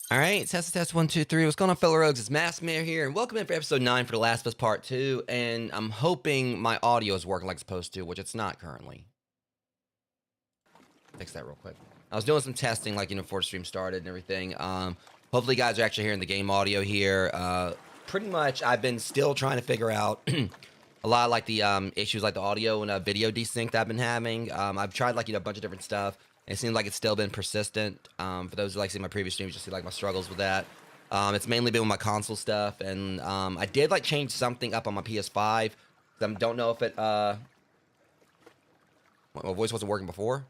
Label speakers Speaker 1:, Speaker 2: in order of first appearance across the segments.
Speaker 1: All right, test 1 2 3. What's going on, fellow rogues? It's Massmare here, and welcome in for episode 9 for The Last of Us Part 2. And I'm hoping my audio is working like it's supposed to, which it's not currently. Fix that real quick. I was doing some testing, like before the stream started and everything. Hopefully, you guys are actually hearing the game audio here. Pretty much, I've been still trying to figure out a lot of like the issues, like the audio and video desync that I've been having. I've tried like a bunch of different stuff. It seems like it's still been persistent. For those who like see my previous streams, you see like my struggles with that. It's mainly been with my console stuff, and I did like change something up on my PS5. Don't know if it my voice wasn't working before.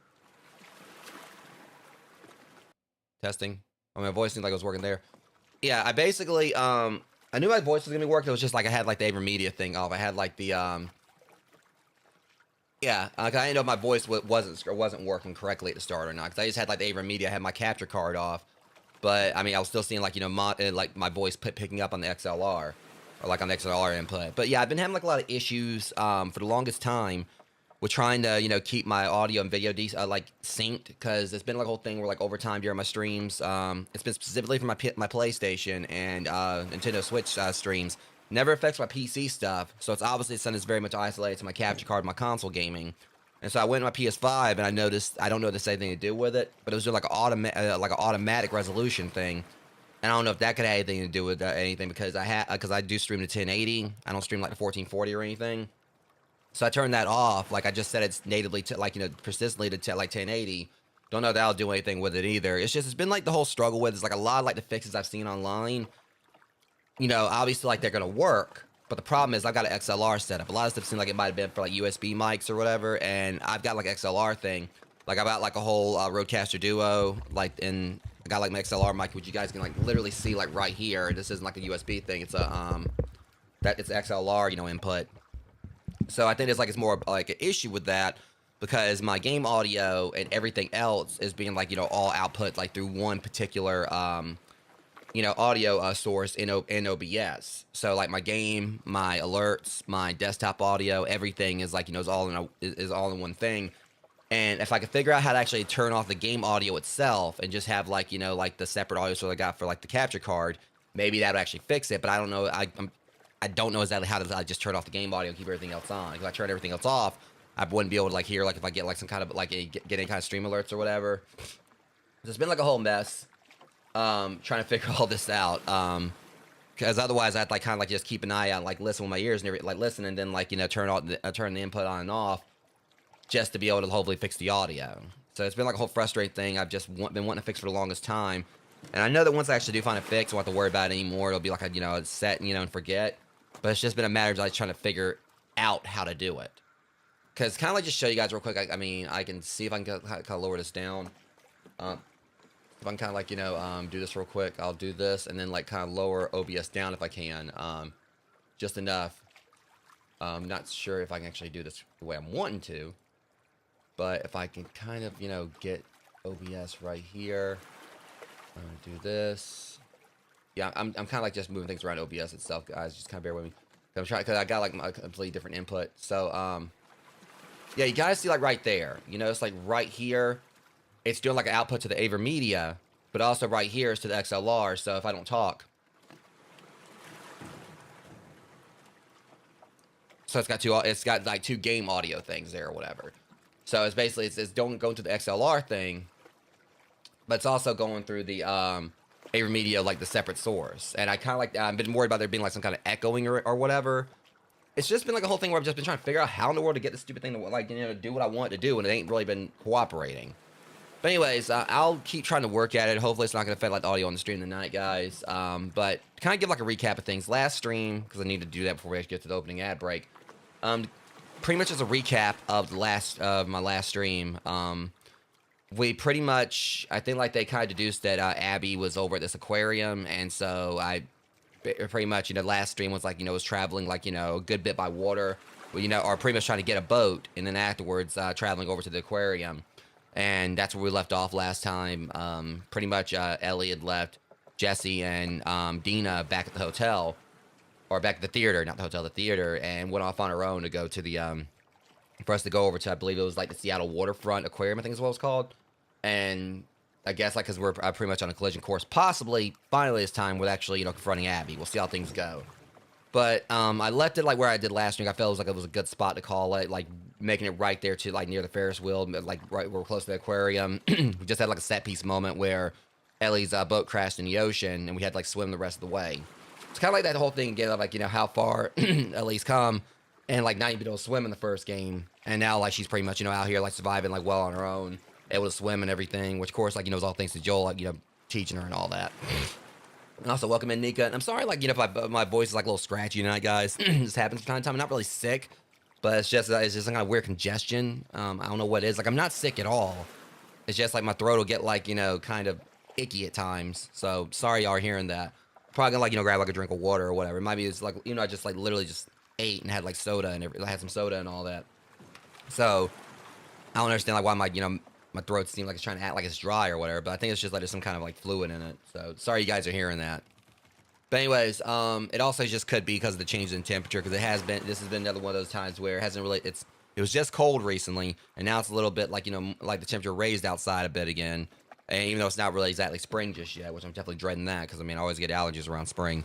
Speaker 1: Testing. My voice seemed like it was working there. Yeah, I basically I knew my voice was gonna be working. It was just like I had like the Ava Media thing off. I had like the yeah, I didn't know if my voice wasn't working correctly at the start or not, because I just had like the Ava Media, I had my capture card off, but I mean I was still seeing like like my voice picking up on the XLR or like on the XLR input. But yeah, I've been having like a lot of issues for the longest time with trying to keep my audio and video like synced, because it's been like a whole thing where like over time during my streams, it's been specifically for my PlayStation and Nintendo Switch streams. Never affects my PC stuff, so it's obviously something that's very much isolated to my capture card, my console gaming. And so I went to my PS5 and I noticed I don't know if this had anything to do with it, but it was just like an automatic resolution thing. And I don't know if that could have anything to do with anything, because I do stream to 1080. I don't stream like the 1440 or anything. So I turned that off. Like I just set it's natively to persistently to like 1080. Don't know if that'll do anything with it either. It's been like the whole struggle with. It's like a lot of like the fixes I've seen online. Obviously like they're gonna work, but the problem is I've got an XLR setup. A lot of stuff seems like it might have been for like USB mics or whatever, and I've got like XLR thing. Like I've got like a whole Rodecaster Duo, and I got like my XLR mic, which you guys can like literally see like right here. This isn't like a USB thing. It's a it's XLR input. So I think it's more like an issue with that, because my game audio and everything else is being like all output like through one particular audio source in OBS. So like my game, my alerts, my desktop audio, everything is like is all in one thing. And if I could figure out how to actually turn off the game audio itself and just have like like the separate audio source I got for like the capture card, maybe that would actually fix it. But I don't know. I don't know exactly how to just turn off the game audio and keep everything else on. If I turn everything else off, I wouldn't be able to like hear like if I get like some kind of like get any kind of stream alerts or whatever. So it's been like a whole mess. Trying to figure all this out. Because otherwise I'd like kind of like just keep an eye out, like listen with my ears and like listen, and then like turn the input on and off, just to be able to hopefully fix the audio. So it's been like a whole frustrating thing I've just been wanting to fix for the longest time. And I know that once I actually do find a fix, I won't have to worry about it anymore. It'll be like a set and forget. But it's just been a matter of like trying to figure out how to do it. Because kind of like just show you guys real quick. I mean, I can see if I can kind of lower this down. If I can kind of like do this real quick, I'll do this and then like kind of lower OBS down if I can, just enough. Not sure if I can actually do this the way I'm wanting to, but if I can kind of get OBS right here, I'm gonna do this. Yeah, I'm kind of like just moving things around OBS itself, guys. Just kind of bear with me. I'm trying, because I got like a completely different input. So yeah, you guys see like right there. It's like right here. It's doing like an output to the Ava Media, but also right here is to the XLR. So if I don't talk, so it's got like two game audio things there or whatever. So it's basically it's going to the XLR thing, but it's also going through the Ava Media, like the separate source. And I kind of like I've been worried about there being like some kind of echoing or whatever. It's just been like a whole thing where I've just been trying to figure out how in the world to get this stupid thing to like do what I want to do, and it ain't really been cooperating. But anyways, I'll keep trying to work at it. Hopefully it's not going to affect like the audio on the stream tonight, guys. But to kind of give like a recap of things. Last stream, because I need to do that before we actually get to the opening ad break. Pretty much as a recap of my last stream. We pretty much, I think like they kind of deduced that Abby was over at this aquarium, and so I pretty much last stream was like was traveling like a good bit by water, or pretty much trying to get a boat, and then afterwards traveling over to the aquarium. And that's where we left off last time. Pretty much Ellie had left Jesse and Dina back at the hotel, or back at the theater, not the hotel, the theater, and went off on her own to go to the for us to go over to, I believe it was like the Seattle Waterfront Aquarium, I think is what it was called. And I guess like because we're pretty much on a collision course. Possibly, finally, this time with actually confronting Abby. We'll see how things go. But I left it like where I did last week. I felt it was a good spot to call it, like making it right there to like near the Ferris wheel, like right where we're close to the aquarium. We just had like a set piece moment where Ellie's boat crashed in the ocean, and we had to like swim the rest of the way. It's kind of like that whole thing again of like how far Ellie's come, and like not even able to swim in the first game, and now like she's pretty much out here like surviving like well on her own, able to swim and everything. Which of course like is all thanks to Joel, like teaching her and all that. And also, welcome in, Nika. And I'm sorry, like, if my voice is like a little scratchy tonight, guys. This happens from time to time. I'm not really sick, but it's just some kind of weird congestion. I don't know what it is. Like, I'm not sick at all. It's just like my throat will get like, kind of icky at times. So sorry y'all are hearing that. Probably gonna like, grab like a drink of water or whatever. It might be it's like, I just like literally just ate and had like soda and I had some soda and all that. So I don't understand like why my throat seems like it's trying to act like it's dry or whatever, but I think it's just like there's some kind of like fluid in it. So sorry you guys are hearing that. But anyways, it also just could be because of the change in temperature, because this has been another one of those times where it hasn't really, it was just cold recently, and now it's a little bit like, like the temperature raised outside a bit again. And even though it's not really exactly spring just yet, which I'm definitely dreading that, because I mean, I always get allergies around spring.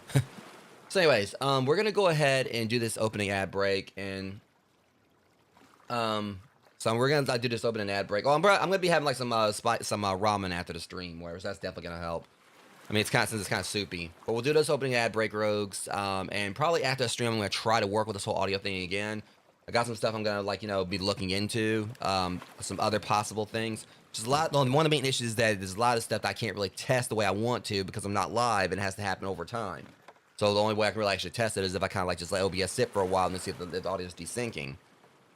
Speaker 1: So anyways, we're going to go ahead and do this opening ad break, and, so we're going to do this opening ad break. Oh, I'm going to be having like some ramen after the stream, where that's definitely going to help. I mean, it's kind of soupy, but we'll do this opening ad break, rogues. And probably after the stream, I'm gonna try to work with this whole audio thing again. I got some stuff I'm gonna be looking into, some other possible things. Just a lot. One of the main issues is that there's a lot of stuff that I can't really test the way I want to because I'm not live and it has to happen over time. So the only way I can really actually test it is if I kind of like just let OBS sit for a while and see if the audio is desyncing.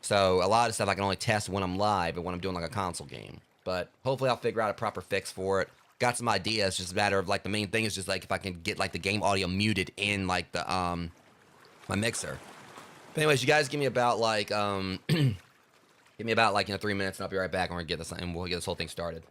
Speaker 1: So a lot of stuff I can only test when I'm live and when I'm doing like a console game. But hopefully I'll figure out a proper fix for it. Got some ideas, just a matter of like the main thing is just like if I can get like the game audio muted in like the my mixer. But anyways, you guys give me about like 3 minutes and I'll be right back and we'll get this whole thing started.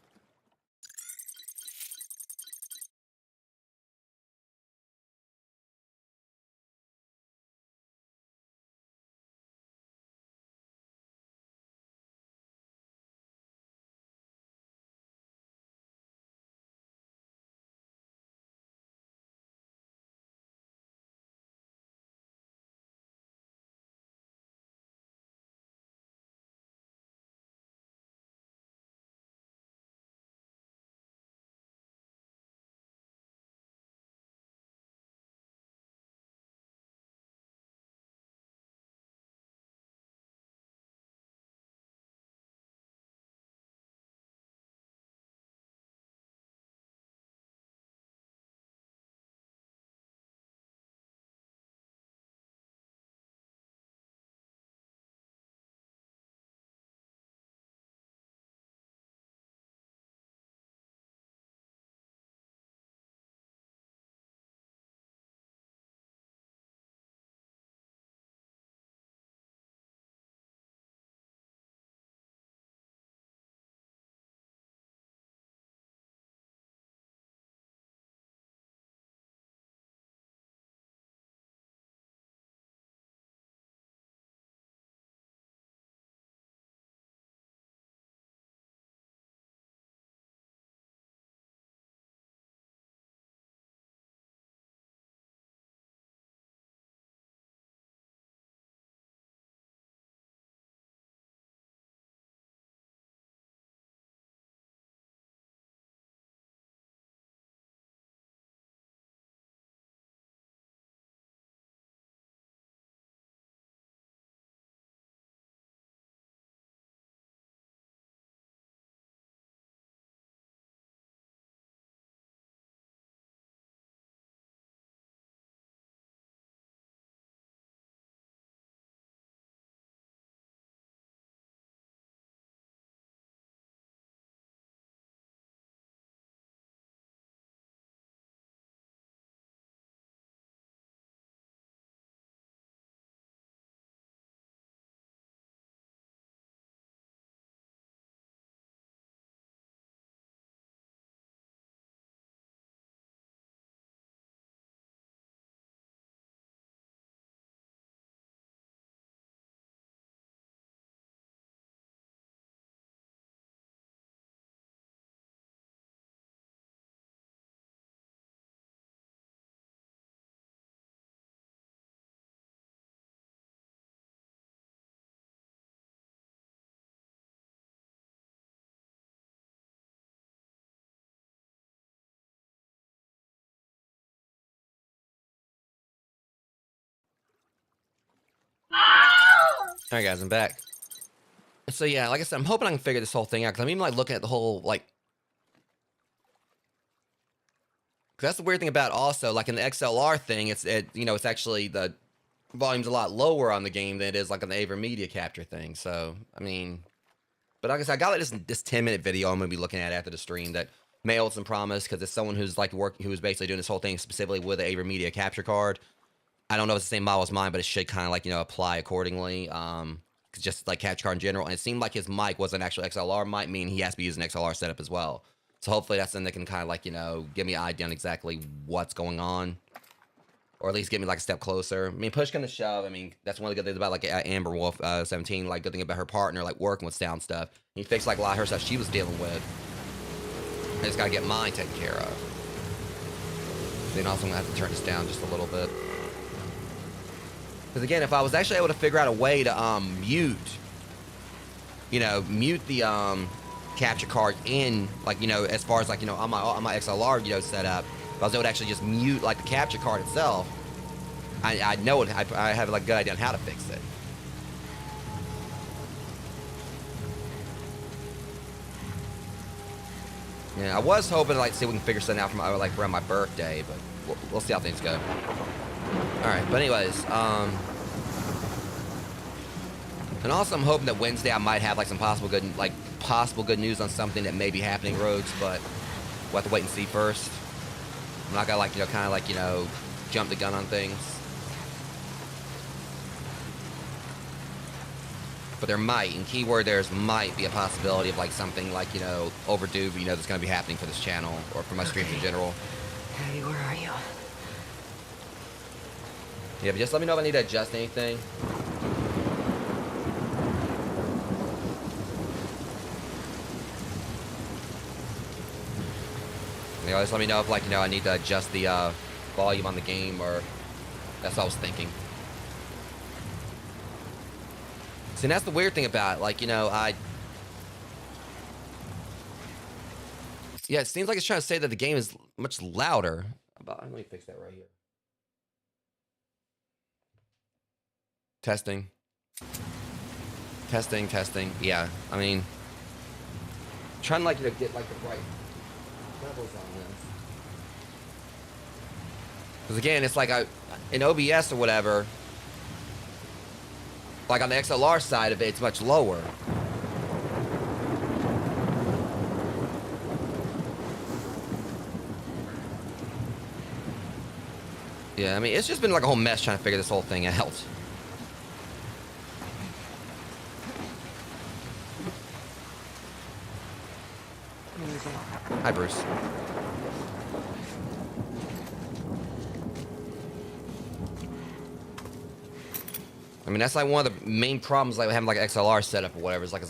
Speaker 1: All right, guys, I'm back. So yeah, like I said, I'm hoping I can figure this whole thing out because I'm even like looking at the whole like. Cause that's the weird thing about it also, like in the XLR thing, it's it's actually the volume's a lot lower on the game than it is like on the Aver Media Capture thing. So I mean, but like I said, I got like this 10-minute video I'm gonna be looking at after the stream that may hold some promise because it's someone who's like who was basically doing this whole thing specifically with the Aver Media Capture card. I don't know if it's the same model as mine, but it should kind of like apply accordingly. Just like capture card in general, and it seemed like his mic was an actual XLR mic, meaning he has to be using an XLR setup as well. So hopefully that's something that can kind of like give me an idea on exactly what's going on, or at least get me like a step closer. I mean, push come to shove, I mean that's one of the good things about like Amber Wolf 17. Like good thing about her partner, like working with sound stuff. He fixed like a lot of her stuff she was dealing with. I just gotta get mine taken care of. Then also I'm gonna have to turn this down just a little bit. Because again, if I was actually able to figure out a way to mute the capture card in, like as far as like on my XLR setup, if I was able to actually just mute like the capture card itself, I know it. I have like a good idea on how to fix it. Yeah, I was hoping to like see if we can figure something out from like around my birthday, but we'll see how things go. All right, but anyways, and also I'm hoping that Wednesday I might have like some possible good news on something that may be happening, Rogues, but we'll have to wait and see first. I'm not gonna like kind of like jump the gun on things. But there might, and keyword there's might be a possibility of like something like overdue, that's gonna be happening for this channel or for my streams in general.
Speaker 2: Hey, where are you?
Speaker 1: Yeah, but just let me know if I need to adjust anything. Just let me know if I need to adjust the volume on the game, or that's what I was thinking. See, and that's the weird thing about it. Yeah, it seems like it's trying to say that the game is much louder. Let me fix that right here. Testing. Yeah, I mean, trying to get like the right levels on this. Because again, it's like in OBS or whatever, like on the XLR side of it, it's much lower. Yeah, I mean, it's just been like a whole mess trying to figure this whole thing out. Hi, Bruce. I mean, that's like one of the main problems like having like an XLR setup or whatever. Is like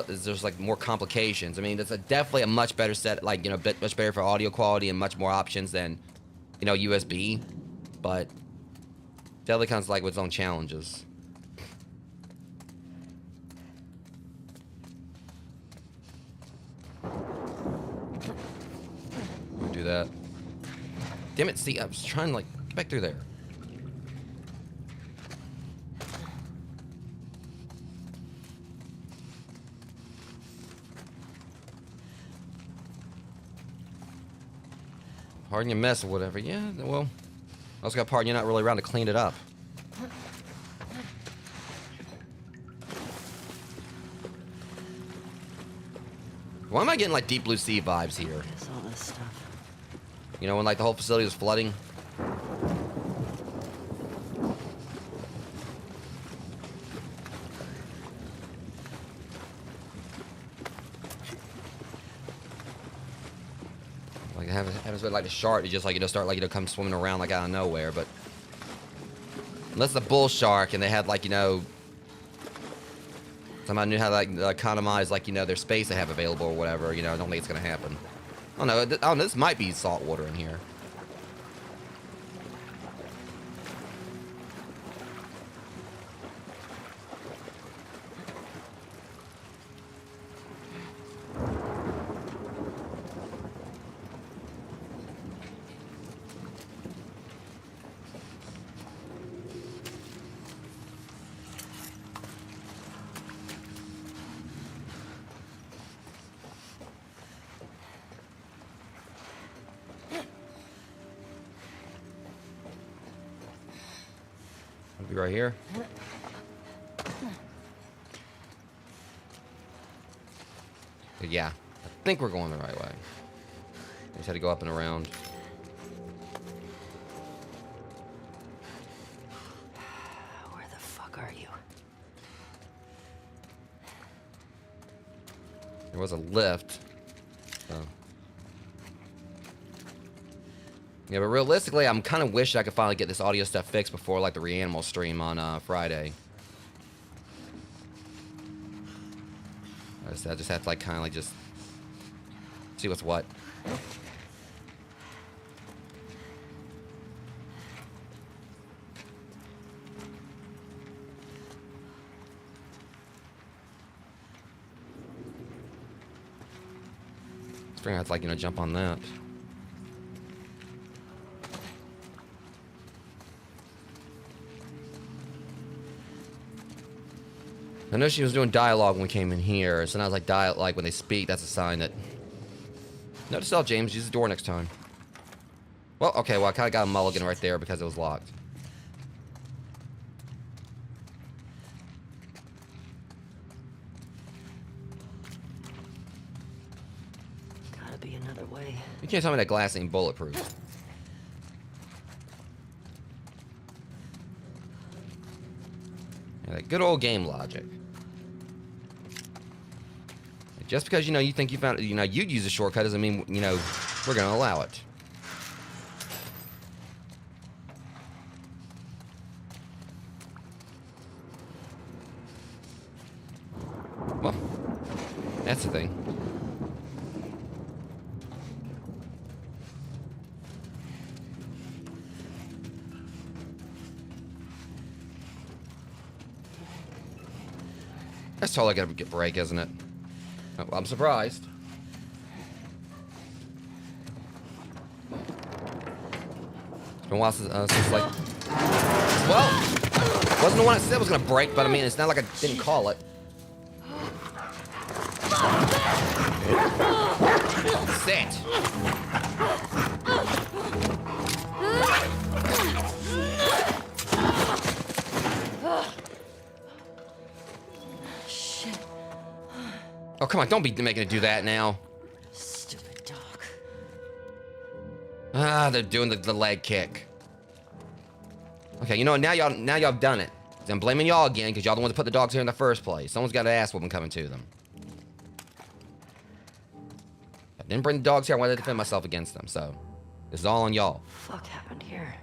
Speaker 1: there's like more complications. I mean, it's definitely a much better set, like much better for audio quality and much more options than USB, but definitely comes like with its own challenges. Do that. Damn it! See, I was trying to like get back through there. Pardon your mess or whatever. Yeah, well, I also got pardon you're not really around to clean it up. Why am I getting like Deep Blue Sea vibes here?
Speaker 2: What is all this stuff?
Speaker 1: When like the whole facility was flooding. Like it happens with like the shark, it just like start like come swimming around like out of nowhere, but unless it's a bull shark and they had like somebody knew how to like economize like their space they have available or whatever, I don't think it's gonna happen. I don't know, this might be salt water in here. Be right here. Yeah, I think we're going the right way. We just had to go up and around.
Speaker 2: Where the fuck are you?
Speaker 1: There was a lift. So. Yeah, but realistically, I'm kind of wishing I could finally get this audio stuff fixed before, like, the Reanimal stream on Friday. I just have to, like, kind of, like, just see what's what. I have to, like, you know, jump on that. I know she was doing dialogue when we came in here, so now it's like when they speak, that's a sign that. Notice all, James, use the door next time. Well, okay, well I kind of got a mulligan right there because it was locked.
Speaker 2: Gotta be another way.
Speaker 1: You can't tell me that glass ain't bulletproof. Yeah, that good old game logic. Just because, you know, you think you found, you know, you'd use a shortcut doesn't mean, you know, we're going to allow it. Well, that's the thing. That's totally gonna get break, isn't it? Oh, well, I'm surprised. It's been a while since like... Well, wasn't the one I said was gonna break, but I mean, it's not like I didn't call it. Sit.
Speaker 2: Shit.
Speaker 1: Oh, come on, don't be making it do that now.
Speaker 2: Stupid dog.
Speaker 1: Ah, they're doing the leg kick. Okay, you know what? Now y'all have done it. I'm blaming y'all again because y'all the ones that put the dogs here in the first place. Someone's got an ass whooping coming to them. I didn't bring the dogs here. I wanted to defend myself against them, so this is all on y'all.
Speaker 2: Fuck happened here?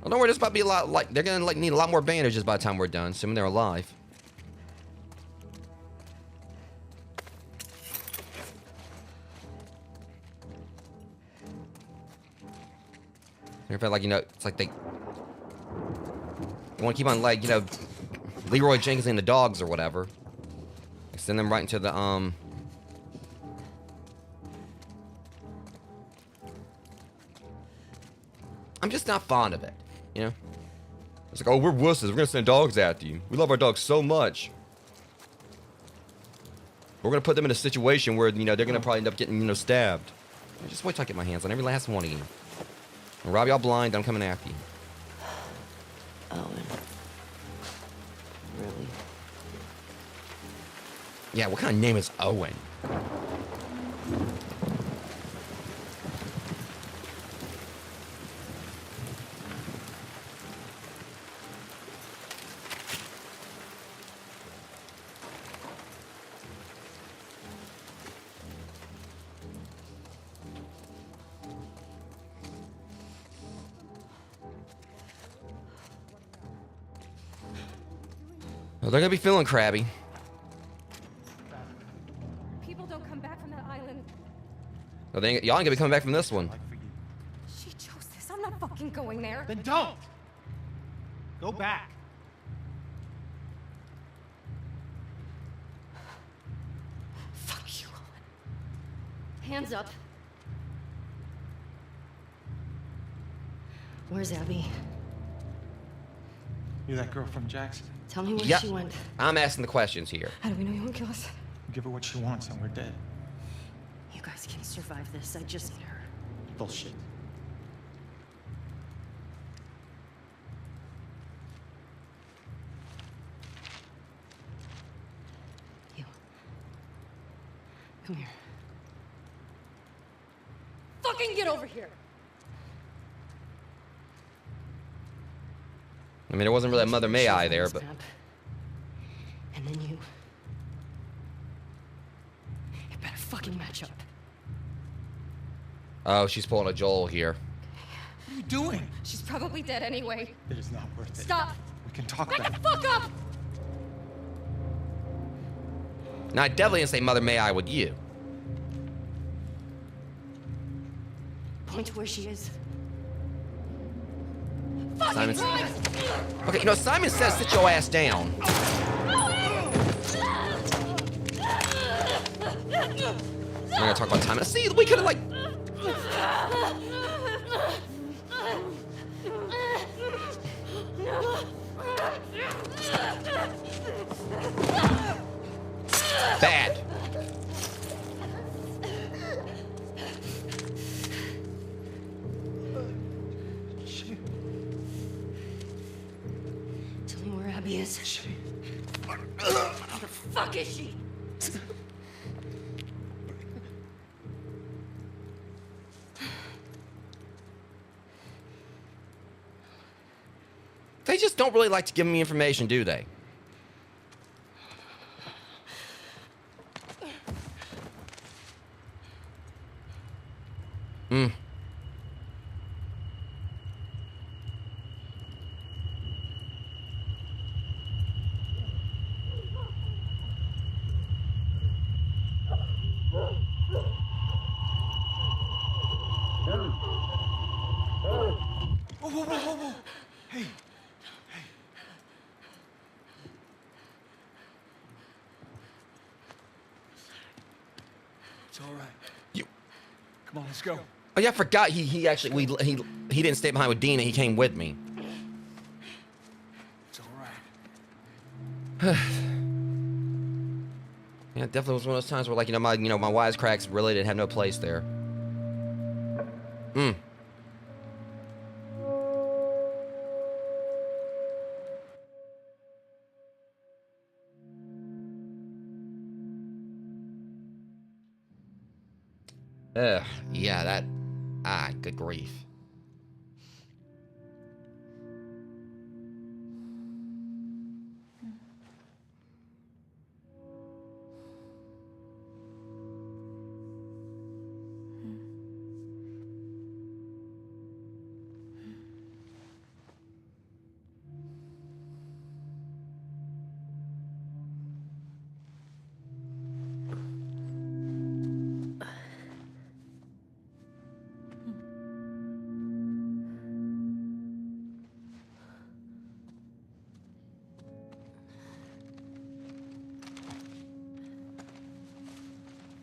Speaker 1: Well, don't worry, this might be a lot. Like they're gonna like need a lot more bandages by the time we're done, assuming they're alive. In fact, like, you know, it's like they want to keep on, like, you know, Leroy Jenkins and the dogs or whatever. Send them right into the I'm just not fond of it, you know. It's like, oh, we're wusses. We're gonna send dogs after you. We love our dogs so much. We're gonna put them in a situation where, you know, they're gonna probably end up getting, you know, stabbed. Just wait till I get my hands on every last one again. And rob y'all blind, I'm coming after you.
Speaker 2: Owen. Really?
Speaker 1: Yeah, what kind of name is Owen? Well, they're gonna be feeling crabby.
Speaker 3: People don't come back from that island.
Speaker 1: Well, y'all ain't gonna be coming back from this one.
Speaker 3: She chose this. I'm not fucking going there.
Speaker 4: Then don't! Go back.
Speaker 3: Fuck you, Owen. Hands up.
Speaker 2: Where's Abby?
Speaker 4: You're that girl from Jackson.
Speaker 2: Tell me where
Speaker 1: Yep.
Speaker 2: she went.
Speaker 1: I'm asking the questions here.
Speaker 3: How do we know you won't kill us?
Speaker 4: Give her what she wants and we're dead.
Speaker 2: You guys can survive this. I just need her.
Speaker 4: Bullshit.
Speaker 3: Come here. Fucking get over here!
Speaker 1: I mean, there wasn't really a Mother May I there, but...
Speaker 3: And then you... It better fucking match up.
Speaker 1: Oh, she's pulling a Joel here.
Speaker 4: What are you doing?
Speaker 3: She's probably dead anyway.
Speaker 4: It is not worth it.
Speaker 3: Stop!
Speaker 4: We can talk
Speaker 3: Back
Speaker 4: about
Speaker 3: the
Speaker 4: it.
Speaker 3: fuck up!
Speaker 1: Now, I definitely didn't say Mother May I with you.
Speaker 3: Point to where she is.
Speaker 1: Simon.
Speaker 3: Fucking Christ!
Speaker 1: Okay, you know, Simon says sit your ass down. I'm gonna talk about time. See, we could have like... Bad.
Speaker 3: Tell me where Abby is. Where the fuck is she?
Speaker 1: They just don't really like to give me information, do they? Hmm.
Speaker 4: Whoa, whoa, whoa, whoa, whoa. Hey. It's all right.
Speaker 1: You...
Speaker 4: Come on, let's go.
Speaker 1: Oh yeah, I forgot he actually he didn't stay behind with Dina. He came with me.
Speaker 4: It's all right.
Speaker 1: Yeah, it definitely was one of those times where like my wisecracks really didn't have no place there. Hmm. Yeah, that... good grief.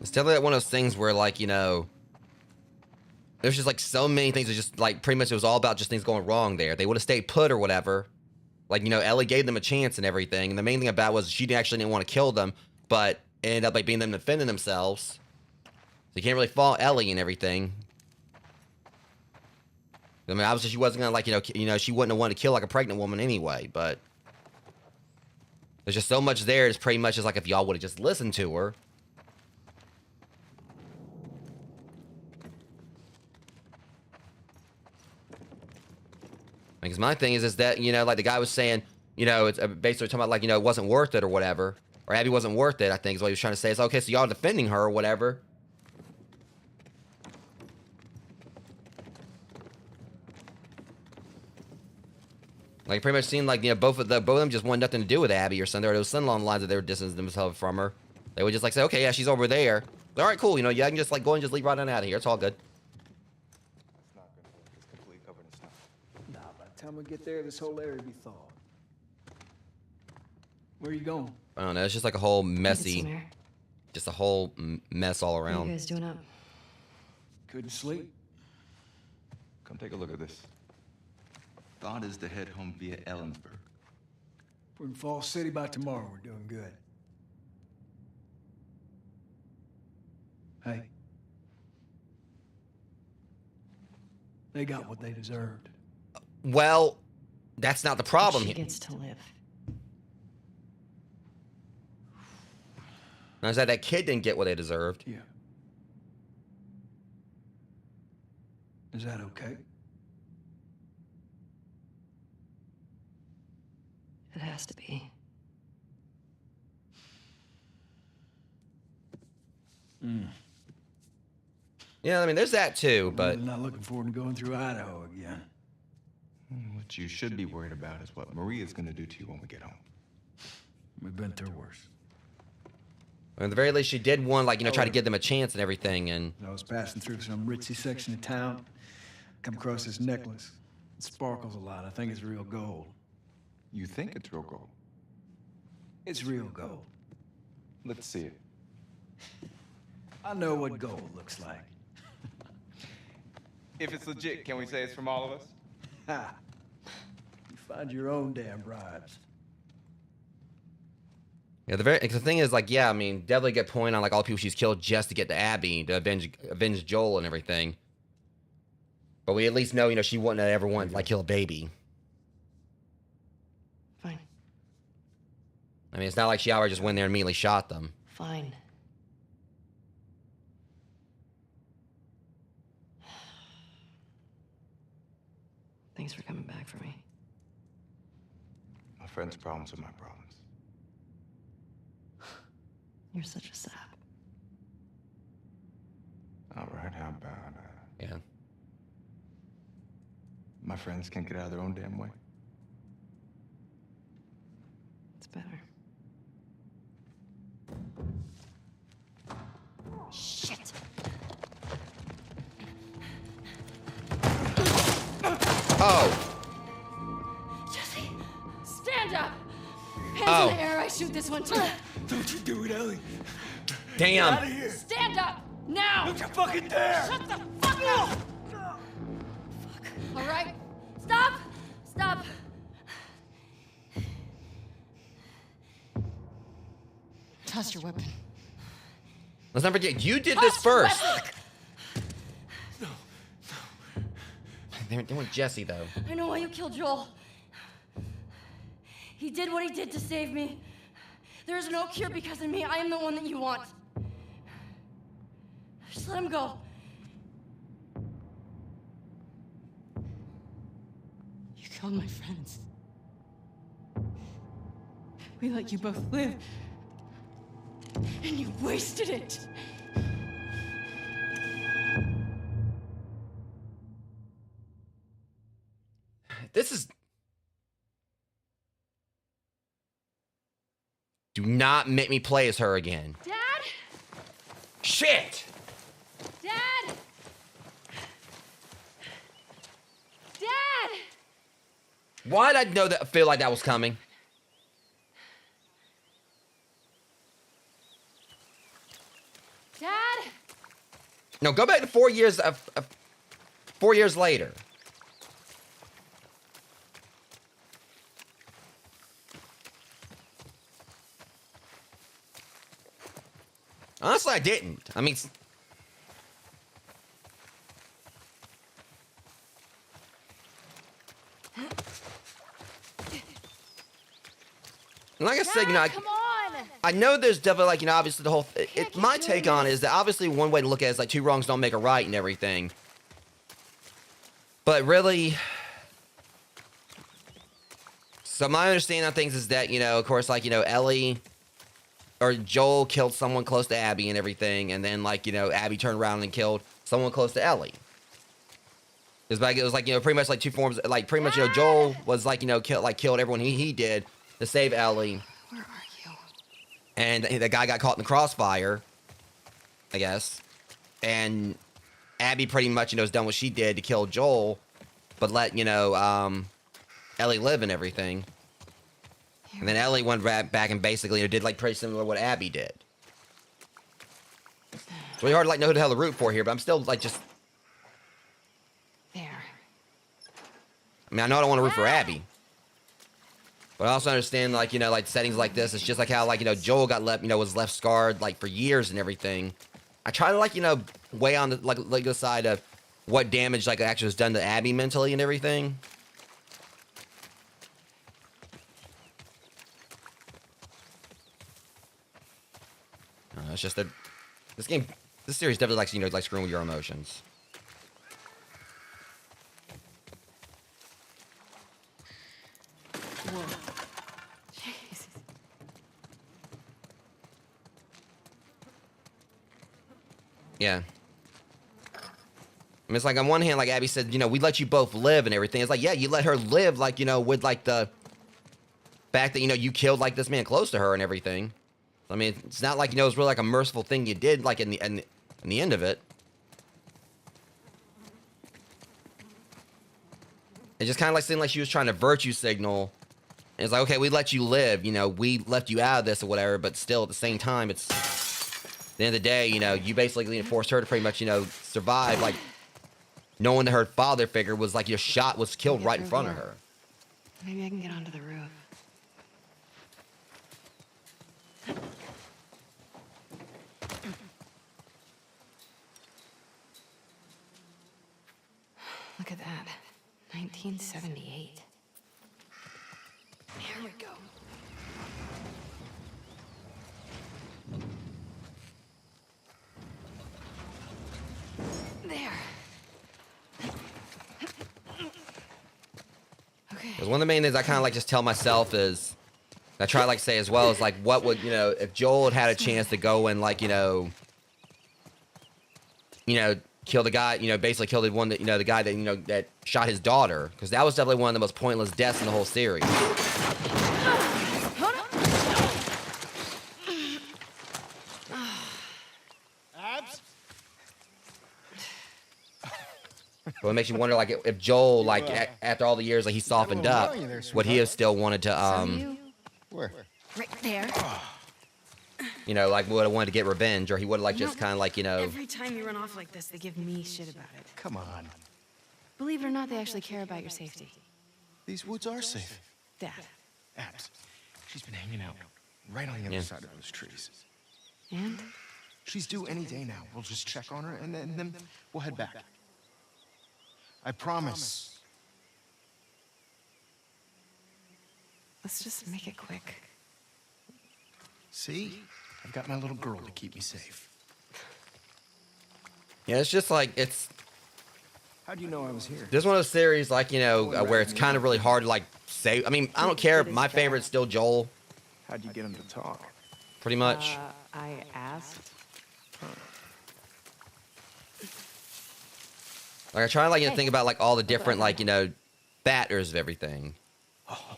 Speaker 1: It's definitely like one of those things where, like, there's just like so many things that just like pretty much it was all about just things going wrong there. They would have stayed put or whatever. Like, Ellie gave them a chance and everything. And the main thing about it was she actually didn't want to kill them, but it ended up like being them defending themselves. So you can't really fault Ellie and everything. I mean, obviously she wasn't gonna like, she wouldn't have wanted to kill like a pregnant woman anyway, but there's just so much there. It's pretty much just like if y'all would have just listened to her. Because my thing is that, like the guy was saying, it's basically talking about like, it wasn't worth it or whatever. Or Abby wasn't worth it, I think is what he was trying to say. It's okay, so y'all defending her or whatever. Like, it pretty much seemed like, both of them just wanted nothing to do with Abby or something. Or there was something along the lines that they were distancing themselves from her. They would just like say, okay, yeah, she's over there. All right, cool. Yeah, I can just like go and just leave right on out of here. It's all good.
Speaker 5: It's not gonna work. It's completely covered in snow.
Speaker 6: Nah, by the time we get there, this whole area will be thawed. Where are you going?
Speaker 1: I don't know. It's just like a whole
Speaker 3: Some
Speaker 1: messy,
Speaker 3: air.
Speaker 1: just a whole mess all
Speaker 3: What are
Speaker 1: around.
Speaker 3: you guys doing up?
Speaker 6: Couldn't sleep.
Speaker 5: Come take a look at this. Thought is to head home via Ellensburg.
Speaker 6: If we're in Falls City by tomorrow, we're doing good. Hey. They got what they deserved.
Speaker 1: Well, that's not the problem
Speaker 3: She
Speaker 1: here.
Speaker 3: gets to live.
Speaker 1: And I said that kid didn't get what they deserved.
Speaker 6: Yeah. Is that okay?
Speaker 2: It has to be.
Speaker 1: Yeah, I mean, there's that too,
Speaker 6: I'm
Speaker 1: but
Speaker 6: really not looking forward to going through Idaho again.
Speaker 5: What you should be worried about is what Maria's gonna do to you when we get home.
Speaker 6: We've been through worse.
Speaker 1: at the very least, she did one, like, try to give them a chance and everything, and...
Speaker 6: I was passing through some ritzy section of town. Come across this necklace. It sparkles a lot. I think it's real gold.
Speaker 5: You think it's real gold?
Speaker 6: It's real gold.
Speaker 5: Let's see it.
Speaker 6: I know what gold looks like.
Speaker 5: If it's legit, can we say it's from all of us?
Speaker 6: Ha! You find your own damn bribes.
Speaker 1: Yeah, the thing is, like, yeah, I mean, definitely good point on, like, all the people she's killed just to get to Abby, to avenge Joel and everything. But we at least know, she wouldn't have ever wanted to, like, kill a baby.
Speaker 2: Fine.
Speaker 1: I mean, it's not like she outright just went there and immediately shot them.
Speaker 2: Fine. Thanks for coming back for me.
Speaker 5: My friend's problems are my problems.
Speaker 2: You're such a sap.
Speaker 5: All right, how about
Speaker 1: Yeah.
Speaker 5: my friends can't get out of their own damn way?
Speaker 2: It's better.
Speaker 3: Shit.
Speaker 1: Oh!
Speaker 3: Jesse, stand up. Hands
Speaker 1: Oh.
Speaker 3: in the air. I shoot this one too.
Speaker 6: Don't you do it, Ellie.
Speaker 1: Damn!
Speaker 6: Here.
Speaker 3: Stand up now.
Speaker 6: Don't you fucking dare!
Speaker 3: Shut the fuck up. Fuck. All right. Stop. Stop. Toss your weapon.
Speaker 1: Let's not forget, you did this first! They want Jesse, though.
Speaker 3: I know why you killed Joel. He did what he did to save me. There is no cure because of me. I am the one that you want. Just let him go. You killed my friends. We let you both live. And you wasted it.
Speaker 1: This is... Do not make me play as her again.
Speaker 3: Dad?
Speaker 1: Shit!
Speaker 3: Dad! Dad!
Speaker 1: Why did I feel like that was coming?
Speaker 3: Dad?
Speaker 1: No, go back to 4 years 4 years later. Honestly, I didn't. I mean... Like I said,
Speaker 3: Come on!
Speaker 1: I know there's definitely, like, obviously the whole... my take on it is that obviously one way to look at it is, like, two wrongs don't make a right and everything. But really... So my understanding of things is that, of course, like, Ellie... Or Joel killed someone close to Abby and everything, and then, like, Abby turned around and killed someone close to Ellie. It was like, pretty much, like, two forms... Like, pretty much, Joel was, like, killed everyone he did to save Ellie.
Speaker 2: Where are you?
Speaker 1: And the guy got caught in the crossfire, I guess. And Abby pretty much, has done what she did to kill Joel, but let, Ellie live and everything. And then Ellie went back and basically did, like, pretty similar to what Abby did. It's really hard to, like, know who the hell to root for here, but I'm still, like, just...
Speaker 2: There.
Speaker 1: I mean, I know I don't want to root for Abby. But I also understand, like, like, settings like this, it's just like how, like, Joel got left, was left scarred, like, for years and everything. I try to, like, weigh on the, like the side of what damage, like, actually was done to Abby mentally and everything. It's just that this series definitely likes, like screwing with your emotions.
Speaker 2: Whoa. Jesus.
Speaker 1: Yeah. I mean, it's like on one hand, like Abby said, we let you both live and everything. It's like, yeah, you let her live, like, with like the fact that, you killed like this man close to her and everything. I mean, it's not like, it's really like a merciful thing you did, like in the end of it. It just kind of like seemed like she was trying to virtue signal. And it's like, okay, we let you live, we left you out of this or whatever, but still at the same time, it's at the end of the day, you basically forced her to pretty much, survive, like knowing that her father figure was like was killed right in front of her.
Speaker 2: Maybe I can get onto the roof. Look at that. 1978. Here we go. There. Okay.
Speaker 1: Because one of the main things I kind of like just tell myself is, I try to like say as well, is like, what would, if Joel had a chance to go and like, kill the guy, basically kill the one that, the guy that, that shot his daughter. Because that was definitely one of the most pointless deaths in the whole series.
Speaker 4: Abs?
Speaker 1: But it makes you wonder, like, if Joel, like, after all the years, like, he softened up, would he have still wanted to,
Speaker 4: Where?
Speaker 2: Right there.
Speaker 1: like, would have wanted to get revenge, or he would have, like, just kind of, like,
Speaker 2: Every time you run off like this, they give me shit about it.
Speaker 4: Come on.
Speaker 2: Believe it or not, they actually care about your safety.
Speaker 4: These woods are safe.
Speaker 2: Dad.
Speaker 4: Abs. She's been hanging out right on the other side of those trees.
Speaker 2: And?
Speaker 4: She's due any day now. We'll just check on her and then we'll head back. I promise.
Speaker 2: Let's just make it quick.
Speaker 4: See? I've got my little girl to keep me safe.
Speaker 1: yeah, it's just like, it's,
Speaker 4: How do you know I was here?
Speaker 1: this one of those series, like, where it's kind of really hard to, like, say, I mean, I don't care, my favorite's still Joel,
Speaker 4: How'd you get him to talk?
Speaker 1: pretty much.
Speaker 2: I asked.
Speaker 1: Like, I try to, like, think about, like, all the different, like, factors of everything.
Speaker 4: Oh,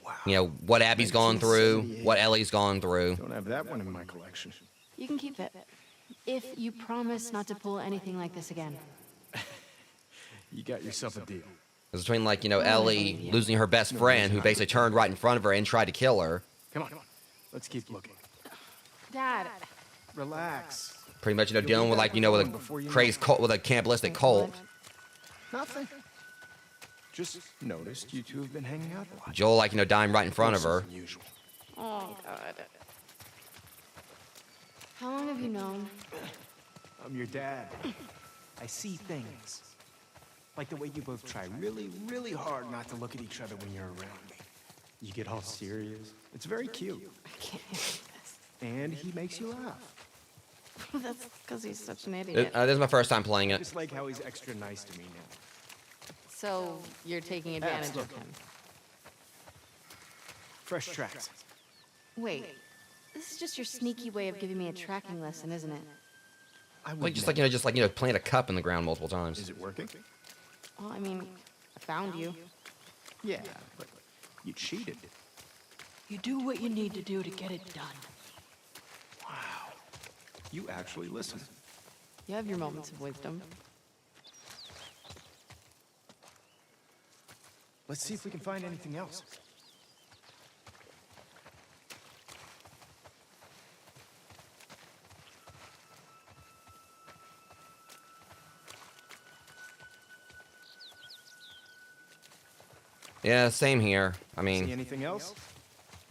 Speaker 4: wow.
Speaker 1: What Abby's gone through, what Ellie's gone through.
Speaker 4: Don't have that one in my collection.
Speaker 2: You can keep it. If you promise not to pull anything like this again.
Speaker 4: You got yourself a deal.
Speaker 1: It's between, like, Ellie losing her best friend, who basically turned right in front of her and tried to kill her.
Speaker 4: Come on. Let's keep looking.
Speaker 2: Dad.
Speaker 4: Relax.
Speaker 1: Pretty much, dealing with, like, with a crazed cult, with a cannibalistic cult.
Speaker 4: Nothing. Just noticed you two have been hanging out a lot.
Speaker 1: Joel, like, dying right in front of her.
Speaker 4: Unusual.
Speaker 2: Oh, God. How long have you known?
Speaker 4: I'm your dad. I see things. Like the way you both try really, really hard not to look at each other when you're around me. You get all serious. It's very cute.
Speaker 2: I can't handle this.
Speaker 4: And he makes you laugh.
Speaker 2: That's because he's such an idiot.
Speaker 1: This is my first time playing it.
Speaker 4: Just like how he's extra nice to me now.
Speaker 2: So you're taking advantage
Speaker 4: look.
Speaker 2: of him.
Speaker 4: Fresh tracks.
Speaker 2: Wait, this is just your sneaky way of giving me a tracking lesson, isn't it?
Speaker 4: I would
Speaker 1: Like, just
Speaker 4: never-
Speaker 1: like, plant a cup in the ground multiple times.
Speaker 4: Is it working?
Speaker 2: Well, I mean, I found you.
Speaker 4: Yeah, but you cheated.
Speaker 2: You do what you need to do to get it done.
Speaker 4: Wow. You actually listen.
Speaker 2: You have your moments of wisdom.
Speaker 4: Let's see if we can find anything else.
Speaker 1: Yeah, same here. I
Speaker 4: See
Speaker 1: mean,
Speaker 4: anything else?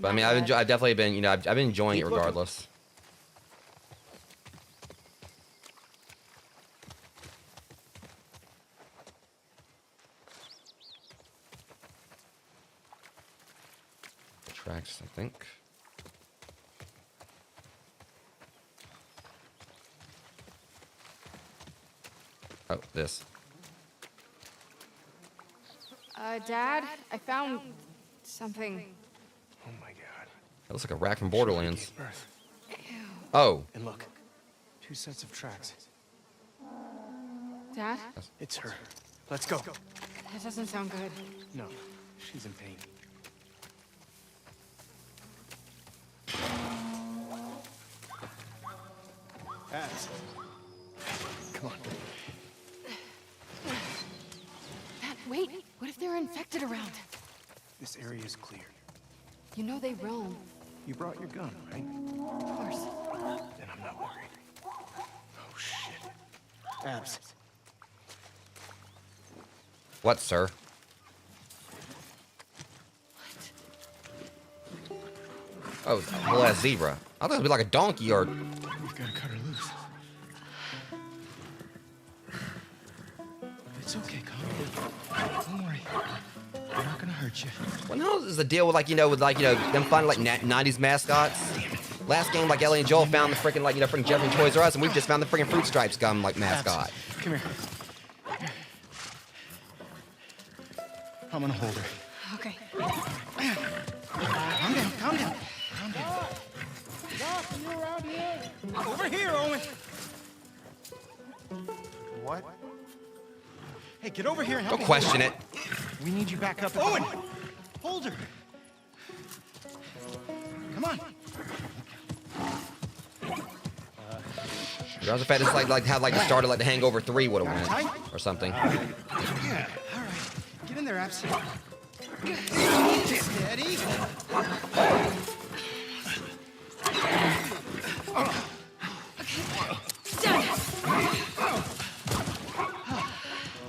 Speaker 1: but I mean,
Speaker 2: Not yet.
Speaker 1: I've definitely been, I've been enjoying it
Speaker 4: Keep looking.
Speaker 1: regardless. Tracks, I think. Oh, this.
Speaker 2: Dad, I found something.
Speaker 4: Oh my god.
Speaker 1: That looks like a rat from
Speaker 4: She already
Speaker 1: Borderlands.
Speaker 4: gave birth.
Speaker 1: Oh.
Speaker 4: And look, 2 sets of tracks.
Speaker 2: Dad?
Speaker 4: It's her. Let's go.
Speaker 2: That doesn't sound good.
Speaker 4: No, she's in pain. Abs. Come on.
Speaker 2: Dad, wait! What if they're infected around?
Speaker 4: This area is clear.
Speaker 2: You know they roam.
Speaker 4: You brought your gun, right?
Speaker 2: Of course.
Speaker 4: Then I'm not worried. Oh, shit. Abs.
Speaker 1: What, sir? Oh, well, that's zebra. I thought it would be like a donkey or...
Speaker 4: We've got to cut her loose. It's okay, calm down. Don't worry. I'm not gonna hurt you.
Speaker 1: What the hell is the deal with, like, them finding, like, 90s mascots? Last game, like, Ellie and Joel found the freaking, like, freaking Jeffrey Toys R Us, and we've just found the freaking Fruit Stripes gum, like, mascot.
Speaker 4: Come here. I'm gonna hold her.
Speaker 2: Okay.
Speaker 4: Calm down, calm down. Calm down.
Speaker 7: Doc, are you around here?
Speaker 4: Over here, Owen. What? Hey, get over here and help
Speaker 1: Don't
Speaker 4: me.
Speaker 1: question it.
Speaker 4: We need you back up. Owen! Hold her. Come on.
Speaker 1: Regardless of the fact it's like how like the started like the Hangover 3 would have
Speaker 4: Tight?
Speaker 1: went or something.
Speaker 4: Yeah. All right. Get in there, Abs. Steady.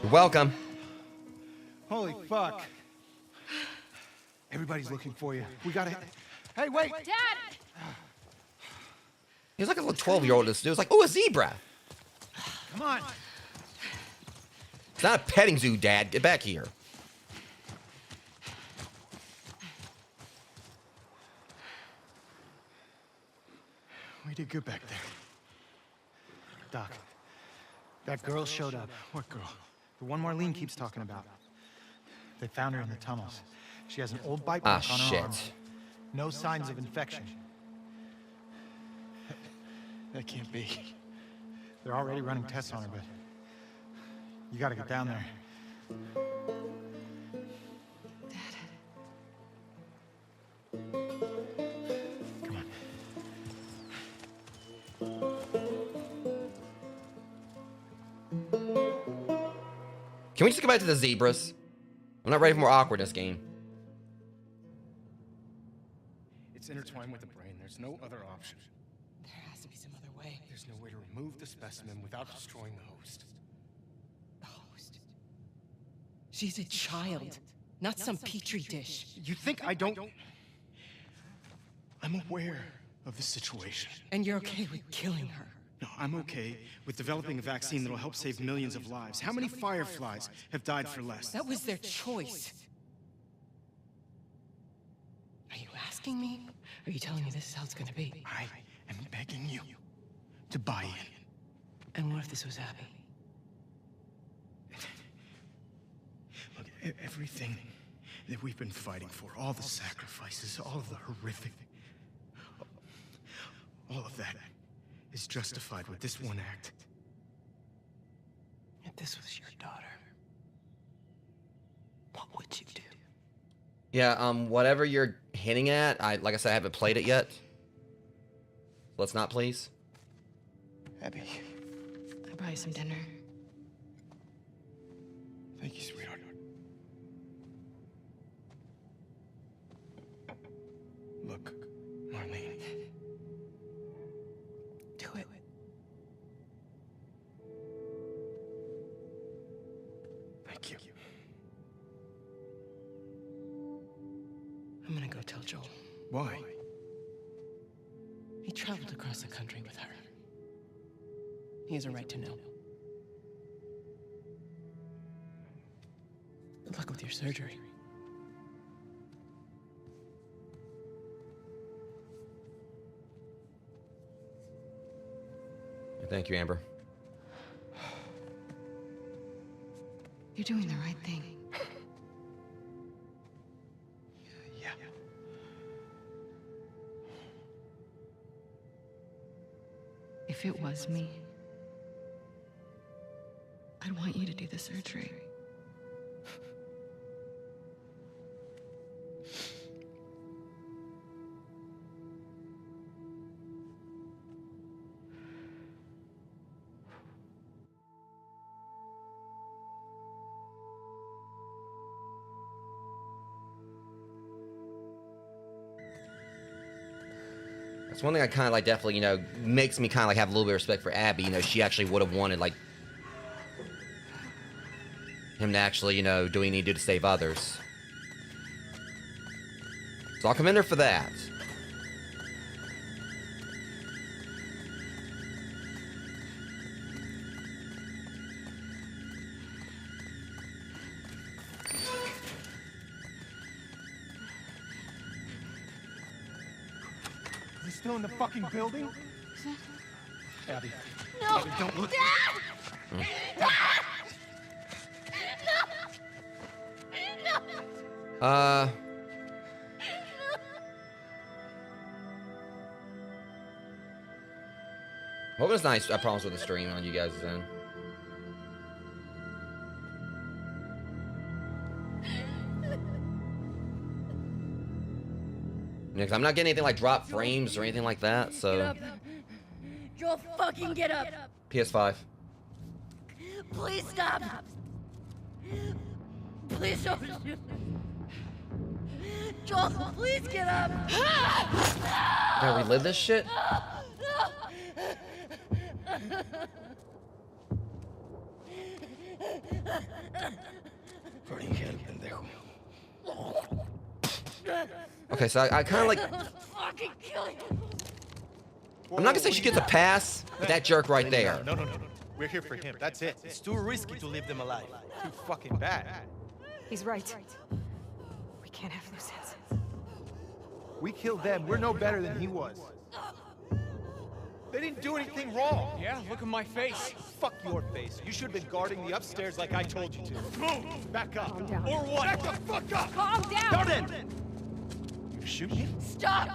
Speaker 1: You're welcome.
Speaker 4: Holy fuck. Everybody's looking for you. We gotta... Hey, wait!
Speaker 2: Dad!
Speaker 1: He's like a little 12-year-old. This dude's like, oh, a zebra.
Speaker 4: Come on.
Speaker 1: It's not a petting zoo, Dad. Get back here.
Speaker 4: We did good back there. Doc, that girl showed up. What girl? The one Marlene keeps talking about. They found her in the tunnels. She has an old bite
Speaker 1: Ah,
Speaker 4: mark on her
Speaker 1: shit.
Speaker 4: arm. No signs of infection. That can't be. They're already running tests on her, but you gotta get down there. Come on.
Speaker 1: Can we just go back to the zebras? I'm not ready for more awkwardness, game.
Speaker 4: It's intertwined with the brain. There's no other option.
Speaker 8: There has to be some other way.
Speaker 4: There's no way to remove the specimen without destroying the host.
Speaker 8: The host. She's a child, not some petri dish.
Speaker 4: You think I don't... I'm aware of the situation.
Speaker 8: And you're okay with killing her.
Speaker 4: No, I'm okay with developing a vaccine that'll help save millions of lives. How many fireflies have died for less?
Speaker 8: That was their choice. Are you asking me? Or are you telling me this is how it's gonna be?
Speaker 4: I am begging you to buy in.
Speaker 8: And what if this was Abby?
Speaker 4: Look, everything that we've been fighting for, all the sacrifices, all of the horrific... all of that is justified with this one act.
Speaker 8: If this was your daughter, what would you do?
Speaker 1: Yeah, whatever you're hinting at, like I said, I haven't played it yet. Let's not, please.
Speaker 4: Abby,
Speaker 2: I'll buy you some dinner.
Speaker 4: thank you, sweetheart. Look, Marlene.
Speaker 8: Do it.
Speaker 4: Thank you.
Speaker 8: I'm gonna go tell Joel.
Speaker 4: Why?
Speaker 8: He traveled across the country with her. He has a right to know. Good luck with your surgery.
Speaker 1: Thank you, Amber.
Speaker 2: You're doing the right thing.
Speaker 4: Yeah.
Speaker 2: If it was me, I'd want you to do the surgery.
Speaker 1: That's one thing I kind of like, definitely, makes me kind of like have a little bit of respect for Abby. She actually would have wanted, like, him to actually, do what he need to do to save others. So I'll commend her for that.
Speaker 4: Is he still in the fucking building? Abby.
Speaker 3: No!
Speaker 4: Abby, don't look.
Speaker 3: Dad! No!
Speaker 1: Hope it's nice. I promise with the stream on you guys' end. Yeah, 'cause I'm not getting anything like drop frames or anything like that,
Speaker 3: Get
Speaker 1: so.
Speaker 3: up. Joel, fucking get up.
Speaker 1: PS5.
Speaker 3: Please stop. Please don't shoot. Joel, please get up.
Speaker 1: Gotta relive this shit?
Speaker 4: Burning hell, pendejo.
Speaker 1: Okay, so I kind of like.
Speaker 3: Fucking kill you.
Speaker 1: I'm not gonna say she gets a pass, but that jerk right there.
Speaker 9: No. We're here for him. That's it. It's too risky to leave them alive. Too fucking bad.
Speaker 2: He's right. We can't have loose ends.
Speaker 9: We killed them. We're no better than he was. They didn't do anything wrong.
Speaker 4: Yeah, look at my face.
Speaker 9: Fuck your face. You should have been guarding the upstairs like I told you to. Move! Back up.
Speaker 2: Calm down.
Speaker 9: Or what? Back the fuck up!
Speaker 3: Calm down.
Speaker 9: Garden! You shoot me?
Speaker 3: Stop.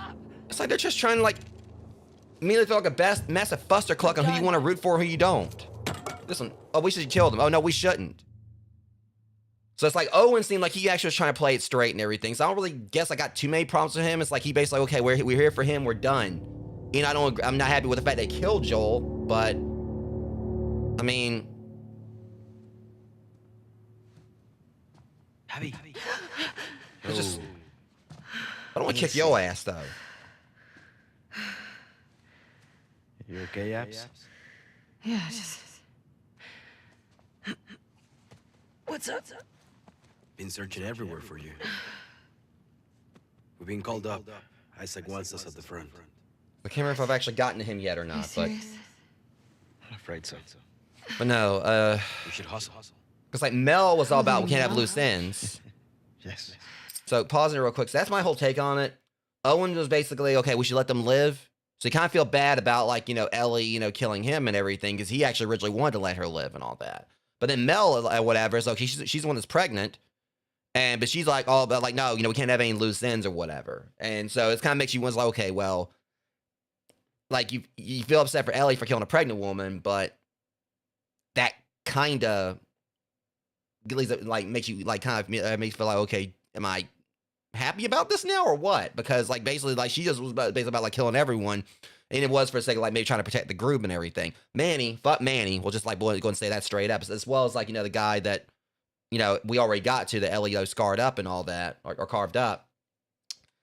Speaker 1: It's like they're just trying to like immediately feel like a massive fustercluck on who you want to root for, who you don't. Listen, oh, we should kill them. Oh no, we shouldn't. So it's like Owen seemed like he actually was trying to play it straight and everything. So I don't really guess I got too many problems with him. It's like he basically, okay, we're here for him. We're done. I'm not happy with the fact they killed Joel, but I mean,
Speaker 4: Abby.
Speaker 1: it's just I don't want to kick your ass though.
Speaker 4: You okay, Abs?
Speaker 2: Yeah, just.
Speaker 3: What's up?
Speaker 10: Been searching everywhere for you. We've been called up. Isaac wants us at the front.
Speaker 1: I can't remember if I've actually gotten to him yet or
Speaker 2: Are you
Speaker 1: not, but
Speaker 2: serious?
Speaker 10: I'm afraid so.
Speaker 1: no,
Speaker 10: We should hustle.
Speaker 1: because like Mel was all about we can't have
Speaker 2: Mel.
Speaker 1: loose ends.
Speaker 10: Yes.
Speaker 1: So pausing it real quick. So that's my whole take on it. Owen was basically, okay, we should let them live. So you kind of feel bad about like, Ellie, killing him and everything because he actually originally wanted to let her live and all that. But then Mel, whatever, is okay, she's the one that's pregnant. But she's like, oh, but like, no, we can't have any loose ends or whatever. And so it kind of makes you want like, okay, well, like you feel upset for Ellie for killing a pregnant woman, but that kind of like makes you like kind of makes you feel like, okay, am I happy about this now or what? Because like basically like she just was basically about like killing everyone, and it was for a second like maybe trying to protect the group and everything. Fuck Manny. We'll just like go and say that straight up, as well as like the guy that we already got to the Ellie scarred up and all that or carved up.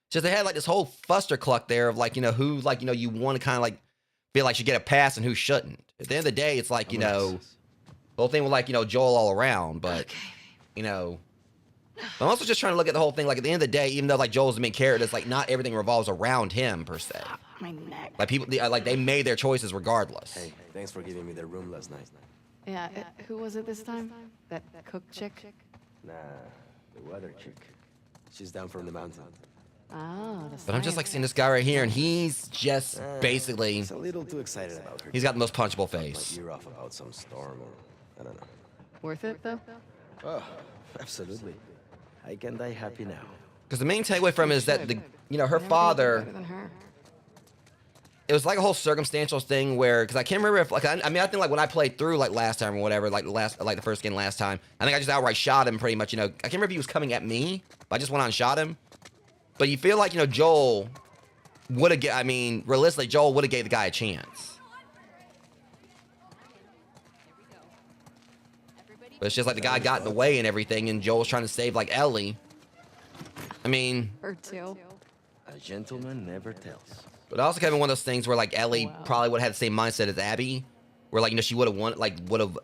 Speaker 1: Just they had like this whole fustercluck there of like who like you want to kind of like feel like should get a pass and who shouldn't. At the end of the day, it's like the whole thing with like Joel all around, but I'm also just trying to look at the whole thing. Like at the end of the day, even though like Joel's the main character, it's like not everything revolves around him per se.
Speaker 2: My neck.
Speaker 1: Like people, they made their choices regardless.
Speaker 10: Hey, thanks for giving me their room last night.
Speaker 2: Yeah, who was it this time? That cook chick?
Speaker 10: Nah, the weather chick. She's down from the mountain.
Speaker 2: Oh, the
Speaker 1: But I'm just like seeing this guy right here, and he's just basically
Speaker 10: He's a little too excited about her.
Speaker 1: he's got the most punchable
Speaker 10: My
Speaker 1: face.
Speaker 10: ear off about some storm or I don't know.
Speaker 2: Worth it, though?
Speaker 10: Oh, absolutely. I can die happy now.
Speaker 1: Because the main takeaway from it is that her father.
Speaker 2: Better than her.
Speaker 1: It was like a whole circumstantial thing where, because I can't remember if, like, I mean, I think like when I played through like last time or whatever, like the first game last time, I think I just outright shot him pretty much. I can't remember if he was coming at me, but I just went on and shot him. But you feel like Joel would have, I mean, realistically, Joel would have gave the guy a chance. But it's just like the guy got in the way and everything, and Joel's trying to save like Ellie. I mean,
Speaker 2: Her too.
Speaker 10: A gentleman never tells.
Speaker 1: but also kind of one of those things where like Ellie probably would have had the same mindset as Abby, where like she would have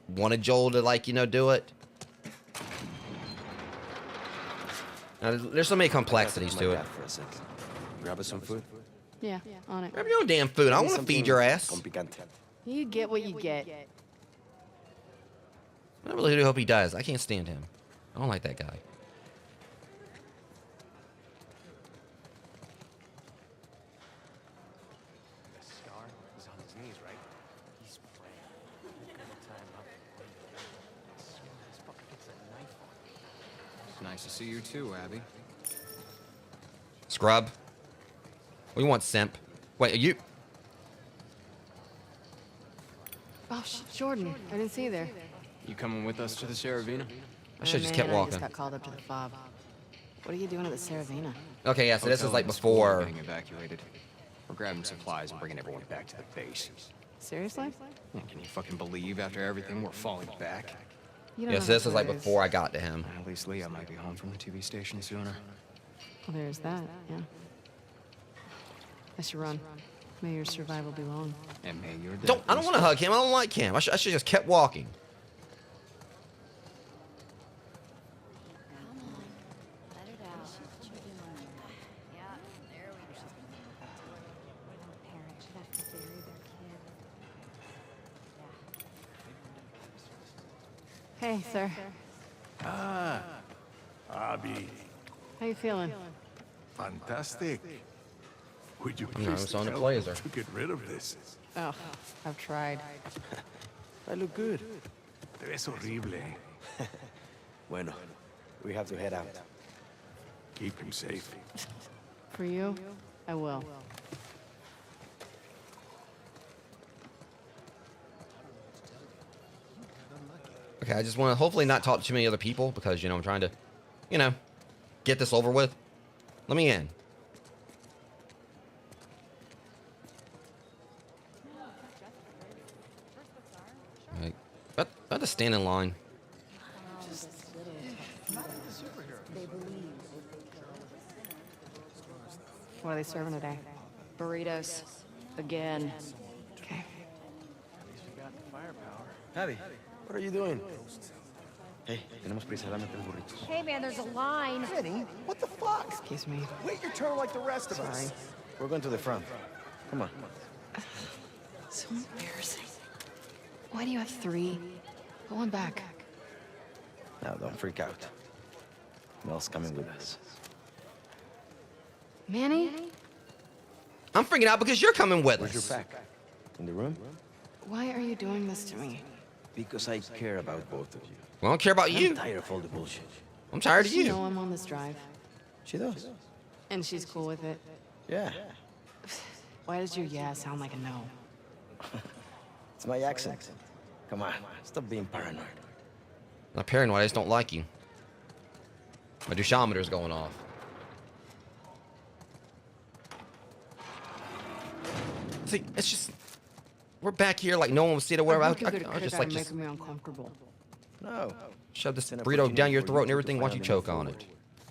Speaker 1: wanted Joel to like do it. Now, there's so many complexities to it.
Speaker 10: For a second. Grab us some food.
Speaker 2: Yeah, on it.
Speaker 1: Grab your own damn food. I don't want to feed your ass.
Speaker 10: Con picante.
Speaker 2: You get what you get.
Speaker 1: I really do hope he does. I can't stand him. I don't like that guy.
Speaker 4: Scar is on his knees, right? He's praying. Gonna tie him up. I swear this fucker gets a knife on him.
Speaker 11: It's nice to see you too, Abby.
Speaker 1: Scrub. What do you want, simp? Wait, are you?
Speaker 2: Oh, Jordan. I didn't see you there.
Speaker 11: You coming with us to the Saravina?
Speaker 1: I should have just kept
Speaker 2: I
Speaker 1: walking.
Speaker 2: just got called up to the fob. What are you doing at the Saravina?
Speaker 1: Okay, yeah, so this is
Speaker 11: Hotel
Speaker 1: like
Speaker 11: and school are
Speaker 1: before.
Speaker 11: getting evacuated. We're grabbing supplies and bringing everyone back to the base.
Speaker 2: Seriously?
Speaker 11: Can you fucking believe after everything we're falling back?
Speaker 2: You don't
Speaker 1: Yeah,
Speaker 2: know
Speaker 1: so this
Speaker 2: how
Speaker 1: is like
Speaker 2: it is.
Speaker 1: before I got to him.
Speaker 11: At least Leah might be home from the TV station sooner.
Speaker 2: Well, there's that, yeah. I should run. May your survival be long.
Speaker 11: And may your death
Speaker 1: I don't want to hug him. I don't like him. I should just kept walking.
Speaker 3: Let it out. Yeah, there we go. Parents should have to bury their kid.
Speaker 2: Hey, sir.
Speaker 7: Abby,
Speaker 2: How you feeling?
Speaker 7: fantastic. Would you
Speaker 1: I'm
Speaker 7: please
Speaker 1: just on the
Speaker 7: help
Speaker 1: blazer.
Speaker 7: to get rid of this?
Speaker 2: Oh, I've tried.
Speaker 10: I look good.
Speaker 7: Te ves horrible.
Speaker 10: Bueno, we have to head out.
Speaker 7: Keep him safe.
Speaker 2: For you, I will.
Speaker 1: Okay, I just want to hopefully not talk to too many other people because, I'm trying to, get this over with. Let me in. Right. I have to stand in line.
Speaker 2: What are they serving today?
Speaker 3: Burritos. Again.
Speaker 2: Okay.
Speaker 10: Abby, what are you doing? Hey, tenemos prisa, dame 3 burritos.
Speaker 3: Hey man, there's a line.
Speaker 4: Vinny, what the fuck?
Speaker 2: Excuse me.
Speaker 4: Wait your turn like the rest of us.
Speaker 10: We're going to the front. Come on.
Speaker 2: So embarrassing. Why do you have 3? Go on back.
Speaker 10: Now, don't freak out. Mel's coming with us.
Speaker 2: Manny?
Speaker 1: I'm freaking out because you're coming with
Speaker 10: Where's your
Speaker 1: us.
Speaker 10: pack? In the room?
Speaker 2: Why are you doing this to me?
Speaker 10: Because I care about both of you.
Speaker 1: Well, I don't care about
Speaker 10: I'm
Speaker 1: you.
Speaker 10: tired of all the bullshit.
Speaker 1: I'm tired
Speaker 2: Does
Speaker 1: of
Speaker 2: she
Speaker 1: you.
Speaker 2: know I'm on this drive?
Speaker 10: She does.
Speaker 2: And she's cool with it?
Speaker 10: Yeah.
Speaker 2: Why does your yeah sound like a no?
Speaker 10: It's my accent. Come on, stop being paranoid.
Speaker 1: I'm not paranoid, I just don't like you. My douchometer's going off. See, it's just... We're back here like no one was seeing it, whatever. I just like just
Speaker 2: making me uncomfortable.
Speaker 10: No.
Speaker 1: shove this
Speaker 10: It's an
Speaker 1: burrito down your
Speaker 10: opportunity for
Speaker 1: throat
Speaker 10: you
Speaker 1: and
Speaker 10: two
Speaker 1: everything
Speaker 10: to
Speaker 1: once you
Speaker 10: finally
Speaker 1: choke
Speaker 10: move
Speaker 1: on
Speaker 10: forward.
Speaker 1: it.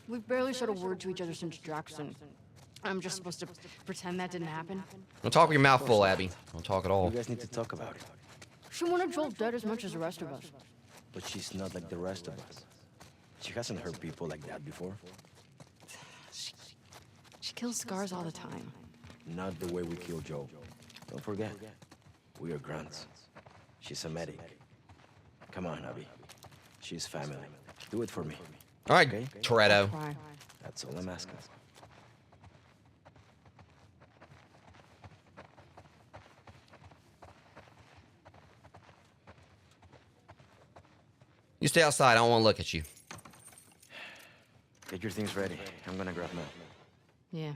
Speaker 2: We've barely said a word to each other since Jackson. I'm just supposed to pretend that didn't happen?
Speaker 1: Don't talk with your mouth full, Abby. Don't talk at all.
Speaker 10: You guys need to talk about it.
Speaker 2: She wanted Joel dead as much as the rest of us.
Speaker 10: But she's not like the rest of us. She hasn't hurt people like that before.
Speaker 2: She kills scars all the time.
Speaker 10: Not the way we kill Joe. Don't forget, we are grunts. She's a medic. Come on, Abby. She's family. Do it for me.
Speaker 1: All right,
Speaker 10: Okay?
Speaker 1: Toretto.
Speaker 2: Why?
Speaker 10: That's all I'm asking.
Speaker 1: You stay outside. I don't want to look at you.
Speaker 10: Get your things ready. I'm gonna grab Mel.
Speaker 2: Yeah.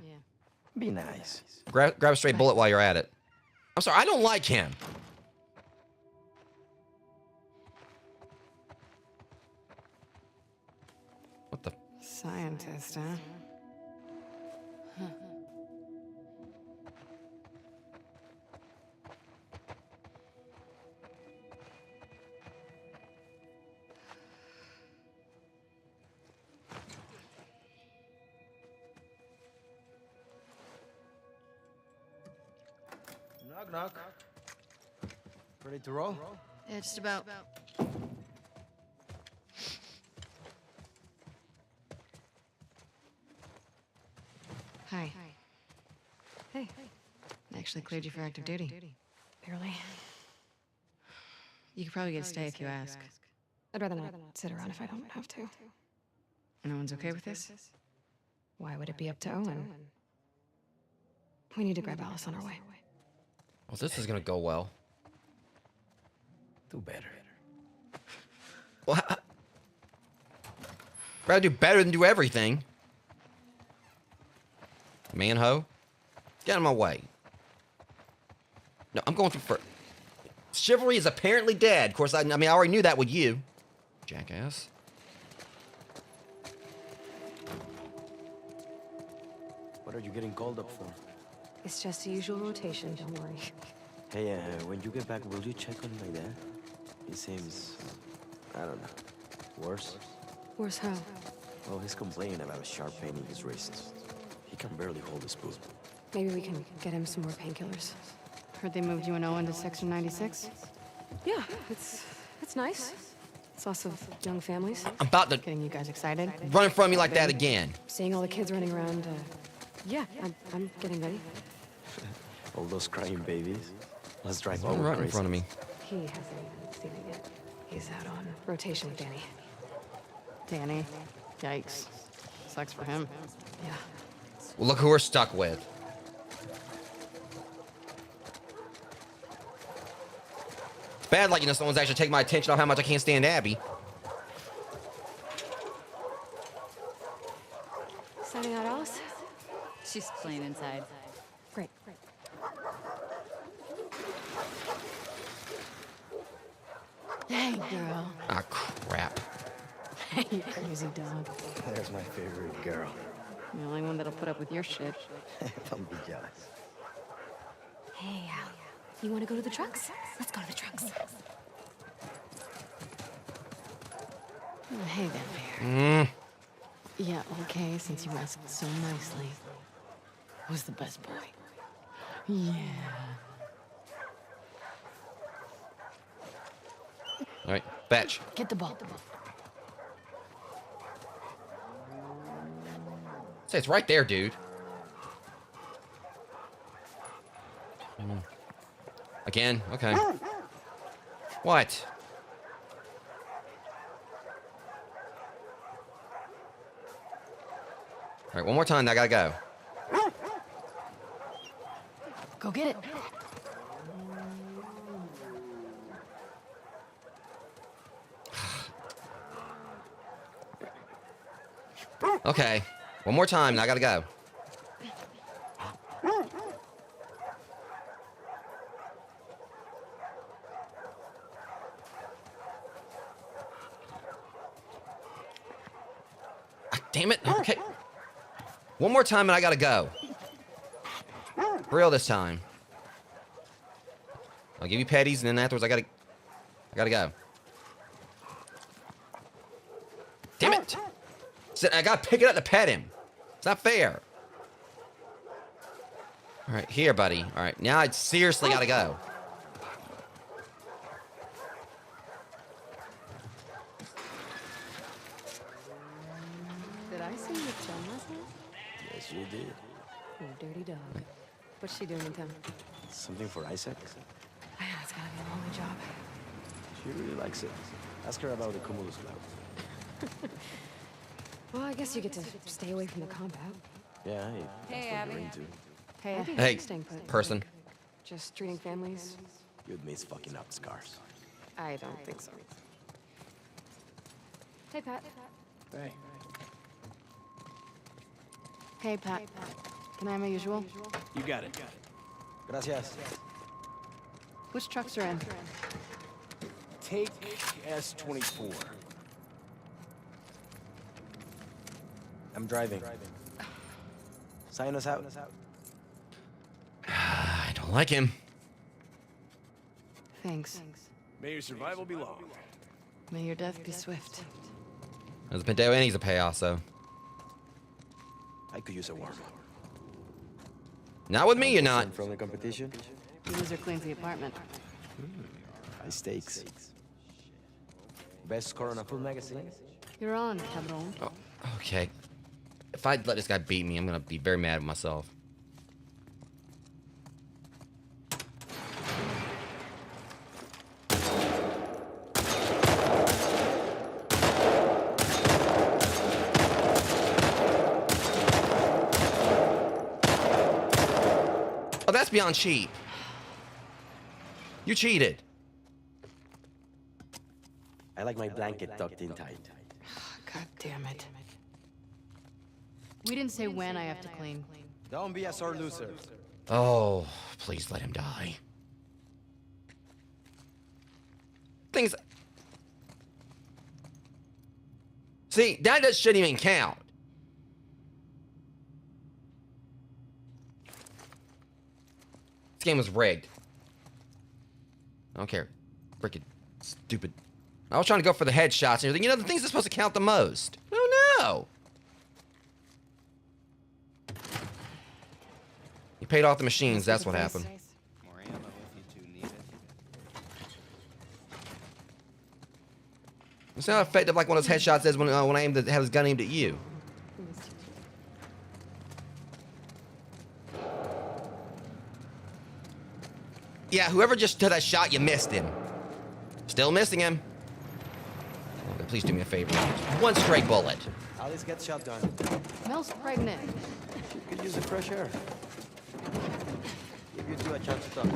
Speaker 10: Be nice.
Speaker 1: Grab a straight bullet while you're at it. I'm sorry. I don't like him. What the?
Speaker 2: Scientist, huh?
Speaker 10: Knock, knock. Ready to roll?
Speaker 3: Yeah, just about.
Speaker 2: Hi. Hey. I actually cleared you for active duty. Barely. You could probably get a stay if you ask. I'd rather not sit around if I don't have to. No one's okay with this? Why would it be up to Owen? We need to grab Alice on our way.
Speaker 1: Well, this is gonna go well.
Speaker 10: Do better.
Speaker 1: Well, rather do better than do everything. Man-ho. Get out of my way. No, I'm going through for... Chivalry is apparently dead. Of course, I mean, I already knew that with you. Jackass.
Speaker 10: What are you getting called up for?
Speaker 2: It's just the usual rotation, don't worry.
Speaker 10: Hey, when you get back, will you check on my dad? He seems... I don't know. Worse?
Speaker 2: Worse how?
Speaker 10: Well, he's complaining about a sharp pain in his wrists. He can barely hold a spoon.
Speaker 2: Maybe we can get him some more painkillers. Heard they moved you and Owen to Section 96? Yeah, it's nice. It's lots of young families.
Speaker 1: I'm about to...
Speaker 2: Getting you guys excited.
Speaker 1: Run in front of me like that again.
Speaker 2: Seeing all the kids running around, yeah, I'm getting ready.
Speaker 10: All those crying babies. Let's drive
Speaker 1: Run
Speaker 10: over
Speaker 1: right in
Speaker 10: crazy.
Speaker 1: front of me.
Speaker 2: He hasn't even seen it yet. He's out on rotation with Danny. Danny? Yikes. Sucks for him. Yeah.
Speaker 1: Well, look who we're stuck with. It's bad, like, you know, someone's actually taking my attention off how much I can't stand Abby.
Speaker 2: Signing out Alice?
Speaker 3: She's playing inside.
Speaker 2: Great. Hey, girl.
Speaker 1: Ah, crap.
Speaker 2: You crazy dog.
Speaker 10: There's my favorite girl.
Speaker 2: The only one that'll put up with your shit.
Speaker 10: Don't be jealous.
Speaker 3: Hey, Al. You want to go to the trucks? Let's go to the trucks.
Speaker 2: Oh, hey there, Bear.
Speaker 1: Mm.
Speaker 2: Yeah, okay, since you asked so nicely. Who's the best boy? Yeah.
Speaker 1: All right, fetch.
Speaker 2: Get the ball.
Speaker 1: Say, it's right there, dude. Again? Okay. What? All right, one more time. I gotta go.
Speaker 2: Go get it.
Speaker 1: Okay. One more time, and I gotta go. Ah, damn it. Okay. One more time, and I gotta go. For real this time. I'll give you petties, and then afterwards, I gotta go. Damn it. I gotta pick it up to pet him. It's not fair. All right, here, buddy. All right, now I seriously gotta go.
Speaker 2: Did I see you with Jen last night?
Speaker 10: Yes, you did.
Speaker 2: You dirty dog. What's she doing in town?
Speaker 10: Something for Isaac?
Speaker 2: Yeah, it's gotta be a lonely job.
Speaker 10: She really likes it. Ask her about the Cumulus Cloud.
Speaker 2: Well, I guess you get to stay away from the compound.
Speaker 10: Yeah,
Speaker 3: Hey,
Speaker 10: that's what
Speaker 3: Abby.
Speaker 10: you're into.
Speaker 2: Hey,
Speaker 1: Hey,
Speaker 2: staying put.
Speaker 1: person.
Speaker 2: Just treating families.
Speaker 10: You'd miss fucking up scars.
Speaker 2: I don't think so. Hey, Pat.
Speaker 4: Hey.
Speaker 2: Hey, Pat. Can I have my usual?
Speaker 4: You got it.
Speaker 10: Gracias.
Speaker 2: Which trucks are in?
Speaker 4: Take S-24.
Speaker 10: I'm driving. Sign us out.
Speaker 1: I don't like him.
Speaker 2: Thanks.
Speaker 4: May your survival be long.
Speaker 2: May your death be swift.
Speaker 1: There's a Penteo and he's a pay also.
Speaker 10: I could use a warm-up.
Speaker 1: Not with me, you're not.
Speaker 10: From the competition?
Speaker 2: The loser cleans the apartment.
Speaker 10: High stakes. Best score on a full magazine?
Speaker 2: You're on, cabron.
Speaker 1: Oh, okay. If I let this guy beat me, I'm gonna be very mad with myself. Oh, that's beyond cheap. You cheated.
Speaker 10: I like my blanket tucked in tight.
Speaker 2: God damn it. We didn't say when I have to clean.
Speaker 10: Don't be a sore loser.
Speaker 1: Oh, please let him die. Things. See, that just shouldn't even count. This game was rigged. I don't care. Freaking stupid. I was trying to go for the headshots and everything. You know, the things that's supposed to count the most. Oh, no. You paid off the machines. That's what happened.
Speaker 11: More ammo if you two need it.
Speaker 1: It's not effective like one of those headshots is when I aim to have his gun aimed at you. Yeah, whoever just took that shot, you missed him. Still missing him. Oh, please do me a favor. One straight bullet.
Speaker 10: Alice gets shot down.
Speaker 2: Mel's pregnant.
Speaker 10: She could use the fresh air. Give you two a chance to talk.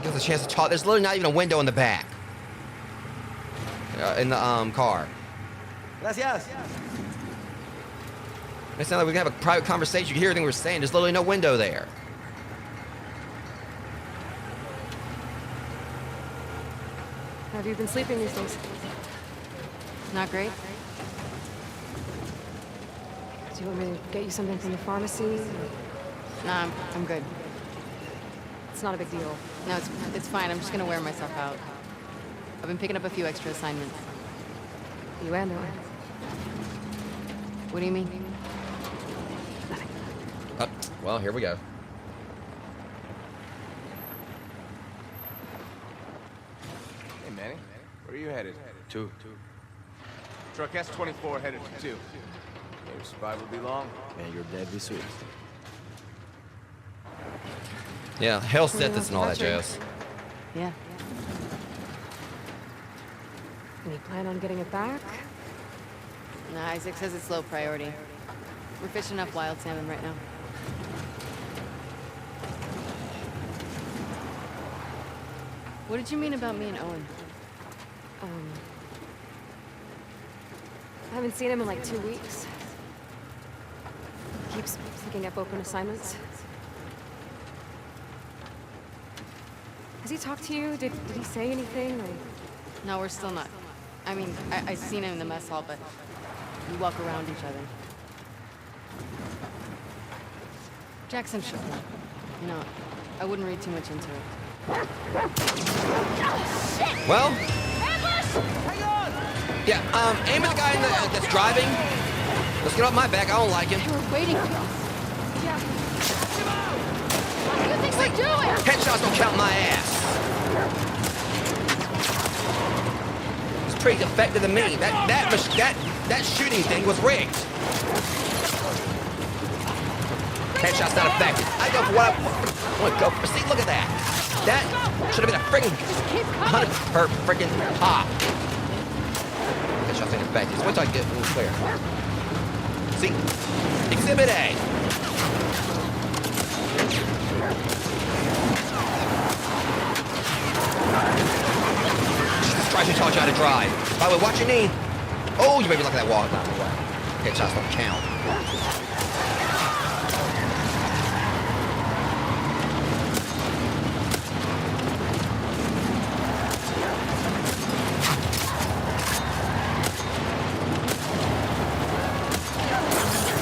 Speaker 1: Gives a chance to talk. There's literally not even a window in the back. In the car.
Speaker 10: Gracias.
Speaker 1: It sounds like we can have a private conversation. You can hear everything we're saying. There's literally no window there.
Speaker 2: How have you been sleeping these days? Not great. Do you want me to get you something from the pharmacy? Nah, I'm good. It's not a big deal. No, it's fine. I'm just gonna wear myself out. I've been picking up a few extra assignments. You and I. What do you mean? Nothing.
Speaker 1: Oh, well, here we go.
Speaker 9: Hey, Manny. Where are you headed?
Speaker 10: Two.
Speaker 9: Truck S-24 headed to 2. May your survival be long.
Speaker 10: May your death be swift.
Speaker 1: Yeah, hell Sithis and all that jazz.
Speaker 2: Yeah. Any plan on getting it back? Nah, Isaac says it's low priority. We're fishing up wild salmon right now. What did you mean about me and Owen? I haven't seen him in like 2 weeks. Keeps picking up open assignments. Has he talked to you? Did he say anything? No, we're still not. I mean, I seen him in the mess hall, but we walk around each other. Jackson should know. You know, I wouldn't read too much into it.
Speaker 1: Well, yeah, aim at the guy that's driving. Let's get off my back. I don't like him.
Speaker 2: They were waiting for us. Yeah. What do you think we're doing?
Speaker 1: Headshots don't count my ass. It's pretty effective to me. That shooting thing was rigged. Headshot's not effective. I go for what I want to go for. See, look at that. That should have been a friggin' 100 per friggin' pop. Headshot's ain't effective. So wait till I get a little clear. See? Exhibit A. taught you how to drive. By the way, watch your knee. Oh, you may be looking at that wall. Not the way. Headshots don't count.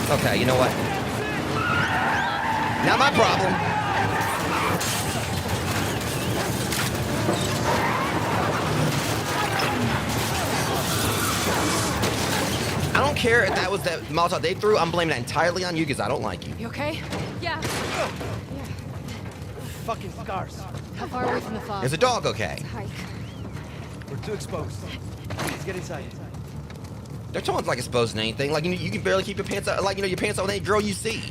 Speaker 1: Okay, you know what? Not my problem. I don't care if that was the Molotov they threw. I'm blaming that entirely on you because I don't like you.
Speaker 2: You okay?
Speaker 3: Yeah.
Speaker 9: Fucking scars.
Speaker 3: How far away from the fog?
Speaker 1: Is the dog okay?
Speaker 3: Hike.
Speaker 9: We're too exposed. Let's get inside.
Speaker 1: Their tone's like exposed to anything. Like you can barely keep your pants up. Like your pants up with any girl you see.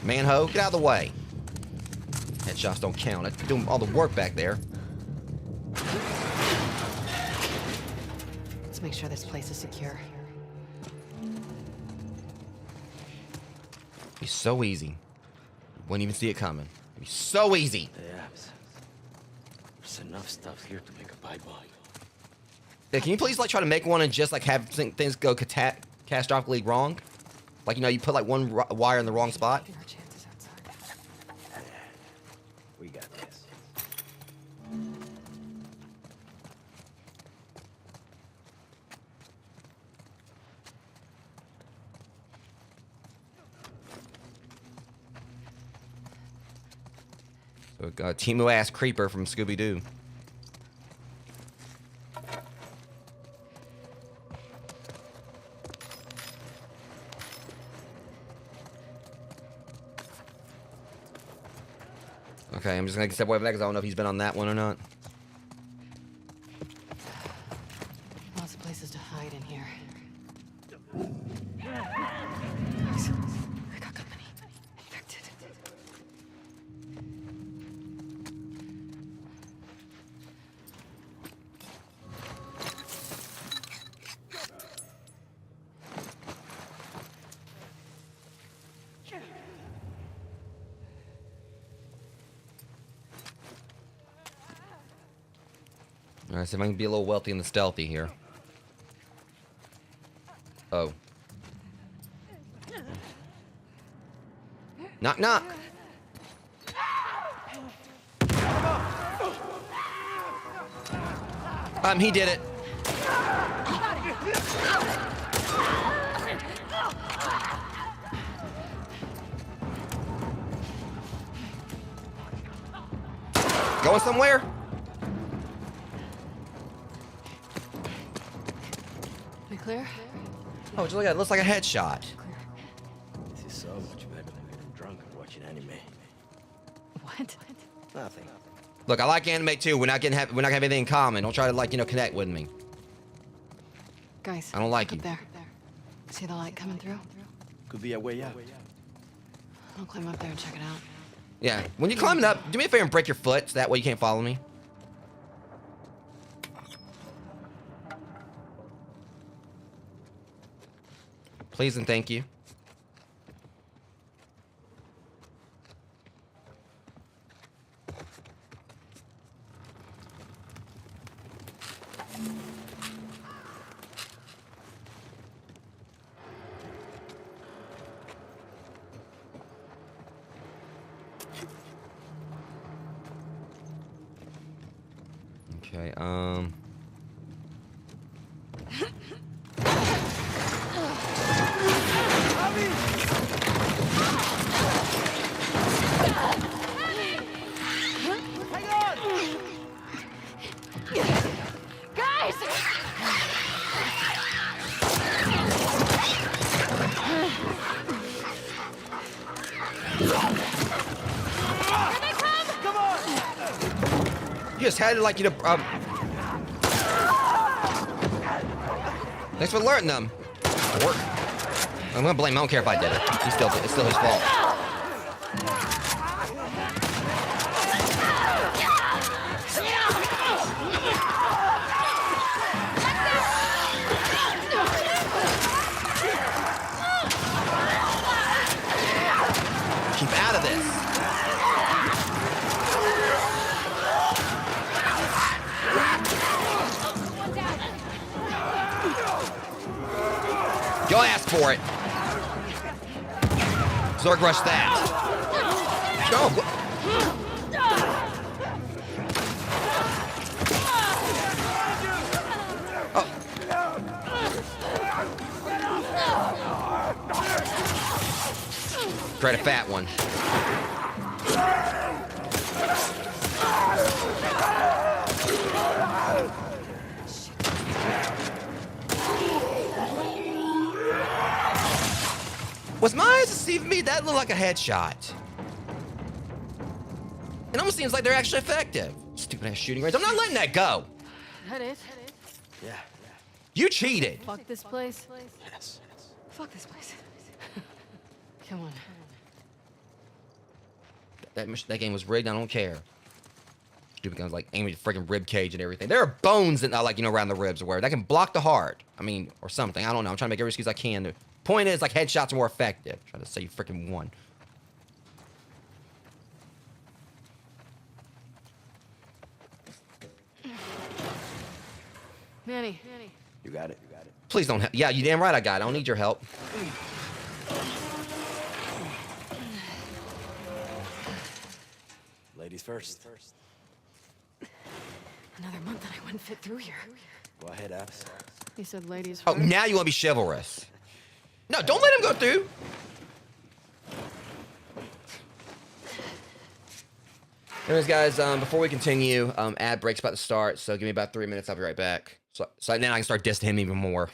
Speaker 1: Man-ho, get out of the way. Headshots don't count. That's doing all the work back there.
Speaker 2: Let's make sure this place is secure.
Speaker 1: It'd be so easy. Wouldn't even see it coming. It'd be so easy.
Speaker 10: Yeah, there's enough stuff here to make a bye-bye.
Speaker 1: Yeah, can you please like try to make one and just like have things go catastrophically wrong? Like you put like one wire in the wrong spot.
Speaker 10: We got this.
Speaker 1: So Timo ass creeper from Scooby-Doo. Okay, I'm just gonna step away from that because I don't know if he's been on that one or not.
Speaker 2: Lots of places to hide in here. I got company. Infected.
Speaker 1: Alright, so if I can be a little wealthy and stealthy here. Oh. Knock, knock. He did it. Going somewhere?
Speaker 2: We clear?
Speaker 1: Oh, just look at it. It looks like a headshot.
Speaker 10: This is so much better than getting drunk and watching anime.
Speaker 2: What?
Speaker 10: Nothing.
Speaker 1: Look, I like anime too. We're not gonna have anything in common. Don't try to like connect with me.
Speaker 2: Guys,
Speaker 1: I don't like
Speaker 2: up
Speaker 1: you.
Speaker 2: there. See the light coming through?
Speaker 10: Could be a way out.
Speaker 2: I'll climb up there and check it out.
Speaker 1: Yeah. When you're climbing up, do me a favor and break your foot so that way you can't follow me. Please and thank you. Okay,
Speaker 3: Guys! Here they come! Come on!
Speaker 1: you just had to thanks for alerting them. Work. I'm gonna blame him. I don't care if I did it. It's still his fault. Keep out of this. Go ask for it. Zerg rush that. Go. Oh. Try a fat one. Was my eyes deceiving me? That looked like a headshot. It almost seems like they're actually effective. Stupid ass shooting range. I'm not letting that go.
Speaker 3: That it?
Speaker 10: Yeah.
Speaker 1: You cheated.
Speaker 3: Fuck this place.
Speaker 10: Yes.
Speaker 3: Fuck this place. Come on.
Speaker 1: That game was rigged. I don't care. Stupid guns like aiming at the freaking rib cage and everything. There are bones that like around the ribs or where that can block the heart. I mean, or something. I don't know. I'm trying to make every excuse I can. The point is, like, headshots are more effective. I'm trying to say you freaking won.
Speaker 3: Manny.
Speaker 10: You got it.
Speaker 1: Please don't. Yeah, you damn right I got it. I don't need your help.
Speaker 10: Ladies first.
Speaker 3: Another month and I wouldn't fit through here.
Speaker 10: Go ahead, Abs.
Speaker 3: He said ladies
Speaker 1: Oh,
Speaker 3: first.
Speaker 1: now you want to be chivalrous. No, don't let him go through. Anyways, guys, before we continue, ad break's about to start, so give me about 3 minutes. I'll be right back. So then I can start dissing him even more.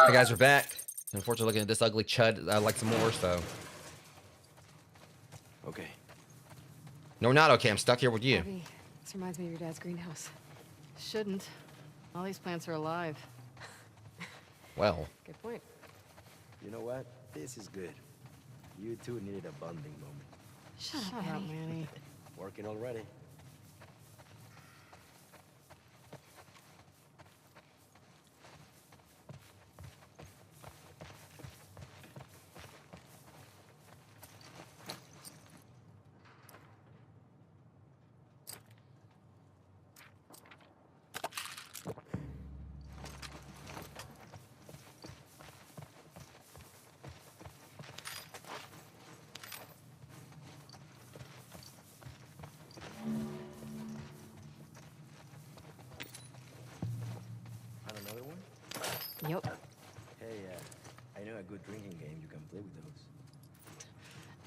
Speaker 1: Hey guys, we're back. Unfortunately, looking at this ugly chud, I'd like some more, so.
Speaker 10: Okay.
Speaker 1: No, we're not okay. I'm stuck here with you.
Speaker 2: Abby, this reminds me of your dad's greenhouse.
Speaker 8: Shouldn't. All these plants are alive.
Speaker 1: Well.
Speaker 2: Good point.
Speaker 10: You know what? This is good. You two needed a bonding moment.
Speaker 2: Shut up,
Speaker 8: Manny.
Speaker 10: Working already. Another one?
Speaker 2: Yep.
Speaker 10: Hey, I know a good drinking game. You can play with those.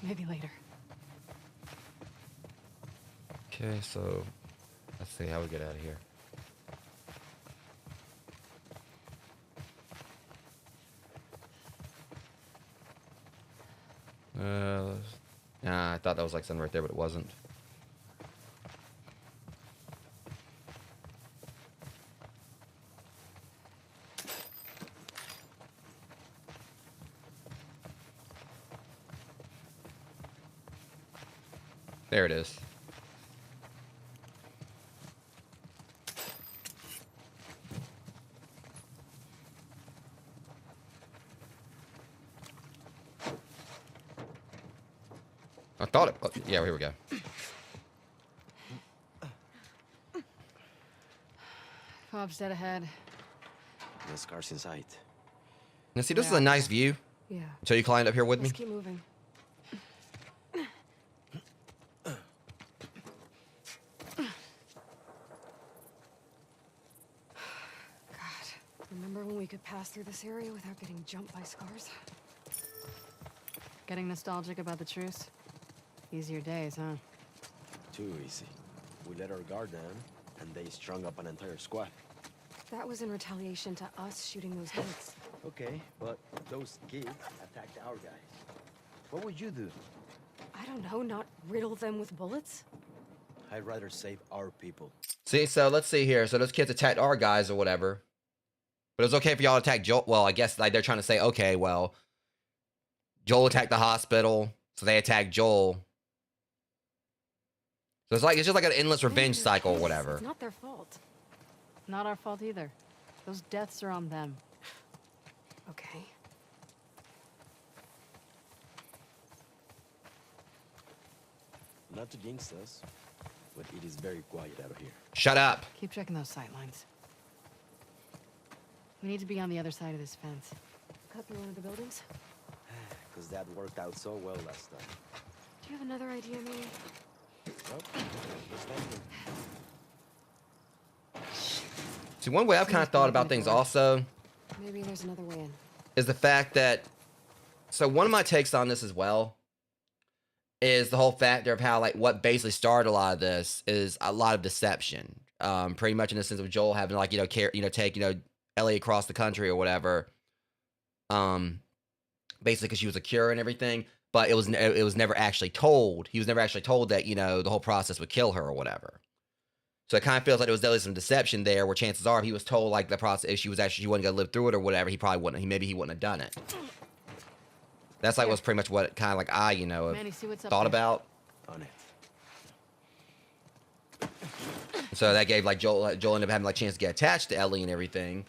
Speaker 2: Maybe later.
Speaker 1: Okay, so let's see how we get out of here. Nah, I thought that was like something right there, but it wasn't. There it is. I thought it. Oh, yeah, here we go.
Speaker 8: Bob's dead ahead.
Speaker 10: No scars in sight.
Speaker 1: Now, see, this is a nice view.
Speaker 2: Yeah.
Speaker 1: Until you climbed up here with me.
Speaker 2: Let's keep moving. Remember when we could pass through this area without getting jumped by scars?
Speaker 8: Getting nostalgic about the truce? Easier days, huh?
Speaker 10: Too easy. We let our guard down, and they strung up an entire squad.
Speaker 2: That was in retaliation to us shooting those kids.
Speaker 10: Okay, but those kids attacked our guys. What would you do?
Speaker 2: I don't know, not riddle them with bullets?
Speaker 10: I'd rather save our people.
Speaker 1: See, so let's see here. So those kids attacked our guys or whatever. But it was okay for y'all to attack Joel. Well, I guess like they're trying to say, okay, well, Joel attacked the hospital, so they attacked Joel. So it's just like an endless revenge cycle or whatever.
Speaker 2: It's not their fault.
Speaker 8: Not our fault either. Those deaths are on them.
Speaker 2: Okay.
Speaker 10: Not to jinx us, but it is very quiet out here.
Speaker 1: Shut up.
Speaker 8: Keep checking those sight lines. We need to be on the other side of this fence.
Speaker 2: Cut through one of the buildings?
Speaker 10: Because that worked out so well last time.
Speaker 2: Do you have another idea, maybe?
Speaker 10: Nope. Just thinking.
Speaker 1: See, one way I've kind of thought about things also
Speaker 2: Maybe there's another way in.
Speaker 1: is the fact that, so one of my takes on this as well is the whole factor of how, like, what basically started a lot of this is a lot of deception. Pretty much in the sense of Joel having to, like, take, Ellie across the country or whatever. Basically because she was a cure and everything, but it was never actually told. He was never actually told that, the whole process would kill her or whatever. So it kind of feels like there was definitely some deception there, where chances are if he was told like the process, if she wasn't gonna live through it or whatever, he probably wouldn't. Maybe he wouldn't have done it. That's like was pretty much what kind of like I
Speaker 8: Manny, see what's up
Speaker 1: thought
Speaker 8: there.
Speaker 1: about.
Speaker 10: On it.
Speaker 1: So that gave like Joel ended up having like a chance to get attached to Ellie and everything.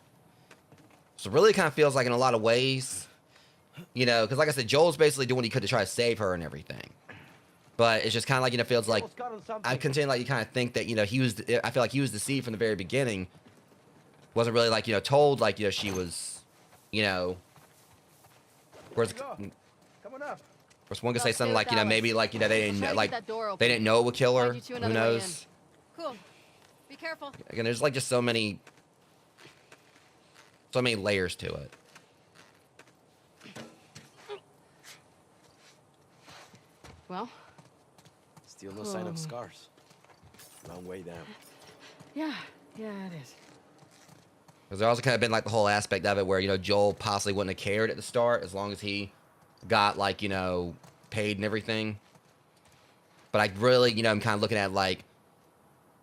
Speaker 1: So it really kind of feels like in a lot of ways, because like I said, Joel's basically doing what he could to try to save her and everything. But it's just kind of like, feels like, I continue like you kind of think that, I feel like he was deceived from the very beginning. Wasn't really like, told like, she was, whereas,
Speaker 9: Come on up.
Speaker 1: whereas one could say something like, maybe like, they didn't they didn't know it would kill her. Who knows?
Speaker 3: Cool. Be careful.
Speaker 1: Again, there's like just so many layers to it.
Speaker 8: Well,
Speaker 10: Still no sign of scars. Long way down.
Speaker 8: yeah, it is.
Speaker 1: Because there also kind of been like the whole aspect of it where, Joel possibly wouldn't have cared at the start as long as he got like, paid and everything. But I really, you know, I'm kind of looking at like,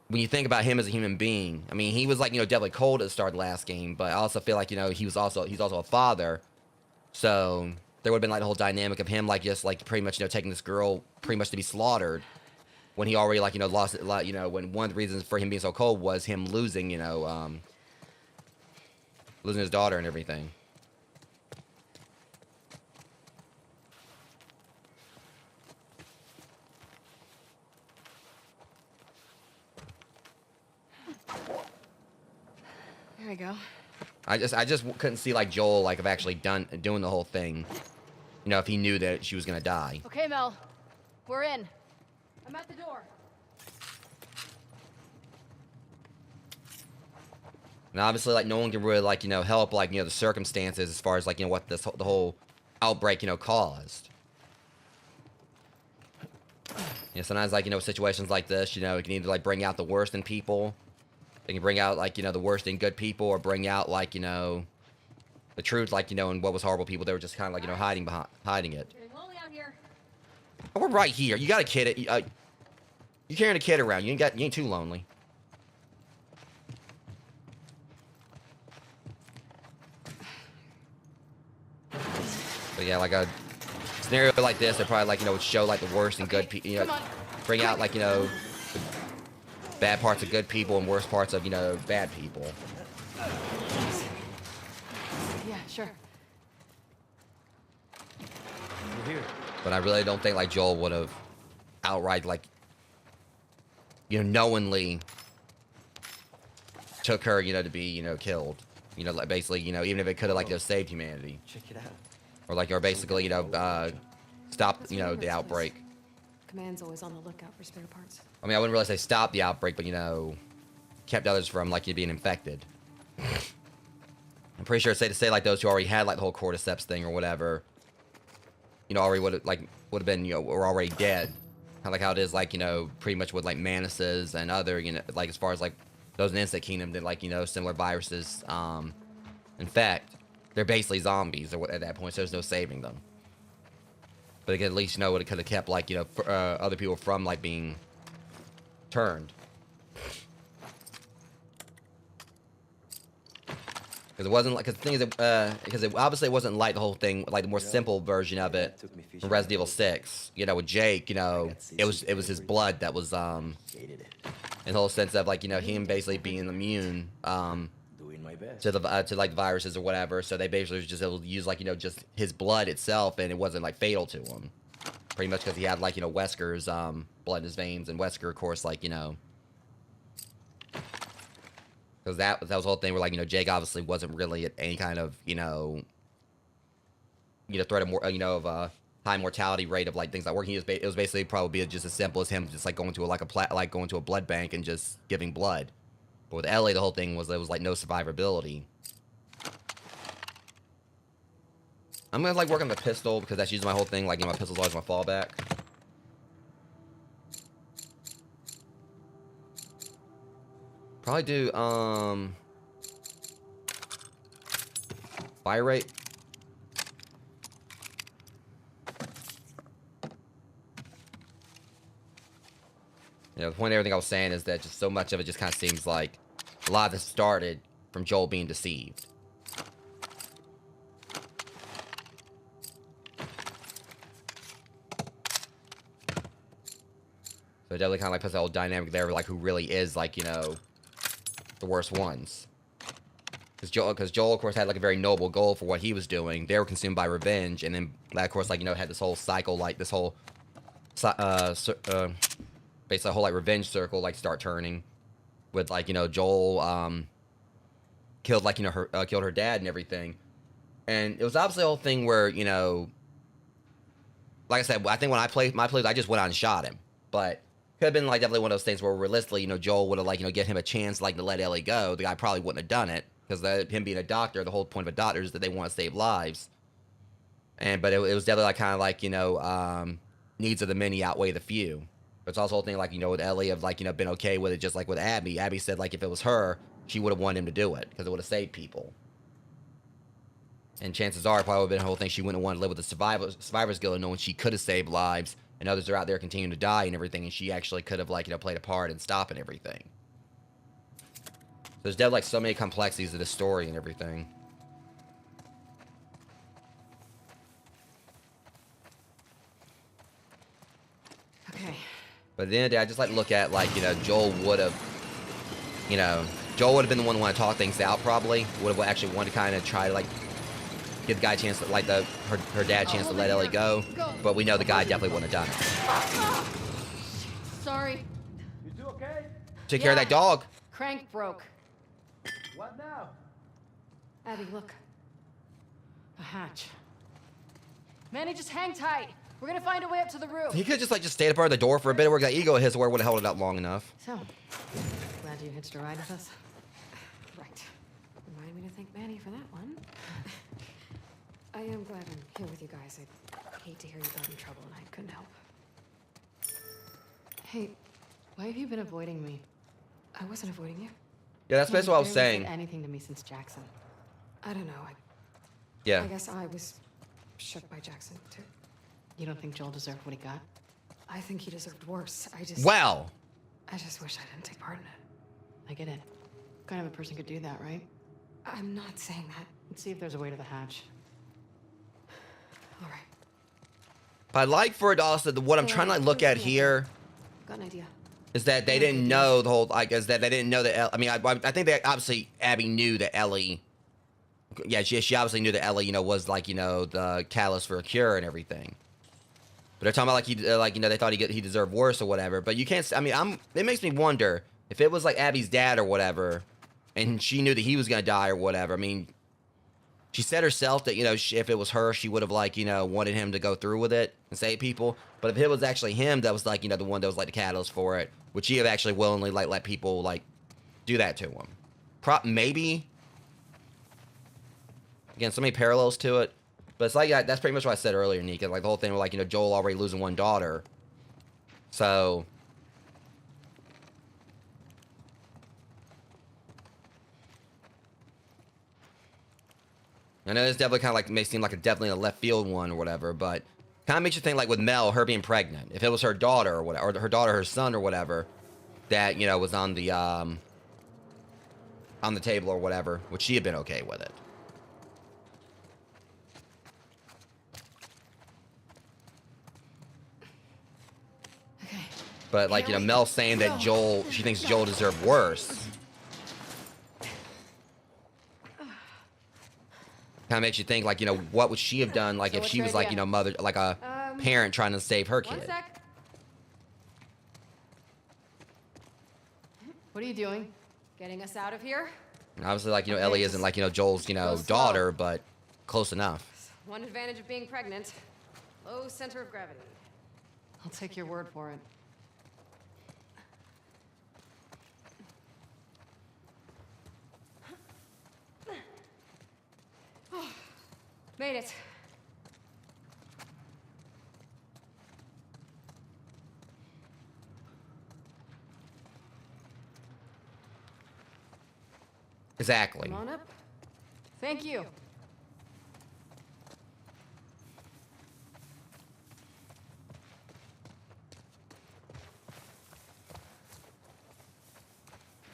Speaker 1: when you think about him as a human being, I mean, he was like, you know, definitely cold at the start of the last game, but I also feel like, you know, he's also a father. So there would have been like the whole dynamic of him, like, just like pretty much, you know, taking this girl pretty much to be slaughtered when he already, like, you know, lost it, like, you know, when one of the reasons for him being so cold was him losing, you know, losing his daughter and everything.
Speaker 2: There we go.
Speaker 1: I just couldn't see like Joel like have actually doing the whole thing. You know, if he knew that she was gonna die.
Speaker 3: Okay, Mel. We're in. I'm at the door.
Speaker 1: And obviously, like, no one can really like, you know, help like, you know, the circumstances as far as like, you know, what the whole outbreak, you know, caused. You know, sometimes like, you know, situations like this, you know, it can either like bring out the worst in people. It can bring out like, you know, the worst in good people, or bring out like, you know, the truth, like, you know, and what was horrible people. They were just kind of like, you know, hiding it.
Speaker 3: Getting lonely out here.
Speaker 1: Oh, we're right here. You got a kid. You're carrying a kid around. You ain't too lonely. But yeah, like a scenario like this, they probably like, you know, would show like the worst and good people. You know, bring out like, you know, the bad parts of good people and worst parts of, you know, bad people.
Speaker 2: Yeah, sure.
Speaker 4: We're here.
Speaker 1: But I really don't think like Joel would have outright like, you know, knowingly took her, you know, to be, you know, killed. You know, like basically, you know, even if it could have like, you know, saved humanity.
Speaker 10: Check it out.
Speaker 1: Or like, or basically, you know, stop, you know, the outbreak.
Speaker 2: Command's always on the lookout for spare parts.
Speaker 1: I mean, I wouldn't really say stop the outbreak, but, you know, kept others from, like, you being infected. I'm pretty sure it's safe to say, like, those who already had, like, the whole cordyceps thing or whatever, you know, already would have been, you know, were already dead. Kind of like how it is, like, you know, pretty much with, like, Manuses and other, you know, like, as far as, like, those in Insect Kingdom that, like, you know, similar viruses, infect. They're basically zombies at that point, so there's no saving them. But again, at least, you know, it could have kept, like, you know, other people from, like, being turned. Because it wasn't like, because the thing is, because it obviously it wasn't like the whole thing, like the more simple version of it from Resident Evil 6. You know, with Jake, you know, it was his blood that was, in the whole sense of, like, you know, him basically being immune, to the to like viruses or whatever, so they basically was just able to use like, you know, just his blood itself, and it wasn't like fatal to him, pretty much because he had like, you know, Wesker's blood in his veins, and Wesker, of course, like, you know, because that was the whole thing where, like, you know, Jake obviously wasn't really at any kind of, you know, threat of more, you know, of a high mortality rate of like things like working. It was basically probably just as simple as him just like going to going to a blood bank and just giving blood. But with Ellie, the whole thing was, there was like no survivability. I'm gonna like work on the pistol because that's usually my whole thing. Like, you know, my pistol's always my fallback. Probably do fire rate. You know, the point of everything I was saying is that just so much of it just kind of seems like a lot of this started from Joel being deceived. So it definitely kind of like puts that whole dynamic there, like who really is, like, you know, the worst ones. Because Joel, of course, had like a very noble goal for what he was doing. They were consumed by revenge, and then that, of course, like, you know, had this whole cycle, like this whole, basically a whole like revenge circle, like start turning, with like, you know, Joel killed like, you know, killed her dad and everything, and it was obviously a whole thing where, you know, like I said, I think when I played my plays, I just went out and shot him, but could have been like definitely one of those things where realistically, you know, Joel would have like, you know, get him a chance like to let Ellie go. The guy probably wouldn't have done it because him being a doctor, the whole point of a doctor is that they want to save lives, but it was definitely like kind of like, you know, needs of the many outweigh the few. But it's also a whole thing like, you know, with Ellie of like, you know, been okay with it, just like with Abby. Abby said like if it was her, she would have wanted him to do it because it would have saved people. And chances are, it probably would have been the whole thing. She wouldn't have wanted to live with the Survivor's Guild, knowing she could have saved lives and others are out there continuing to die and everything, and she actually could have, like, you know, played a part in stopping everything. There's definitely, like, so many complexities to the story and everything.
Speaker 2: Okay.
Speaker 1: But at the end of the day, I just like to look at, like, you know, Joel would have, you know, Joel would have been the one to want to talk things out, probably. Would have actually wanted to kind of try to, like, give the guy a chance to, like, her dad a chance to let Ellie go. But we know the guy definitely wouldn't have done it.
Speaker 3: Sorry.
Speaker 4: You two okay?
Speaker 1: Take care of that dog.
Speaker 3: Crank broke.
Speaker 4: What now?
Speaker 3: Abby, look. A hatch. Manny, just hang tight. We're gonna find a way up to the roof.
Speaker 1: He could just, like, just stayed up by the door for a bit. Where that ego of his would have held it out long enough.
Speaker 2: So, glad you hitched a ride with us. Right. Remind me to thank Manny for that one. I am glad I'm here with you guys. I hate to hear you got in trouble and I couldn't help. Hey, why have you been avoiding me? I wasn't avoiding you.
Speaker 1: Yeah, that's basically what I was
Speaker 2: barely
Speaker 1: saying.
Speaker 2: said anything to me since Jackson. I don't know. I
Speaker 1: Yeah.
Speaker 2: guess I was shook by Jackson too. You don't think Joel deserved what he got? I think he deserved worse. I just wish I didn't take part in it. I get it. What kind of a person could do that, right? I'm not saying that. Let's see if there's a way to the hatch. All right.
Speaker 1: But I'd like for it also, what I'm trying to like, look at here
Speaker 2: Got an idea.
Speaker 1: is that they didn't know the whole, like, is that they didn't know that, I mean, I think that obviously Abby knew that Ellie, yeah, she obviously knew that Ellie, you know, was, like, you know, the catalyst for a cure and everything. But they're talking about, like, he, like, you know, they thought he deserved worse or whatever. But you can't, I mean, it makes me wonder if it was, like, Abby's dad or whatever, and she knew that he was going to die or whatever. I mean, she said herself that, you know, if it was her, she would have, like, you know, wanted him to go through with it and save people. But if it was actually him that was, like, you know, the one that was, like, the catalyst for it, would she have actually willingly, like, let people, like, do that to him? Maybe. Again, so many parallels to it. But it's like, that's pretty much what I said earlier, Nika. Like, the whole thing with, like, you know, Joel already losing one daughter. So... I know this definitely kind of, like, may seem like definitely a left field one or whatever, but kind of makes you think, like, with Mel, her being pregnant. If it was her daughter or whatever, or her daughter, her son or whatever, that, you know, was on the table or whatever, would she have been okay with it? But, like, you know, Mel saying that she thinks Joel deserved worse. Kind of makes you think, like, you know, what would she have done, like, if she was, like, you know, mother, like a parent trying to save her kid?
Speaker 3: What are you doing? Getting us out of here?
Speaker 1: And obviously, like, you know, Ellie isn't, like, you know, Joel's, you know, daughter, but close enough.
Speaker 3: One advantage of being pregnant. Low center of gravity.
Speaker 2: I'll take your word for it.
Speaker 3: Made it.
Speaker 1: Exactly.
Speaker 3: Come on up. Thank you.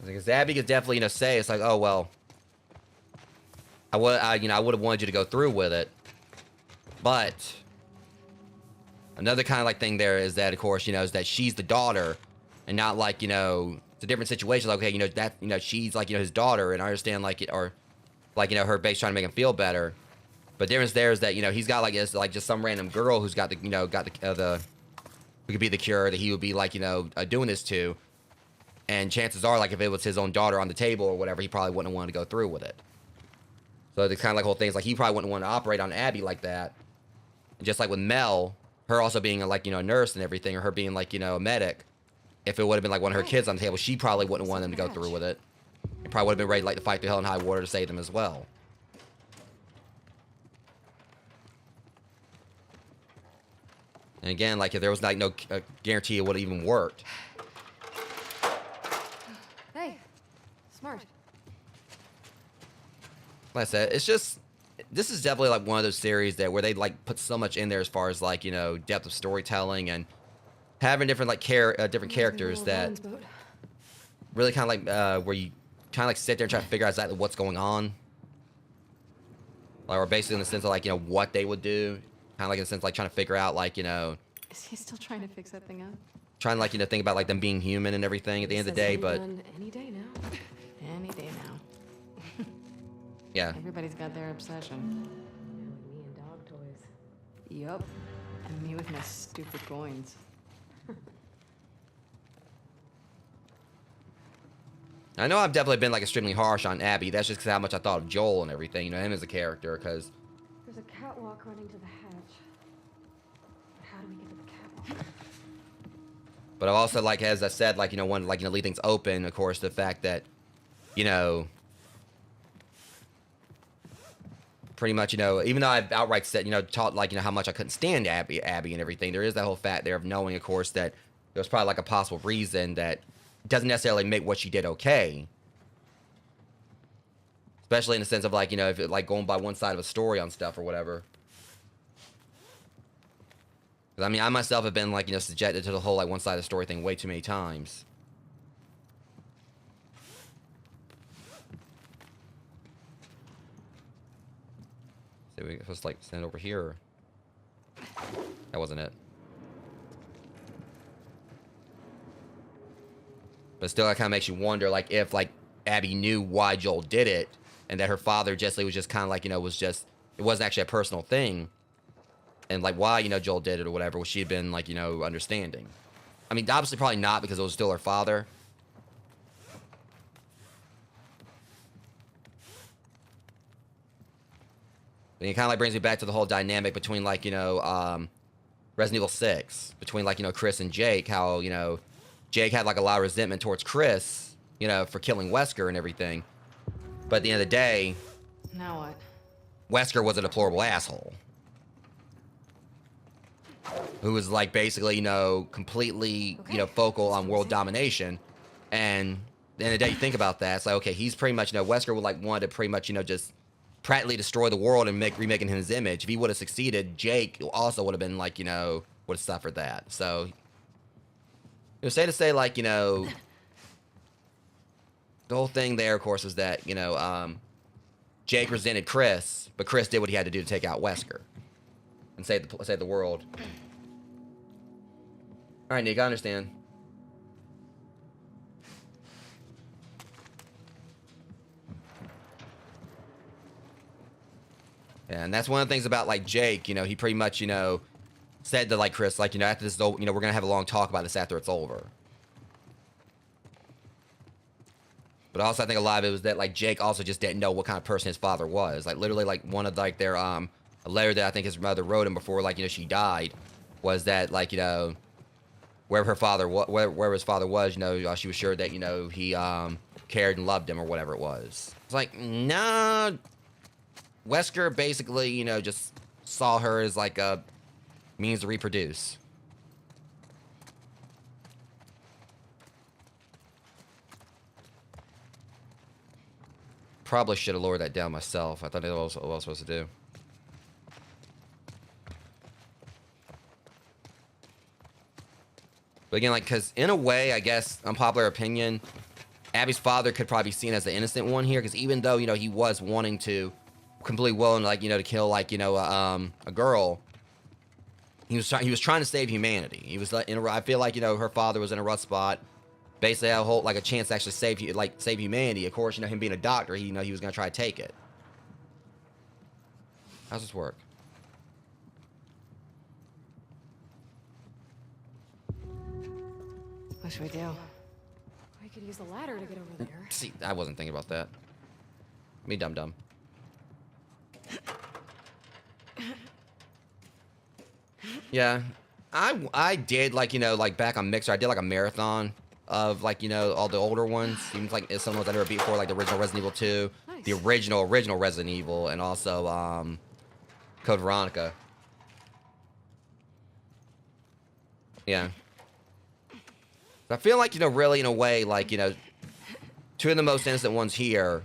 Speaker 1: Because Abby could definitely, you know, say, it's like, oh, well, I would have wanted you to go through with it. But another kind of, like, thing there is that, of course, you know, is that she's the daughter and not, like, you know, it's a different situation. Like, okay, you know, that, you know, she's, like, you know, his daughter, and I understand, like, it, or, like, you know, her base trying to make him feel better. But the difference there is that, you know, he's got, like, this, like, just some random girl who's got the, you know, who could be the cure that he would be, like, you know, doing this to. And chances are, like, if it was his own daughter on the table or whatever, he probably wouldn't have wanted to go through with it. So the kind of, like, whole thing is, like, he probably wouldn't want to operate on Abby like that. And just like with Mel, her also being, like, you know, a nurse and everything, or her being, like, you know, a medic, if it would have been, like, one of her kids on the table, she probably wouldn't want them to go through with it. He probably would have been ready, like, to fight through hell and high water to save them as well. And again, like, if there was, like, no guarantee it would have even worked.
Speaker 3: Hey, smart.
Speaker 1: Like I said, it's just, this is definitely, like, one of those series that where they, like, put so much in there as far as, like, you know, depth of storytelling and having different like different characters that really kind of like where you kind of like sit there and try to figure out exactly what's going on, like, or basically in the sense of like, you know, what they would do, kind of like in the sense of, like, trying to figure out, like, you know,
Speaker 3: Is he still trying to fix that thing up?
Speaker 1: trying to, like, you know, think about like them being human and everything at the end of the day. But
Speaker 3: Any day now. Any day now.
Speaker 1: yeah,
Speaker 3: Everybody's got their obsession. Me and dog toys. Yup. And me with my stupid coins.
Speaker 1: I know I've definitely been like extremely harsh on Abby. That's just because how much I thought of Joel and everything, you know, him as a character. Because
Speaker 2: There's a catwalk running to the hatch. How do we get to the catwalk?
Speaker 1: but I've also, like, as I said, like, you know, one, like, you know, leave things open, of course, the fact that, you know, pretty much, you know, even though I've outright said, you know, taught, like, you know, how much I couldn't stand Abby and everything, there is that whole fact there of knowing, of course, that there was probably like a possible reason that doesn't necessarily make what she did okay. Especially in the sense of, like, you know, if it, like, going by one side of a story on stuff or whatever. I mean, I myself have been, like, you know, subjected to the whole, like, one-sided story thing way too many times. So we supposed to, like, stand over here. That wasn't it. But still, that kind of makes you wonder, like, if, like, Abby knew why Joel did it, and that her father, Jesse, was just kind of, like, you know, was just, it wasn't actually a personal thing. And, like, why, you know, Joel did it or whatever, was she had been, like, you know, understanding. I mean, obviously probably not, because it was still her father. And it kind of, like, brings me back to the whole dynamic between, like, you know, Resident Evil 6. Between, like, you know, Chris and Jake. How, you know, Jake had, like, a lot of resentment towards Chris, you know, for killing Wesker and everything. But at the end of the day...
Speaker 3: Now what?
Speaker 1: Wesker was a deplorable asshole. Who was, like, basically, you know, completely, you know, focal on world domination. And at the end of the day, you think about that, it's like, okay, he's pretty much, you know, Wesker would, like, want to pretty much, you know, just practically destroy the world and remaking his image. If he would have succeeded, Jake also would have been, like, you know, would have suffered that. So, it was safe to say, like, you know, the whole thing there, of course, is that, you know, Jake resented Chris, but Chris did what he had to do to take out Wesker and save the world. All right, Nick, I understand. Yeah, and that's one of the things about, like, Jake, you know, he pretty much, you know, said to, like, Chris, like, you know, after this is over, you know, we're gonna have a long talk about this after it's over. But also, I think a lot of it was that, like, Jake also just didn't know what kind of person his father was. Like, literally, like, one of, like, their, a letter that I think his mother wrote him before, like, you know, she died, was that, like, you know, wherever his father was, you know, she was sure that, you know, he, cared and loved him or whatever it was. It's like, nah, Wesker basically, you know, just saw her as, like, a means to reproduce. Probably should have lowered that down myself. I thought that was what I was supposed to do. But again, like, because in a way, I guess, unpopular opinion, Abby's father could probably be seen as the innocent one here, because even though, you know, he was wanting to, completely willing, like, you know, to kill, like, you know, a girl, he was trying to save humanity. He was, like, I feel like, you know, her father was in a rough spot. Basically had a whole, like, a chance to actually save humanity. Of course, you know, him being a doctor, you know, he was gonna try to take it. How's this work?
Speaker 3: What should we do?
Speaker 2: We could use the ladder to get over there.
Speaker 1: See, I wasn't thinking about that. Me dumb. Yeah, I did, like, you know, like, back on Mixer, I did, like, a marathon of, like, you know, all the older ones. Seems like it's some of those I never beat before, like the original Resident Evil 2, nice. The original Resident Evil, and also Code Veronica. Yeah. I feel like, you know, really, in a way, like, you know, two of the most innocent ones here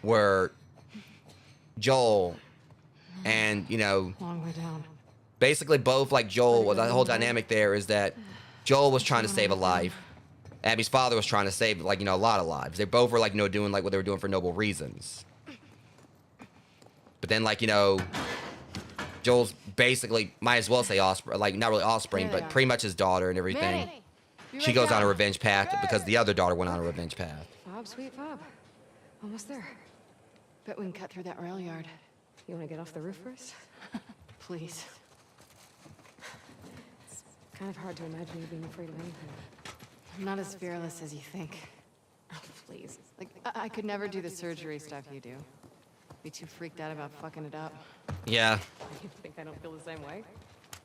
Speaker 1: were Joel and, you know,
Speaker 3: Long way down.
Speaker 1: basically both, like, Joel, well, the whole dynamic there is that Joel was trying to save a life. Abby's father was trying to save, like, you know, a lot of lives. They both were, like, you know, doing, like, what they were doing for noble reasons. But then, like, you know, Joel's basically, might as well say offspring, like, not really offspring, but pretty much his daughter and everything.
Speaker 3: Manny,
Speaker 1: She goes on a revenge path because the other daughter went on a revenge path.
Speaker 2: Fob, sweet Fob. Almost there.
Speaker 3: Bet we can cut through that rail yard.
Speaker 2: You want to get off the roof first?
Speaker 3: Please.
Speaker 2: It's kind of hard to imagine you being afraid of anything.
Speaker 3: I'm not as fearless as you think.
Speaker 2: Oh, please.
Speaker 3: Like, I could never do the surgery stuff you do. Be too freaked out about fucking it up.
Speaker 1: Yeah.
Speaker 2: You think I don't feel the same way?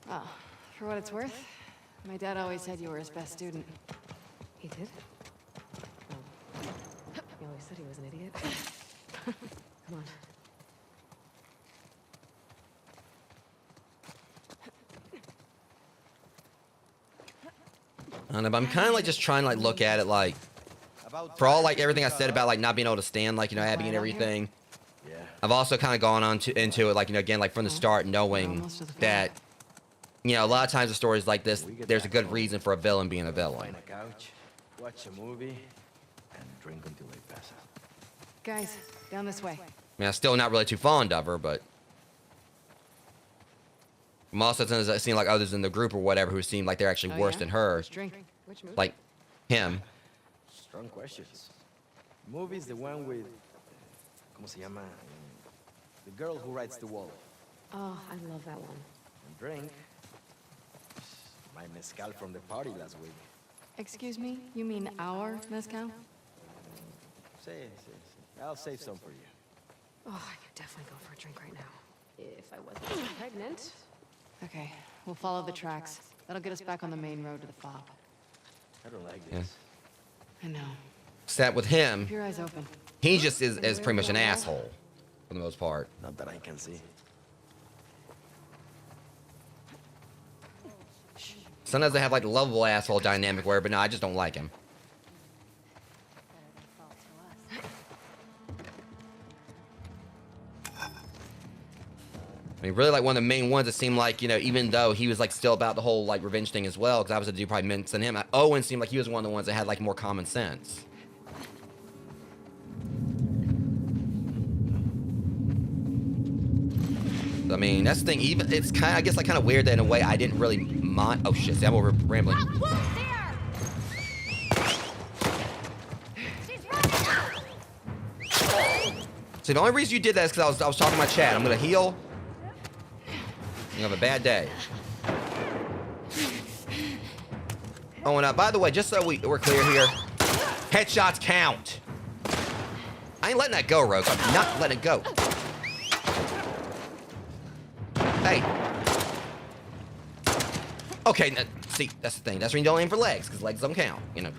Speaker 3: Well, for what it's worth, my dad always said you were his best student.
Speaker 2: He did? Oh. He always said he was an idiot. Come on.
Speaker 1: I don't know, but I'm kind of like just trying to like look at it like, for all like everything I said about like not being able to stand like, you know, Abby and everything.
Speaker 10: Yeah.
Speaker 1: I've also kind of gone on to into it like, you know, again, like from the start, knowing that, you know, a lot of times the stories like this, there's a good reason for a villain being a villain.
Speaker 10: Find a couch, watch a movie, and drink until they pass out.
Speaker 3: Guys, down this way.
Speaker 1: I mean, I'm still not really too fond of her, but I'm also seeing like others in the group or whatever who seem like they're actually worse than her.
Speaker 3: Drink.
Speaker 2: Which movie?
Speaker 1: Like him.
Speaker 10: Strong questions. Movie's the one with, ¿cómo se llama? The girl who writes the wall.
Speaker 2: Oh, I love that one.
Speaker 10: And drink. My mezcal from the party last week.
Speaker 3: Excuse me? You mean our mezcal?
Speaker 10: Say. I'll save some for you.
Speaker 2: Oh, I could definitely go for a drink right now. If I wasn't pregnant.
Speaker 3: Okay, we'll follow the tracks. That'll get us back on the main road to the fob.
Speaker 10: I don't like this.
Speaker 3: I know.
Speaker 1: Except with him,
Speaker 3: Keep your eyes open.
Speaker 1: he just is pretty much an asshole for the most part.
Speaker 10: Not that I can see.
Speaker 1: Sometimes they have like the lovable asshole dynamic where, but no, I just don't like him. I mean, really, like one of the main ones that seemed like, you know, even though he was like still about the whole like revenge thing as well, because I was a dude probably meant to him. Owen seemed like he was one of the ones that had like more common sense. I mean, that's the thing. Even it's kind of, I guess, like kind of weird that in a way I didn't really mind. Oh shit! See, I'm over rambling. See, the only reason you did that is because I was talking to my chat. I'm gonna heal. You have a bad day. Oh, and by the way, just so we're clear here, headshots count. I ain't letting that go, Rogue. I'm not letting it go. Hey. Okay, see, that's the thing. That's when you don't aim for legs, because legs don't count. You know.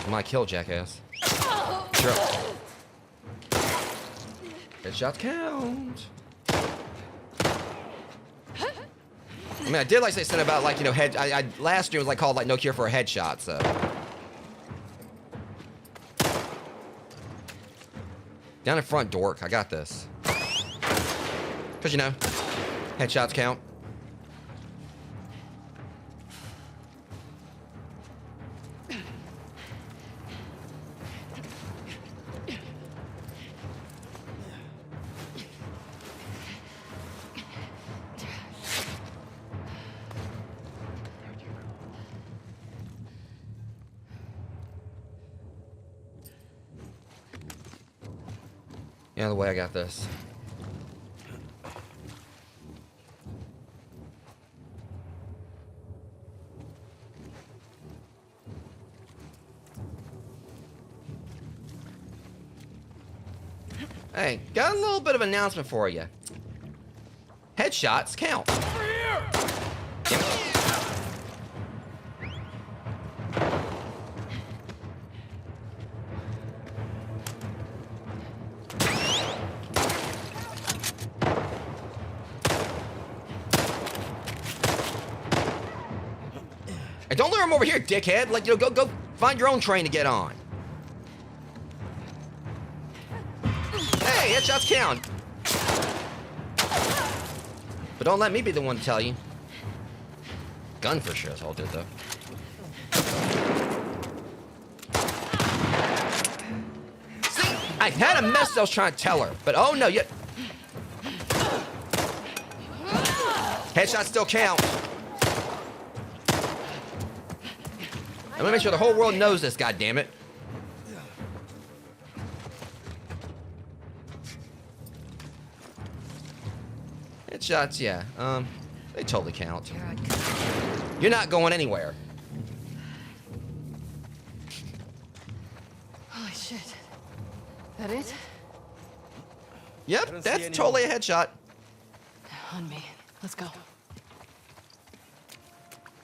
Speaker 1: My kill, jackass. Sure. Headshots count. I mean, I did like say something about like, you know, last stream was like called like no cure for a headshot, so. Down in front, dork. I got this. Cause you know, headshots count. Yeah, the way I got this. Hey, got a little bit of an announcement for you. Headshots count. Over here! Hey, don't lure him over here, dickhead. Like, you know, go find your own train to get on. headshots count. But don't let me be the one to tell you. Gun for sure is all good though. See, I had a message I was trying to tell her, but oh no, you. Headshots still count. I'm gonna make sure the whole world knows this, goddammit. Headshots, yeah. They totally count. You're not going anywhere.
Speaker 3: Holy shit. That it?
Speaker 1: Yep, that's totally a headshot.
Speaker 3: On me. Let's go.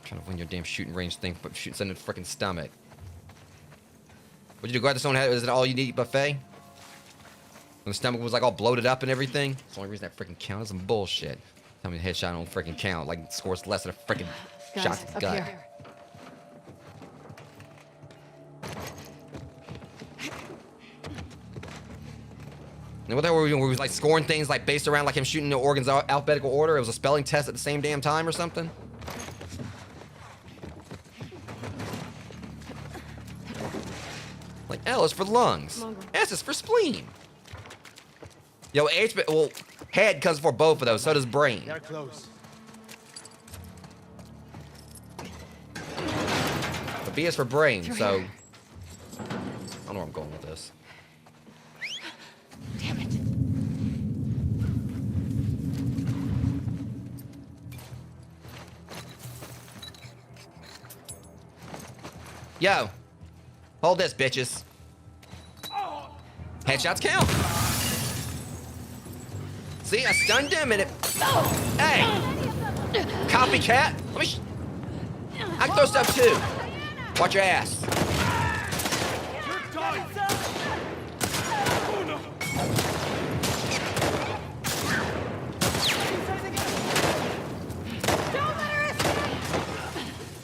Speaker 1: Trying to win your damn shooting range thing, but shooting in the freaking stomach. What'd you do? Go out to someone head? Was it all you need buffet? When the stomach was like all bloated up and everything? That's the only reason that freaking count is some bullshit. Tell me the headshot don't freaking count. Like scores less than a freaking shot to the gut.
Speaker 3: Here.
Speaker 1: And what the hell were we doing? We was like scoring things like based around like him shooting the organs alphabetical order. It was a spelling test at the same damn time or something. Like L is for lungs, S is for spleen. Yo, H, well, head comes for both of those. So does brain.
Speaker 9: They're close.
Speaker 1: But B is for brain. So I don't know where I'm going with this.
Speaker 3: Damn it.
Speaker 1: Yo, hold this, bitches. Headshots count. See, I stunned him and it. Hey, copycat. Let me. I can throw stuff too. Watch your ass.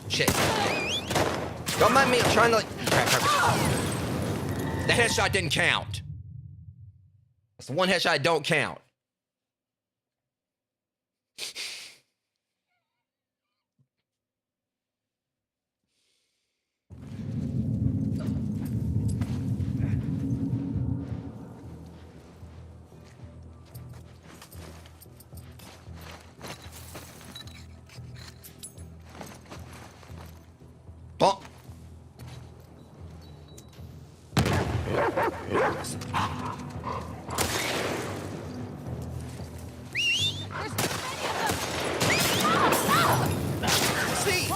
Speaker 1: Shit. Don't mind me. I'm trying to like. Crap. The headshot didn't count. That's the one headshot I don't count. Bonk. See?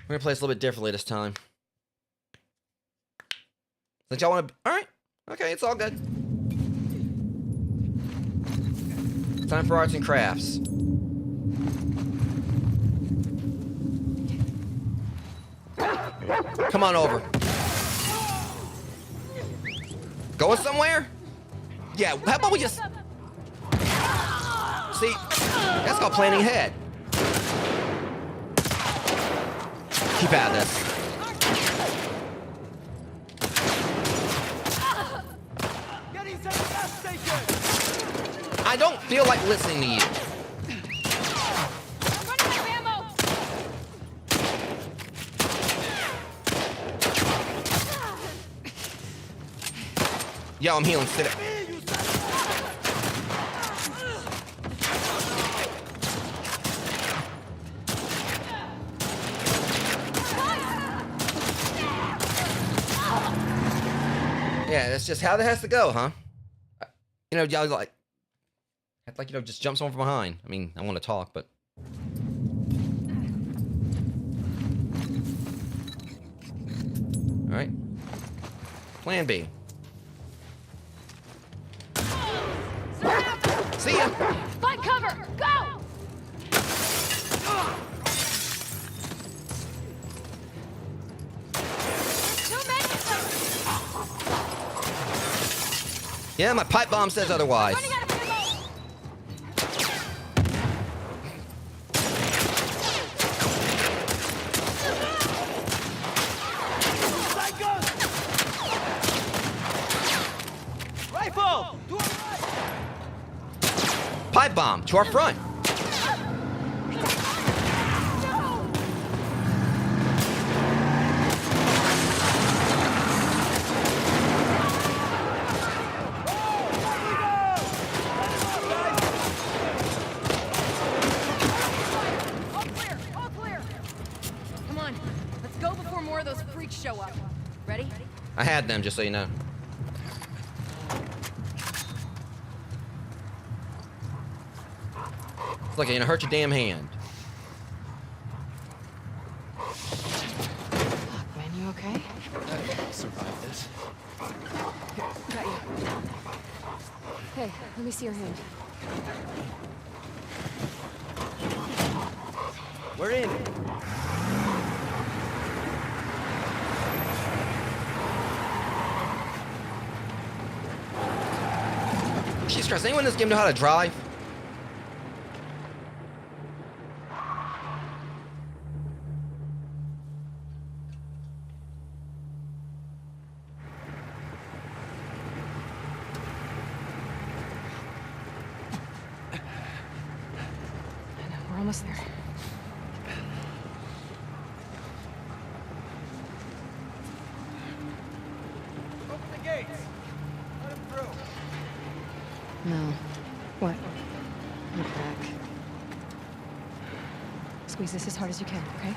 Speaker 1: We're gonna play this a little bit differently this time. Since y'all want to, all right, okay, it's all good. Time for arts and crafts. Come on over. Going somewhere? Yeah, how about we just... See, that's called planning ahead. Keep out of this. I don't feel like listening to you.
Speaker 3: I'm running out of ammo.
Speaker 1: Yo, I'm healing. Sit up. Yeah, that's just how that has to go, huh? You know, y'all like, you know, just jump someone from behind. I mean, I want to talk, but. All right. Plan B. See ya.
Speaker 3: Find cover. Go. Too many of them.
Speaker 1: Yeah, my pipe bomb says otherwise.
Speaker 3: Running out of
Speaker 1: To our front.
Speaker 3: All clear. Come on, let's go before more of those freaks show up. Ready?
Speaker 1: I had them, just so you know. It's like you're gonna hurt your damn hand.
Speaker 2: Fuck, man, you okay?
Speaker 11: I'll survive this.
Speaker 2: Got you. Hey, let me see your hand.
Speaker 10: We're in.
Speaker 1: Jesus Christ, anyone in this game know how to drive?
Speaker 2: We're almost there.
Speaker 9: Open the gates. Let him through.
Speaker 2: No. What? Look back. Squeeze this as hard as you can, okay?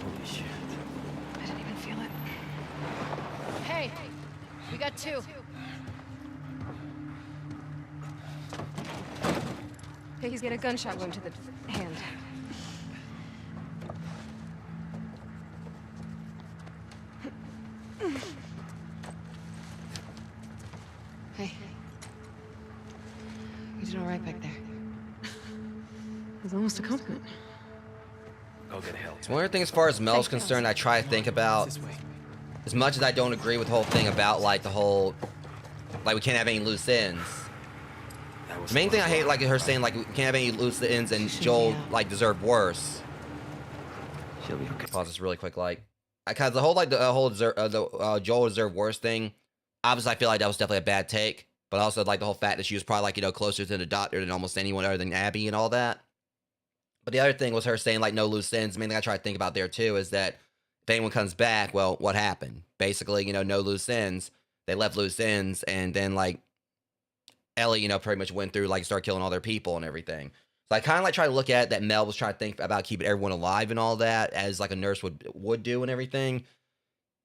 Speaker 10: Holy shit.
Speaker 2: I didn't even feel it.
Speaker 3: Hey, we got two.
Speaker 2: Hey, he's got a gunshot wound to the hand. Hey. You did all right back there. It was almost a compliment.
Speaker 10: Go get help.
Speaker 1: It's one other thing as far as Mel's concerned, I try to think about, as much as I don't agree with the whole thing about, like, the whole, like, we can't have any loose ends. The main thing I hate, like, her saying, like, we can't have any loose ends and Joel, like, deserved worse.
Speaker 10: She'll be okay.
Speaker 1: Pause this really quick, like, because the whole, like, Joel deserved worse thing, obviously I feel like that was definitely a bad take, but also, like, the whole fact that she was probably, like, you know, closer to the doctor than almost anyone other than Abby and all that. But the other thing was her saying, like, no loose ends. The main thing I try to think about there, too, is that if anyone comes back, well, what happened? Basically, you know, no loose ends. They left loose ends, and then, like, Ellie, you know, pretty much went through, like, started killing all their people and everything. So I kind of, like, try to look at that Mel was trying to think about keeping everyone alive and all that, as, like, a nurse would do and everything.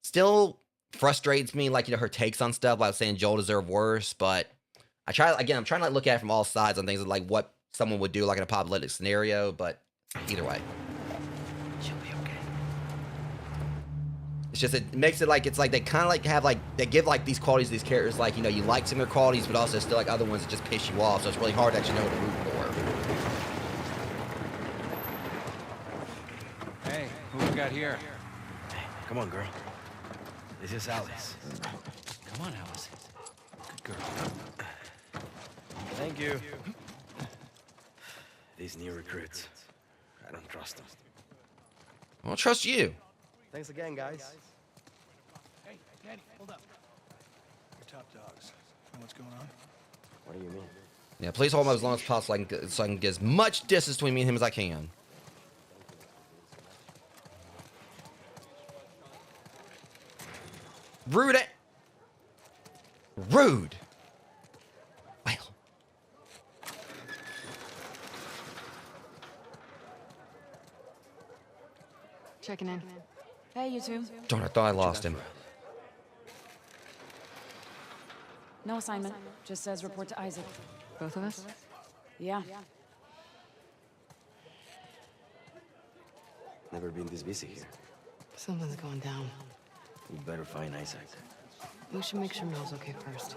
Speaker 1: Still frustrates me, like, you know, her takes on stuff, like saying Joel deserved worse, but I'm trying to, like, look at it from all sides on things, like, what someone would do, like, in a apocalyptic scenario, but either way.
Speaker 10: She'll be okay.
Speaker 1: It's just, it makes it like, it's like they kind of, like, have, like, they give, like, these qualities to these characters, like, you know, you like some of their qualities, but also still, like, other ones that just piss you off, so it's really hard to actually know what to root for.
Speaker 6: Hey, who we got here?
Speaker 10: Hey, come on, girl. This is Alice.
Speaker 6: Come on, Alice. Good girl.
Speaker 10: Thank you. These new recruits, I don't trust them.
Speaker 1: I don't trust you.
Speaker 10: Thanks again, guys.
Speaker 6: Hey, Daddy, hold up. You're top dogs. Know what's going on?
Speaker 10: What do you mean?
Speaker 1: Yeah, please hold him up as long as possible so I can get as much distance between me and him as I can. Rude. Rude. Well.
Speaker 2: Checking in.
Speaker 3: Hey, you two.
Speaker 1: Darn, I thought I lost him.
Speaker 3: No assignment. Just says report to Isaac.
Speaker 2: Both of us?
Speaker 3: Yeah.
Speaker 10: Never been this busy here.
Speaker 2: Something's going down.
Speaker 10: We better find Isaac.
Speaker 2: We should make sure Mel's okay first.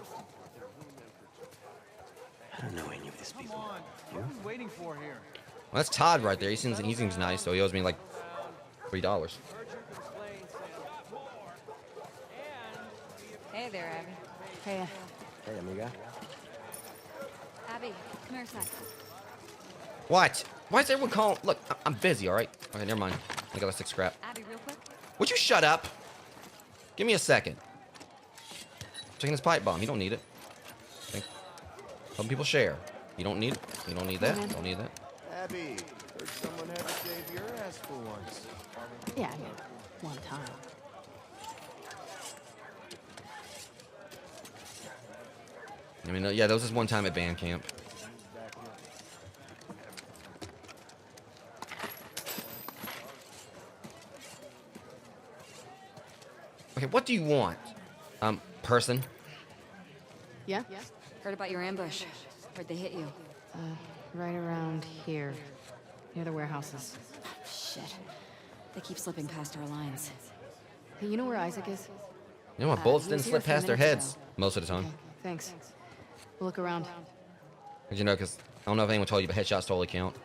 Speaker 10: I don't know any of these people. You?
Speaker 9: What are we waiting for here?
Speaker 1: Well, that's Todd right there. He seems nice, so he owes me like $3.
Speaker 12: Hey there, Abby.
Speaker 3: Hey,
Speaker 10: Hey, amiga.
Speaker 12: Abby, come here a sec.
Speaker 1: What? Why is everyone calling? Look, I'm busy, all right? Okay, never mind. I got a 6 scrap.
Speaker 12: Abby, real quick.
Speaker 1: Would you shut up? Give me a second. Taking his pipe bomb. You don't need it. Some people share. You don't need it. You don't need that. You don't need that.
Speaker 9: Abby, heard someone had to save your ass for once.
Speaker 3: Yeah, I mean, one time.
Speaker 1: I mean, yeah, that was just one time at band camp. Okay, what do you want? Person?
Speaker 3: Yeah?
Speaker 12: Heard about your ambush. Where'd they hit you?
Speaker 3: Right around here. Near the warehouses.
Speaker 12: Shit. They keep slipping past our lines.
Speaker 3: Hey, you know where Isaac is?
Speaker 1: You know what? Bullets
Speaker 12: he
Speaker 1: didn't
Speaker 12: was here
Speaker 1: slip
Speaker 12: a few
Speaker 1: past their
Speaker 12: minutes
Speaker 1: heads most of the time.
Speaker 3: Okay, thanks. We'll look around.
Speaker 1: Cause you know, because I don't know if anyone told you, but headshots totally count.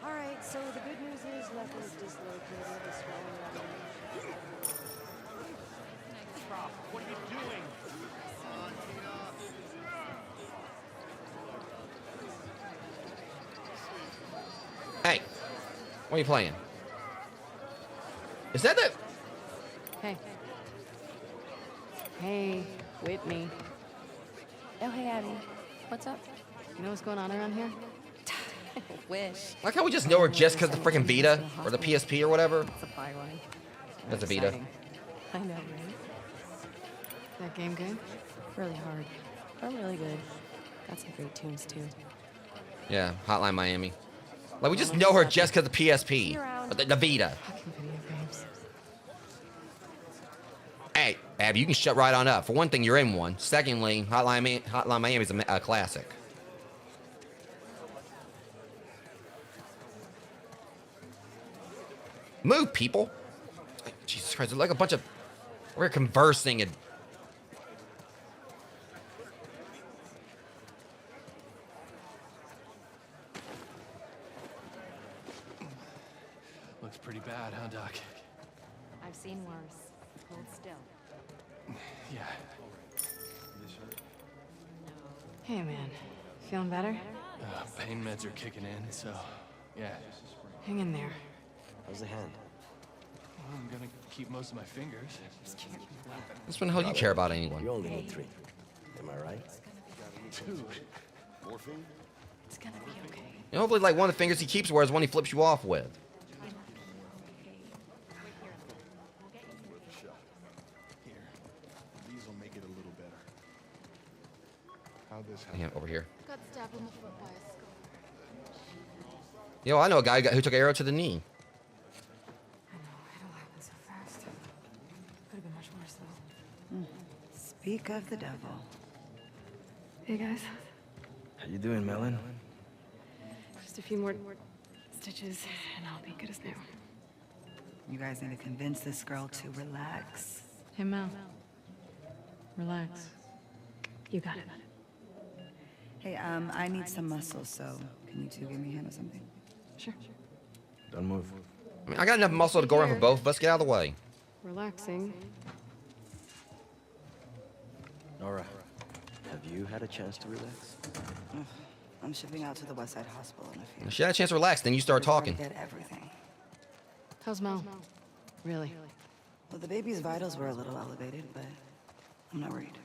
Speaker 12: All right, so the good news is Left is dislocated. The swelling
Speaker 9: What are you doing?
Speaker 1: Hey, what are you playing? Is that the?
Speaker 3: Hey. Hey, Whitney.
Speaker 12: Oh, hey, Abby. What's up?
Speaker 3: You know what's going on around here?
Speaker 12: Wish.
Speaker 1: Like how we just know her just because the freaking Vita or the PSP or whatever.
Speaker 3: Supply line.
Speaker 1: That's a Vita.
Speaker 12: I know, right?
Speaker 3: That game good?
Speaker 12: Really hard, but really good. Got some great tunes, too.
Speaker 1: Yeah, Hotline Miami. Like we just know her just because the PSP, or the Vita.
Speaker 3: Fucking video games.
Speaker 1: Hey, Abby, you can shut right on up. For one thing, you're in one. Secondly, Hotline Miami is a classic. Move, people. Jesus Christ, they're like a bunch of... We're conversing and...
Speaker 6: Looks pretty bad, huh, Doc?
Speaker 12: I've seen worse. Hold still.
Speaker 6: Yeah.
Speaker 3: Hey, man. Feeling better?
Speaker 6: Pain meds are kicking in, so yeah.
Speaker 3: Hang in there.
Speaker 10: How's the hand?
Speaker 6: Well, I'm gonna keep most of my fingers.
Speaker 1: That's when the hell you care about anyone.
Speaker 10: You only need 3. Am I right?
Speaker 6: Dude.
Speaker 7: Morphine?
Speaker 3: It's gonna be okay.
Speaker 1: You know, hopefully, like, one of the fingers he keeps wears one he flips you off with.
Speaker 7: Here. These will make it a little better. How this happen?
Speaker 1: Yeah, over here.
Speaker 3: Got stabbed in the foot by a skull.
Speaker 1: Yo, I know a guy who took an arrow to the knee.
Speaker 2: I know, it all happened so fast. Could have been much worse, though.
Speaker 13: Speak of the devil.
Speaker 2: Hey, guys.
Speaker 10: How you doing, Melon?
Speaker 2: Just a few more stitches, and I'll be good as new.
Speaker 13: You guys need to convince this girl to relax.
Speaker 3: Hey, Mel. Relax.
Speaker 2: You got it.
Speaker 13: Hey, I need some muscle, so can you two give me a hand or something?
Speaker 2: Sure.
Speaker 10: Don't move.
Speaker 1: I mean, I got enough muscle to go around for both of us. Get out of the way.
Speaker 2: Relaxing.
Speaker 10: Nora, have you had a chance to relax?
Speaker 13: Ugh, I'm shipping out to the West Side Hospital in a few.
Speaker 1: If she had a chance to relax, then you start talking.
Speaker 13: Get everything.
Speaker 3: How's Mel? Really?
Speaker 13: Well, the baby's vitals were a little elevated, but I'm not worried.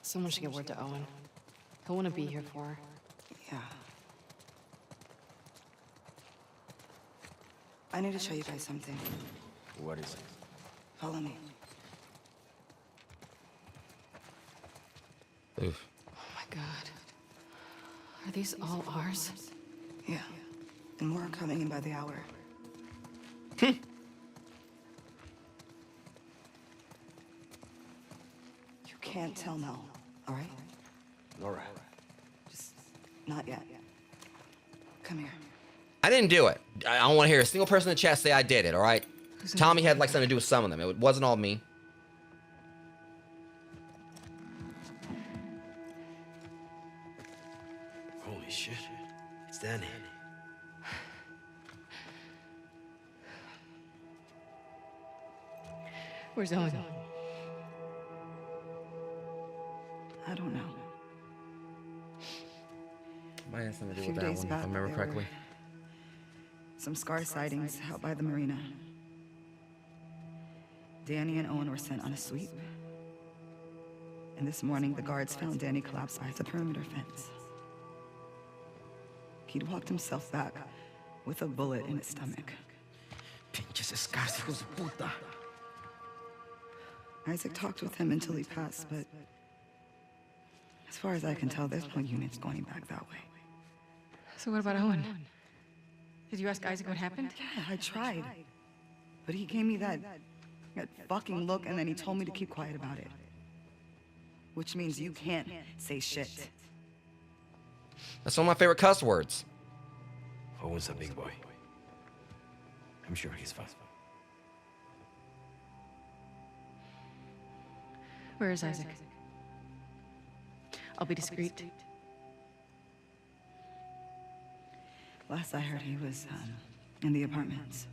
Speaker 3: Someone should get word to Owen. He'll want to be here for her.
Speaker 13: Yeah. I need to show you guys something.
Speaker 10: What is it?
Speaker 13: Follow me.
Speaker 1: Oof.
Speaker 3: Oh my god. Are these all ours?
Speaker 13: Yeah. And more are coming in by the hour. You can't tell Mel, all right?
Speaker 10: Nora.
Speaker 13: Just not yet. Come here.
Speaker 1: I didn't do it. I don't want to hear a single person in the chat say I did it, all right? Tommy had like something to do with some of them. It wasn't all me.
Speaker 10: Holy shit. It's Danny.
Speaker 3: Where's Owen?
Speaker 13: I don't know.
Speaker 1: Might have something to
Speaker 13: A
Speaker 1: do
Speaker 13: few
Speaker 1: with that
Speaker 13: days
Speaker 1: one, if
Speaker 13: back,
Speaker 1: I remember
Speaker 13: there
Speaker 1: correctly.
Speaker 13: were some scar sightings out by the marina. Danny and Owen were sent on a sweep. And this morning, the guards found Danny collapsed by the perimeter fence. He'd walked himself back with a bullet in his stomach.
Speaker 6: Pinches escarcijos de puta.
Speaker 13: Isaac talked with him until he passed, but as far as I can tell, there's no units going back that way.
Speaker 3: So what about Owen? Did you ask Isaac what happened?
Speaker 13: Yeah, I tried. But he gave me that fucking look, and then he told me to keep quiet about it. Which means you can't say shit.
Speaker 1: That's one of my favorite cuss words.
Speaker 10: Owen's a big boy. I'm sure he's fine.
Speaker 3: Where is Isaac? I'll be discreet.
Speaker 13: Last I heard, he was in the apartments.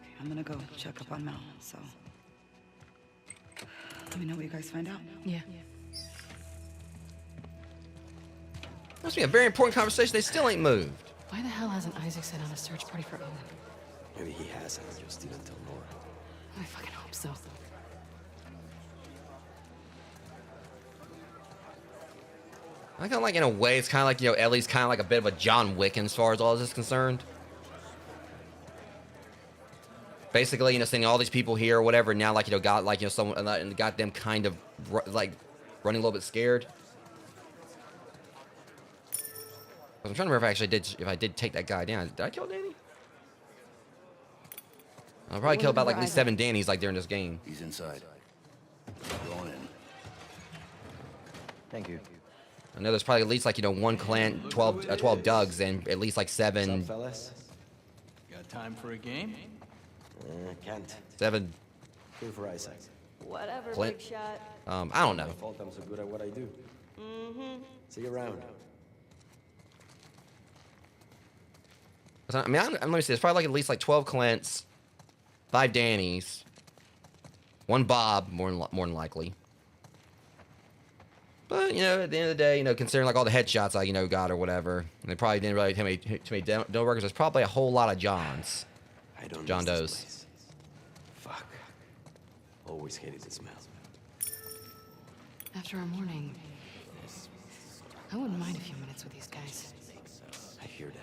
Speaker 13: Okay, I'm gonna go check up on Mel, so let me know what you guys find out.
Speaker 3: Yeah.
Speaker 1: Must be a very important conversation. They still ain't moved.
Speaker 3: Why the hell hasn't Isaac sent out a search party for Owen?
Speaker 10: Maybe he has and just didn't tell Nora.
Speaker 3: I fucking hope so.
Speaker 1: I kind of like, in a way, it's kind of like, you know, Ellie's kind of like a bit of a John Wick as far as all this is concerned. Basically, you know, sending all these people here or whatever, now, like, you know, got, like, you know, someone, and got them kind of, like, running a little bit scared. I'm trying to remember if I did take that guy down. Did I kill Danny? I'll probably kill about, like, at least 7 Dannys, like, during this game.
Speaker 14: He's inside. Go on in.
Speaker 10: Thank you.
Speaker 1: I know there's probably at least, like, you know, 1 clan, 12 Dougs, and at least, like, 7...
Speaker 10: What's up, fellas?
Speaker 6: Got time for a game?
Speaker 10: Can't.
Speaker 1: 7...
Speaker 10: Good for Isaac.
Speaker 12: Whatever,
Speaker 1: Clint.
Speaker 12: big shot.
Speaker 1: I don't know.
Speaker 10: My fault I'm so good at what I do.
Speaker 12: Mm-hmm.
Speaker 10: See you around.
Speaker 1: I mean, let me see. It's probably like at least like 12 Clints, 5 Dannys, 1 Bob, more than likely. But, you know, at the end of the day, you know, considering like all the headshots I, you know, got or whatever, and they probably didn't really too many dough workers, there's probably a whole lot of Johns.
Speaker 10: I don't
Speaker 1: John
Speaker 10: miss this
Speaker 1: Does.
Speaker 10: place. Fuck. Always hated the smell.
Speaker 3: After our morning, I wouldn't mind a few minutes with these guys.
Speaker 10: I hear that.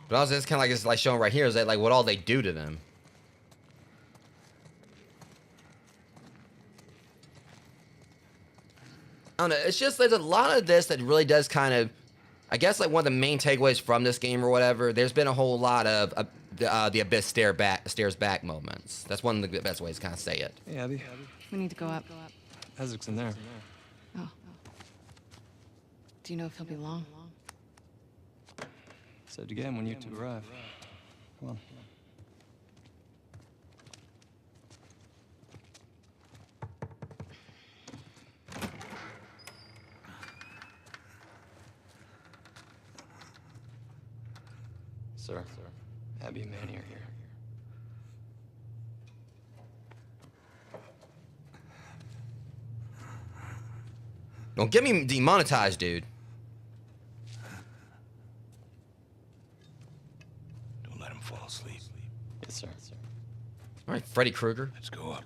Speaker 1: But also, it's kind of like it's like showing right here is that like what all they do to them. I don't know. It's just there's a lot of this that really does kind of, I guess, like one of the main takeaways from this game or whatever. There's been a whole lot of the Abyss stairs back moments. That's one of the best ways to kind of say it.
Speaker 6: Hey, Abby.
Speaker 3: We need to go up.
Speaker 6: Isaac's in there.
Speaker 3: Oh. Do you know if he'll be long?
Speaker 6: Said again when you two arrive. Come on. Sir. Abby and Manny are here.
Speaker 1: Don't get me demonetized, dude.
Speaker 14: Don't let him fall asleep.
Speaker 6: Yes, sir.
Speaker 1: All right, Freddy Krueger.
Speaker 14: Let's go up.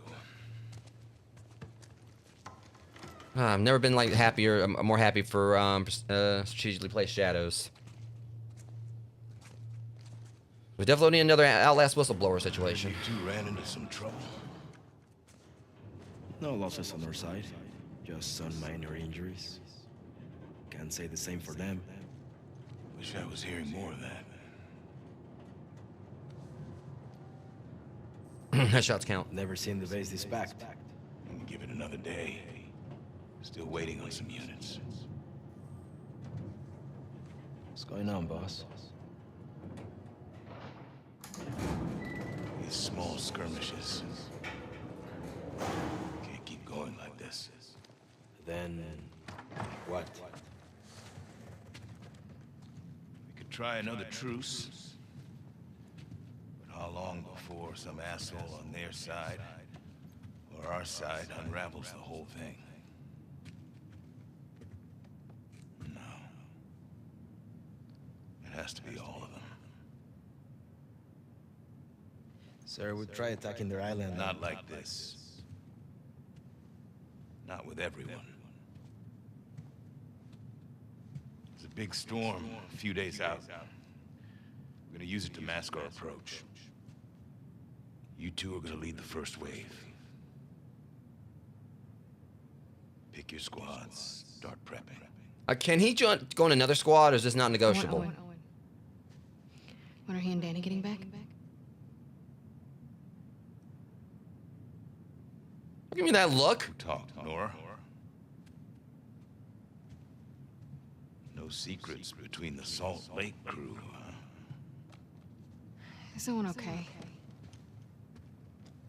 Speaker 1: I've never been like happier. I'm more happy for strategically placed shadows. We definitely need another Outlast whistleblower situation.
Speaker 14: You two ran into some trouble.
Speaker 10: No losses on our side. Just some minor injuries. Can't say the same for them.
Speaker 14: Wish I was hearing more of that.
Speaker 1: Headshots count.
Speaker 10: Never seen the base this packed.
Speaker 14: And give it another day. Still waiting on some units.
Speaker 10: What's going on, boss?
Speaker 14: These small skirmishes. Can't keep going like this.
Speaker 10: Then what? We could
Speaker 14: try another truce. But how long before some asshole on their side or our side unravels the whole thing? No. It has to be all of them.
Speaker 10: Sir, we try attacking their island.
Speaker 14: Not like this. Not with everyone. There's a big storm a few days out. We're gonna use it to mask our approach. You two are gonna lead the first wave. Pick your squads. Start prepping.
Speaker 1: Can he go in another squad, or is this not negotiable?
Speaker 2: Owen. When are he and Danny getting back?
Speaker 1: Give me that look.
Speaker 14: Talk, Nora. No secrets between the Salt Lake crew, huh?
Speaker 2: Is Owen okay?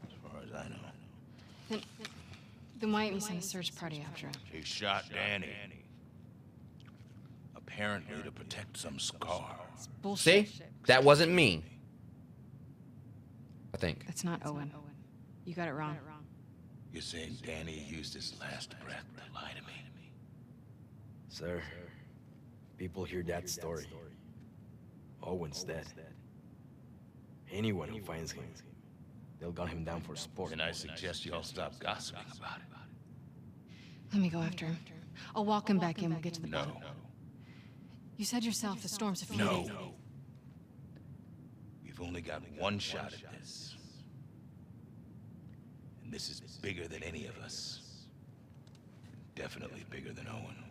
Speaker 14: As far as I know.
Speaker 2: Then why didn't you send a search party after him?
Speaker 14: They shot Danny. Apparently to protect some scar.
Speaker 1: See? That wasn't me. I think.
Speaker 2: That's not Owen. You got it wrong.
Speaker 14: You're saying Danny used his last breath to lie to me?
Speaker 10: Sir, people hear that story. Owen's dead. Anyone who finds him, they'll gun him down for sport.
Speaker 14: And I suggest you all stop gossiping about it.
Speaker 2: Let me go after him. I'll walk him back in. We'll get to the bottom.
Speaker 14: No.
Speaker 2: You said yourself the storm's a few days.
Speaker 14: No. We've only got one shot at this. And this is bigger than any of us. Definitely bigger than Owen.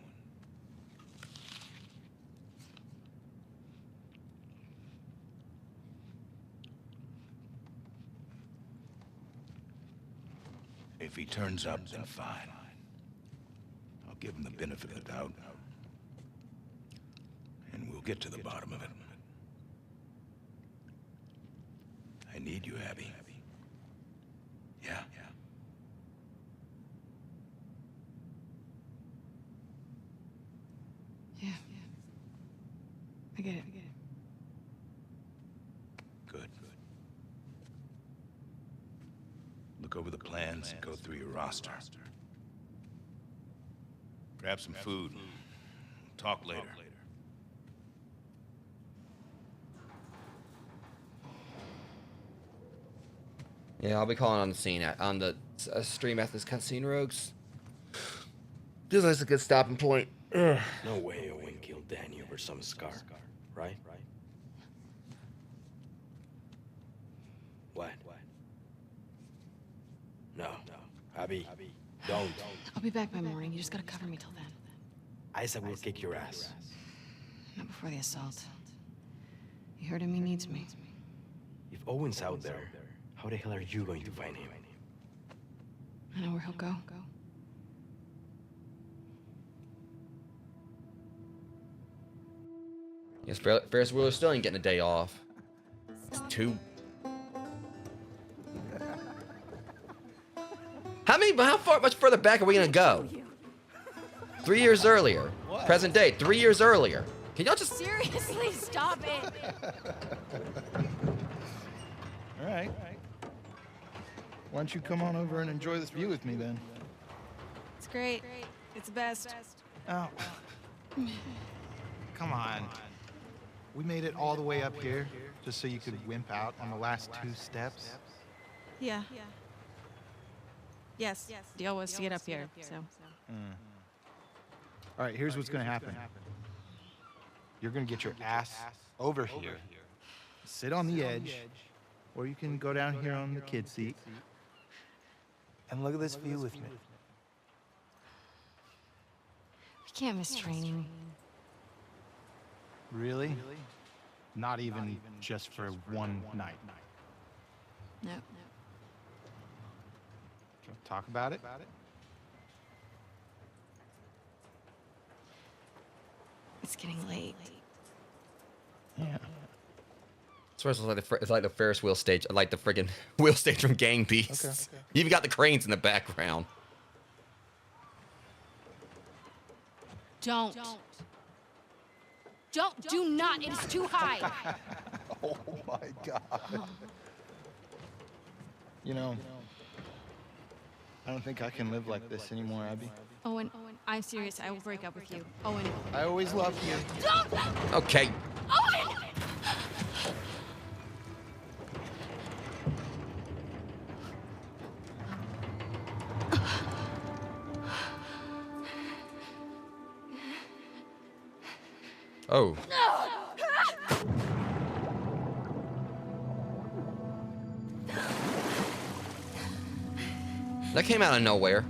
Speaker 14: If he turns up, then fine. I'll give him the benefit of the doubt. And we'll get to the bottom of it. I need you, Abby. Yeah?
Speaker 2: Yeah. I get it.
Speaker 14: Good. Look over the plans and go through your roster. Grab some food. Talk later.
Speaker 1: Yeah, I'll be calling on the scene on the stream after this cutscene, Rogues. Feels like it's a good stopping point. Ugh.
Speaker 10: No way Owen killed Danny over some scar, right? What? No. Abby, don't.
Speaker 2: I'll be back by morning. You just gotta cover me till then.
Speaker 10: Isaac will kick your ass.
Speaker 2: Not before the assault. You heard him, he needs me.
Speaker 10: If Owen's out there, how the hell are you going to find him?
Speaker 2: I know where he'll go.
Speaker 1: Yes, Ferris Wheeler still ain't getting a day off. It's too. How much further back are we gonna go? 3 years earlier.
Speaker 7: What?
Speaker 1: Present day, 3 years earlier. Can y'all just
Speaker 3: Seriously, stop it.
Speaker 7: All right. Why don't you come on over and enjoy this view with me then?
Speaker 15: It's great. It's the best.
Speaker 9: Oh. Come on. We made it all the way up here just so you could wimp out on the last 2 steps?
Speaker 15: Yeah. Yes. Deal was to get up here, so.
Speaker 9: All right, here's what's gonna happen. You're gonna get your ass over here, sit on the edge, or you can go down here on the kid seat, and look at this view with me.
Speaker 2: We can't miss training.
Speaker 9: Really? Not even just for one night.
Speaker 2: No.
Speaker 9: Talk about it?
Speaker 2: It's getting late.
Speaker 9: Yeah.
Speaker 1: So it's like the Ferris wheel stage, like the friggin' wheel stage from Gang Beasts.
Speaker 9: Okay.
Speaker 1: You've got the cranes in the background.
Speaker 3: Don't. Do not. It is too high.
Speaker 9: Oh my God. You know, I don't think I can live like this anymore, Abby.
Speaker 15: Owen, I'm serious. I will break up with you. Owen.
Speaker 9: I always loved you.
Speaker 3: Don't!
Speaker 1: Okay.
Speaker 3: Owen!
Speaker 1: Oh. That came out of nowhere.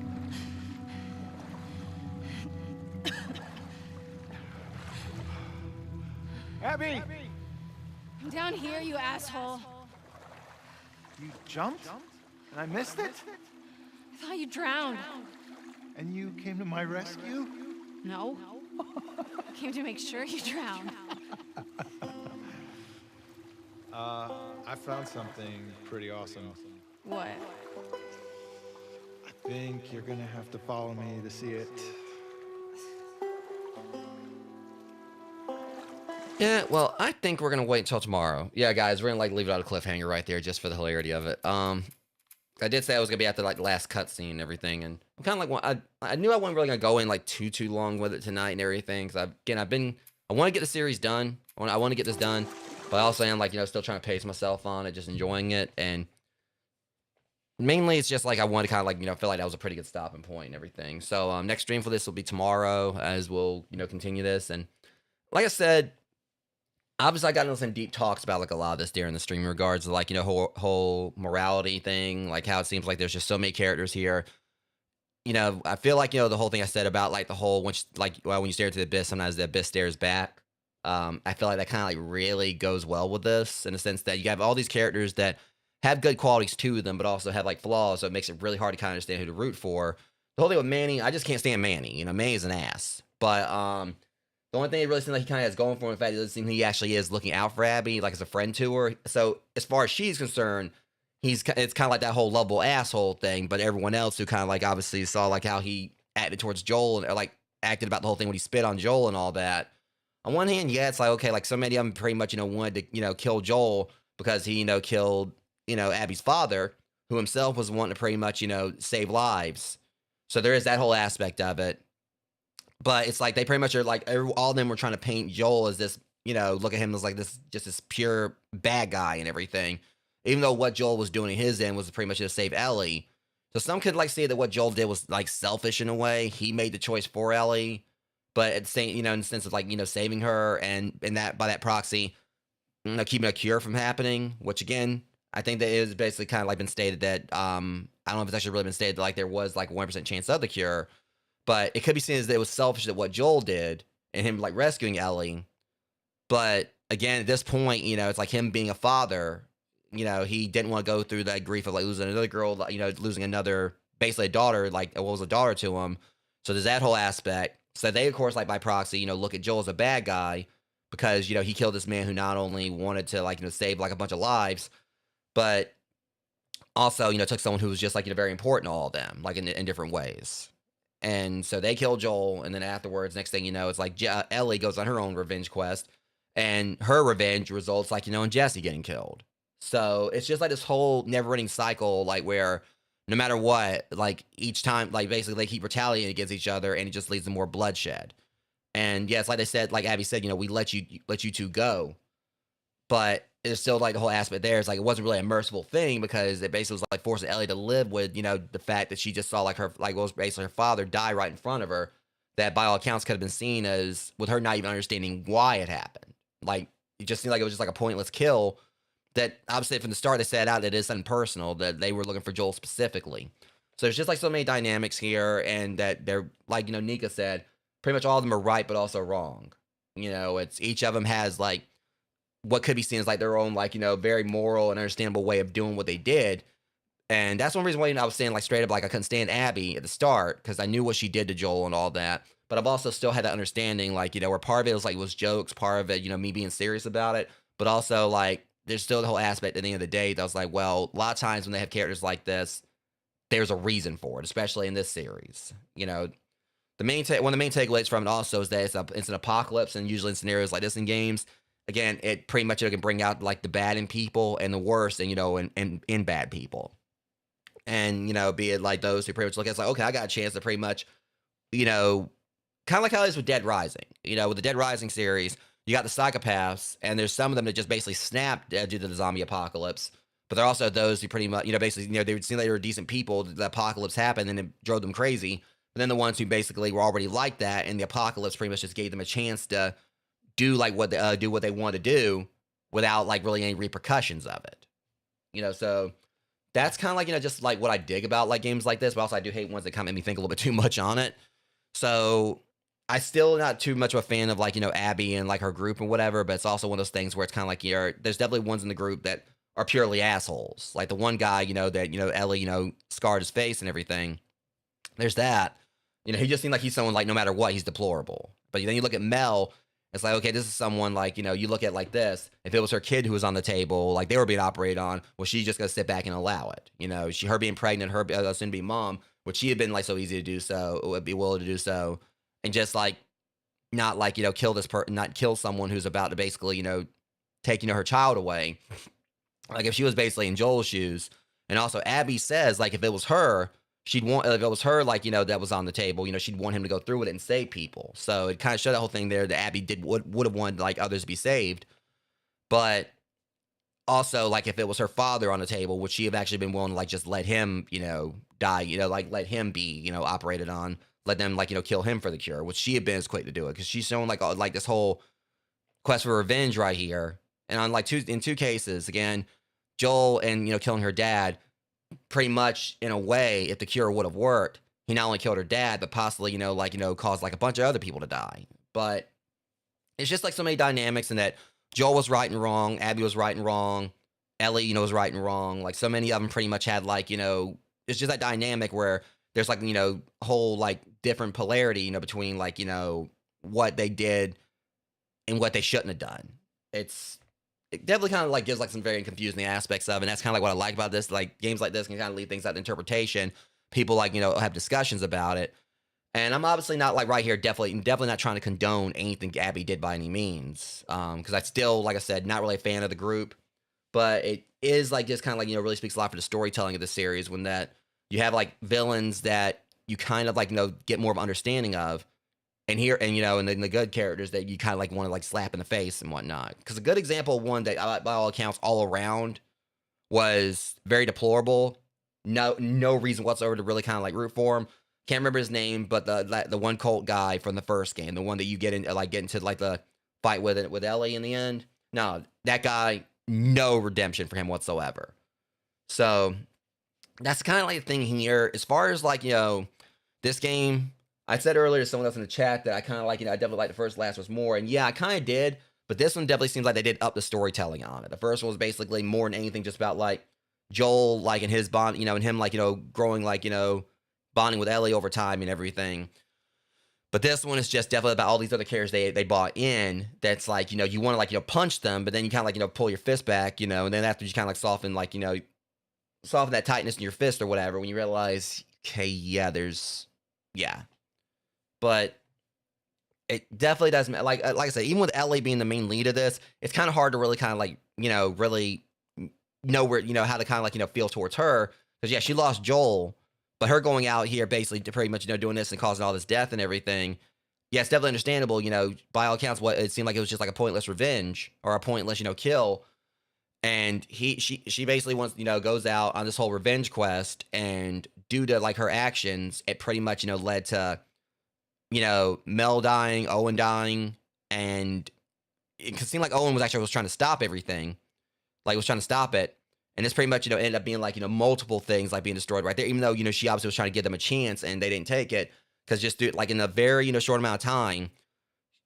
Speaker 9: Abby!
Speaker 3: I'm down here, you asshole.
Speaker 9: You jumped? And I missed it?
Speaker 3: I thought you drowned.
Speaker 9: And you came to my rescue?
Speaker 3: No. I came to make sure you drowned.
Speaker 9: I found something pretty awesome.
Speaker 15: What?
Speaker 9: I think you're gonna have to follow me to see it.
Speaker 1: Yeah, well, I think we're gonna wait until tomorrow. Yeah, guys, we're gonna like leave it out a cliffhanger right there just for the hilarity of it. I did say I was gonna be after like the last cutscene and everything, and I'm kind of like, I knew I wasn't really gonna go in like too long with it tonight and everything, because I want to get the series done. I want to get this done, but I also am like, still trying to pace myself on it, just enjoying it, and mainly it's just like I want to kind of like, feel like that was a pretty good stopping point and everything. So next stream for this will be tomorrow, as we'll, continue this. And like I said, obviously I got into some deep talks about like a lot of this during the stream in regards to like, whole morality thing, like how it seems like there's just so many characters here. I feel like, the whole thing I said about like the whole, when you stare into the abyss, sometimes the abyss stares back. I feel like that kind of like really goes well with this, in the sense that you have all these characters that have good qualities to them, but also have like flaws, so it makes it really hard to kind of understand who to root for. The whole thing with Manny, I just can't stand Manny. Manny's an ass. But the only thing it really seems like he kind of has going for him, in fact, it doesn't seem he actually is looking out for Abby, like as a friend to her. So as far as she's concerned, it's kind of like that whole lovable asshole thing. But everyone else who kind of like obviously saw like how he acted towards Joel, and or like acted about the whole thing when he spit on Joel and all that. On one hand, yeah, it's like, okay, like so many of them pretty much, wanted to, kill Joel because he, killed, Abby's father, who himself was wanting to pretty much, save lives. So there is that whole aspect of it. But it's like they pretty much are like, all of them were trying to paint Joel as this, look at him as like this, just this pure bad guy and everything. Even though what Joel was doing in his end was pretty much to save Ellie. So some could like say that what Joel did was like selfish in a way. He made the choice for Ellie. But at the same, in the sense of like, saving her and that by that proxy, keeping a cure from happening, which again, I think that is basically kind of like been stated that, I don't know if it's actually really been stated that like there was like a 1% chance of the cure, but it could be seen as that it was selfish that what Joel did and him like rescuing Ellie. But again, at this point, it's like him being a father, he didn't want to go through that grief of like losing another girl, losing another, basically a daughter, like what was a daughter to him. So there's that whole aspect. So they, of course, like by proxy, look at Joel as a bad guy because, he killed this man who not only wanted to like, save like a bunch of lives, but also, took someone who was just like, very important to all of them, like in different ways. And so they kill Joel. And then afterwards, next thing you know, it's like Ellie goes on her own revenge quest, and her revenge results like, in Jesse getting killed. So it's just like this whole never ending cycle, like where no matter what, like each time, like basically they keep retaliating against each other, and it just leads to more bloodshed. And yes, like they said, like Abby said, we let you two go, but it's still like the whole aspect there is like it wasn't really a merciful thing because it basically was like forcing Ellie to live with the fact that she just saw like her like was basically her father die right in front of her. That by all accounts could have been seen as with her not even understanding why it happened. Like it just seemed like it was just like a pointless kill. That obviously from the start they set out that it's something personal, that they were looking for Joel specifically. So there's just like so many dynamics here, and that they're like, Nika said, pretty much all of them are right, but also wrong. It's each of them has like what could be seen as like their own, like, very moral and understandable way of doing what they did. And that's one reason why I was saying like straight up, like I couldn't stand Abby at the start because I knew what she did to Joel and all that. But I've also still had that understanding, like, where part of it was like, it was jokes, part of it, me being serious about it, but also like, there's still the whole aspect at the end of the day that was like, well, a lot of times when they have characters like this, there's a reason for it, especially in this series. one of the main takeaways from it also is that it's an apocalypse, and usually in scenarios like this in games, again, it pretty much can bring out like the bad in people and the worst, and in bad people, and be it like those who pretty much look at it, it's like, okay, I got a chance to pretty much, kind of like how it is with Dead Rising. With the Dead Rising series, you got the psychopaths, and there's some of them that just basically snap due to the zombie apocalypse. But there are also those who pretty much, basically, they would seem like they were decent people. The apocalypse happened, and it drove them crazy. But then the ones who basically were already like that, and the apocalypse pretty much just gave them a chance to do like what they wanted to do without like really any repercussions of it. So that's kind of like just like what I dig about like games like this. But also I do hate ones that kind of make me think a little bit too much on it. So I still not too much of a fan of like Abby and like her group and whatever. But it's also one of those things where it's kind of like there's definitely ones in the group that are purely assholes. Like the one guy that Ellie scarred his face and everything. There's that. He just seemed like he's someone like no matter what, he's deplorable. But then you look at Mel, it's like, okay, this is someone like, you look at like this. If it was her kid who was on the table, like they were being operated on, well, she's just going to sit back and allow it. Her being pregnant, her soon to be mom, which she had been like so easy to do so, would be willing to do so. And just like, not like, kill this person, not kill someone who's about to basically, take, her child away. Like if she was basically in Joel's shoes. And also Abby says like, if it was her, if it was her, like, that was on the table, she'd want him to go through with it and save people. So it kind of showed that whole thing there that Abby would have wanted, like, others to be saved. But also, like, if it was her father on the table, would she have actually been willing to, like, just let him, die, like, let him be, operated on, let them, like, kill him for the cure, which she had been as quick to do it. Because she's shown, like, this whole quest for revenge right here. And on, like, in two cases, again, Joel and, killing her dad, pretty much in a way, if the cure would have worked, he not only killed her dad, but possibly, caused like a bunch of other people to die. But it's just like so many dynamics in that Joel was right and wrong, Abby was right and wrong, Ellie, was right and wrong. Like so many of them pretty much had like, it's just that dynamic where there's like, whole like different polarity, between like, what they did and what they shouldn't have done. It definitely kind of like gives like some very confusing aspects of it. And that's kind of like what I like about this. Like games like this can kind of leave things out to interpretation. People like, have discussions about it. And I'm obviously not like right here, definitely not trying to condone anything Abby did by any means. Because I still, like I said, not really a fan of the group. But it is like just kind of like, really speaks a lot for the storytelling of the series when that you have like villains that you kind of like, get more of an understanding of. And here, and and then the good characters that you kind of like want to like slap in the face and whatnot. Because a good example of one that, by all accounts, all around was very deplorable. No reason whatsoever to really kind of like root for him. Can't remember his name, but the one cult guy from the first game, the one that you get into like the fight with Ellie in the end. No, that guy, no redemption for him whatsoever. So that's kind of like the thing here. As far as like this game. I said earlier to someone else in the chat that I kind of like, I definitely like the first Last was more. And yeah, I kind of did. But this one definitely seems like they did up the storytelling on it. The first one was basically more than anything just about like Joel, like in his bond, and him like, growing like, bonding with Ellie over time and everything. But this one is just definitely about all these other characters they bought in. That's like, you want to like, punch them, but then you kind of like, pull your fist back, and then after you kind of like soften like, soften that tightness in your fist or whatever, when you realize, okay, yeah, yeah. But it definitely doesn't like I said, even with Ellie being the main lead of this, it's kind of hard to really kind of like, really know where, how to kind of like, feel towards her. Because yeah, she lost Joel, but her going out here basically to pretty much, doing this and causing all this death and everything. Yeah, it's definitely understandable, by all accounts, what it seemed like it was just like a pointless revenge or a pointless, kill. And she basically wants, goes out on this whole revenge quest, and due to like her actions, it pretty much, led to Mel dying, Owen dying, and it seemed like Owen was trying to stop everything, like was trying to stop it, and it's pretty much ended up being like multiple things like being destroyed right there, even though she obviously was trying to give them a chance and they didn't take it because just like in a very short amount of time,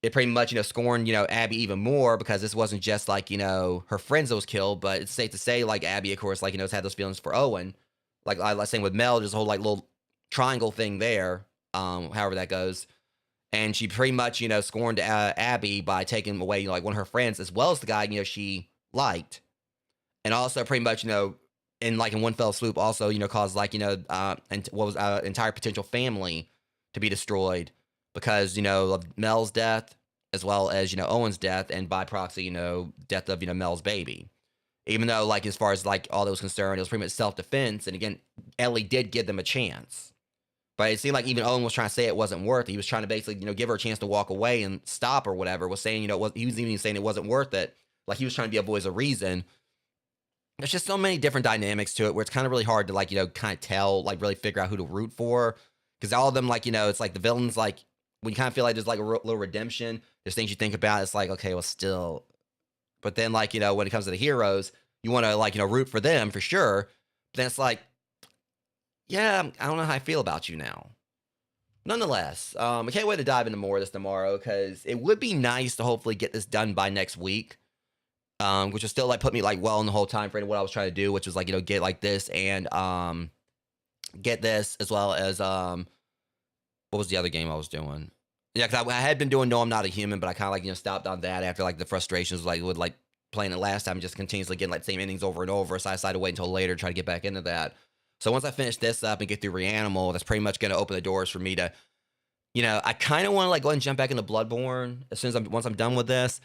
Speaker 1: it pretty much scorned Abby even more because this wasn't just like her friends that was killed, but it's safe to say like Abby of course like has had those feelings for Owen, like I was saying with Mel, there's a whole like little triangle thing there, however that goes. And she pretty much, scorned Abby by taking away, like one of her friends, as well as the guy, she liked. And also pretty much, in one fell swoop, also, caused like, and what was entire potential family to be destroyed because, you know, of Mel's death, as well as, you know, Owen's death, and by proxy, you know, death of, you know, Mel's baby. Even though, like, as far as, like, all that was concerned, it was pretty much self-defense, and again, Ellie did give them a chance. But it seemed like even Owen was trying to say it wasn't worth it. He was trying to basically, you know, give her a chance to walk away and stop or whatever, was saying, you know, he was even saying it wasn't worth it. Like, he was trying to be a voice of reason. There's just so many different dynamics to it where it's kind of really hard to, like, you know, kind of tell, like, really figure out who to root for. Because all of them, like, you know, it's like the villains, like, when you kind of feel like there's, like, a little redemption, there's things you think about, it's like, okay, well, still. But then, like, you know, when it comes to the heroes, you want to, like, you know, root for them for sure. But then it's like, yeah, I don't know how I feel about you now. Nonetheless, I can't wait to dive into more of this tomorrow, because it would be nice to hopefully get this done by next week. Which will still, like, put me, like, well in the whole time frame of what I was trying to do, which was, like, you know, get, like, this and get this, as well as what was the other game I was doing? Yeah, because I had been doing No, I'm Not a Human, but I kind of, like, you know, stopped on that after, like, the frustrations, like, with, like, playing it last time, just continuously getting, like, the same endings over and over, so I decided to wait until later to try to get back into that. So once I finish this up and get through Reanimal, that's pretty much going to open the doors for me to, you know, I kind of want to, like, go ahead and jump back into Bloodborne as soon as once I'm done with this.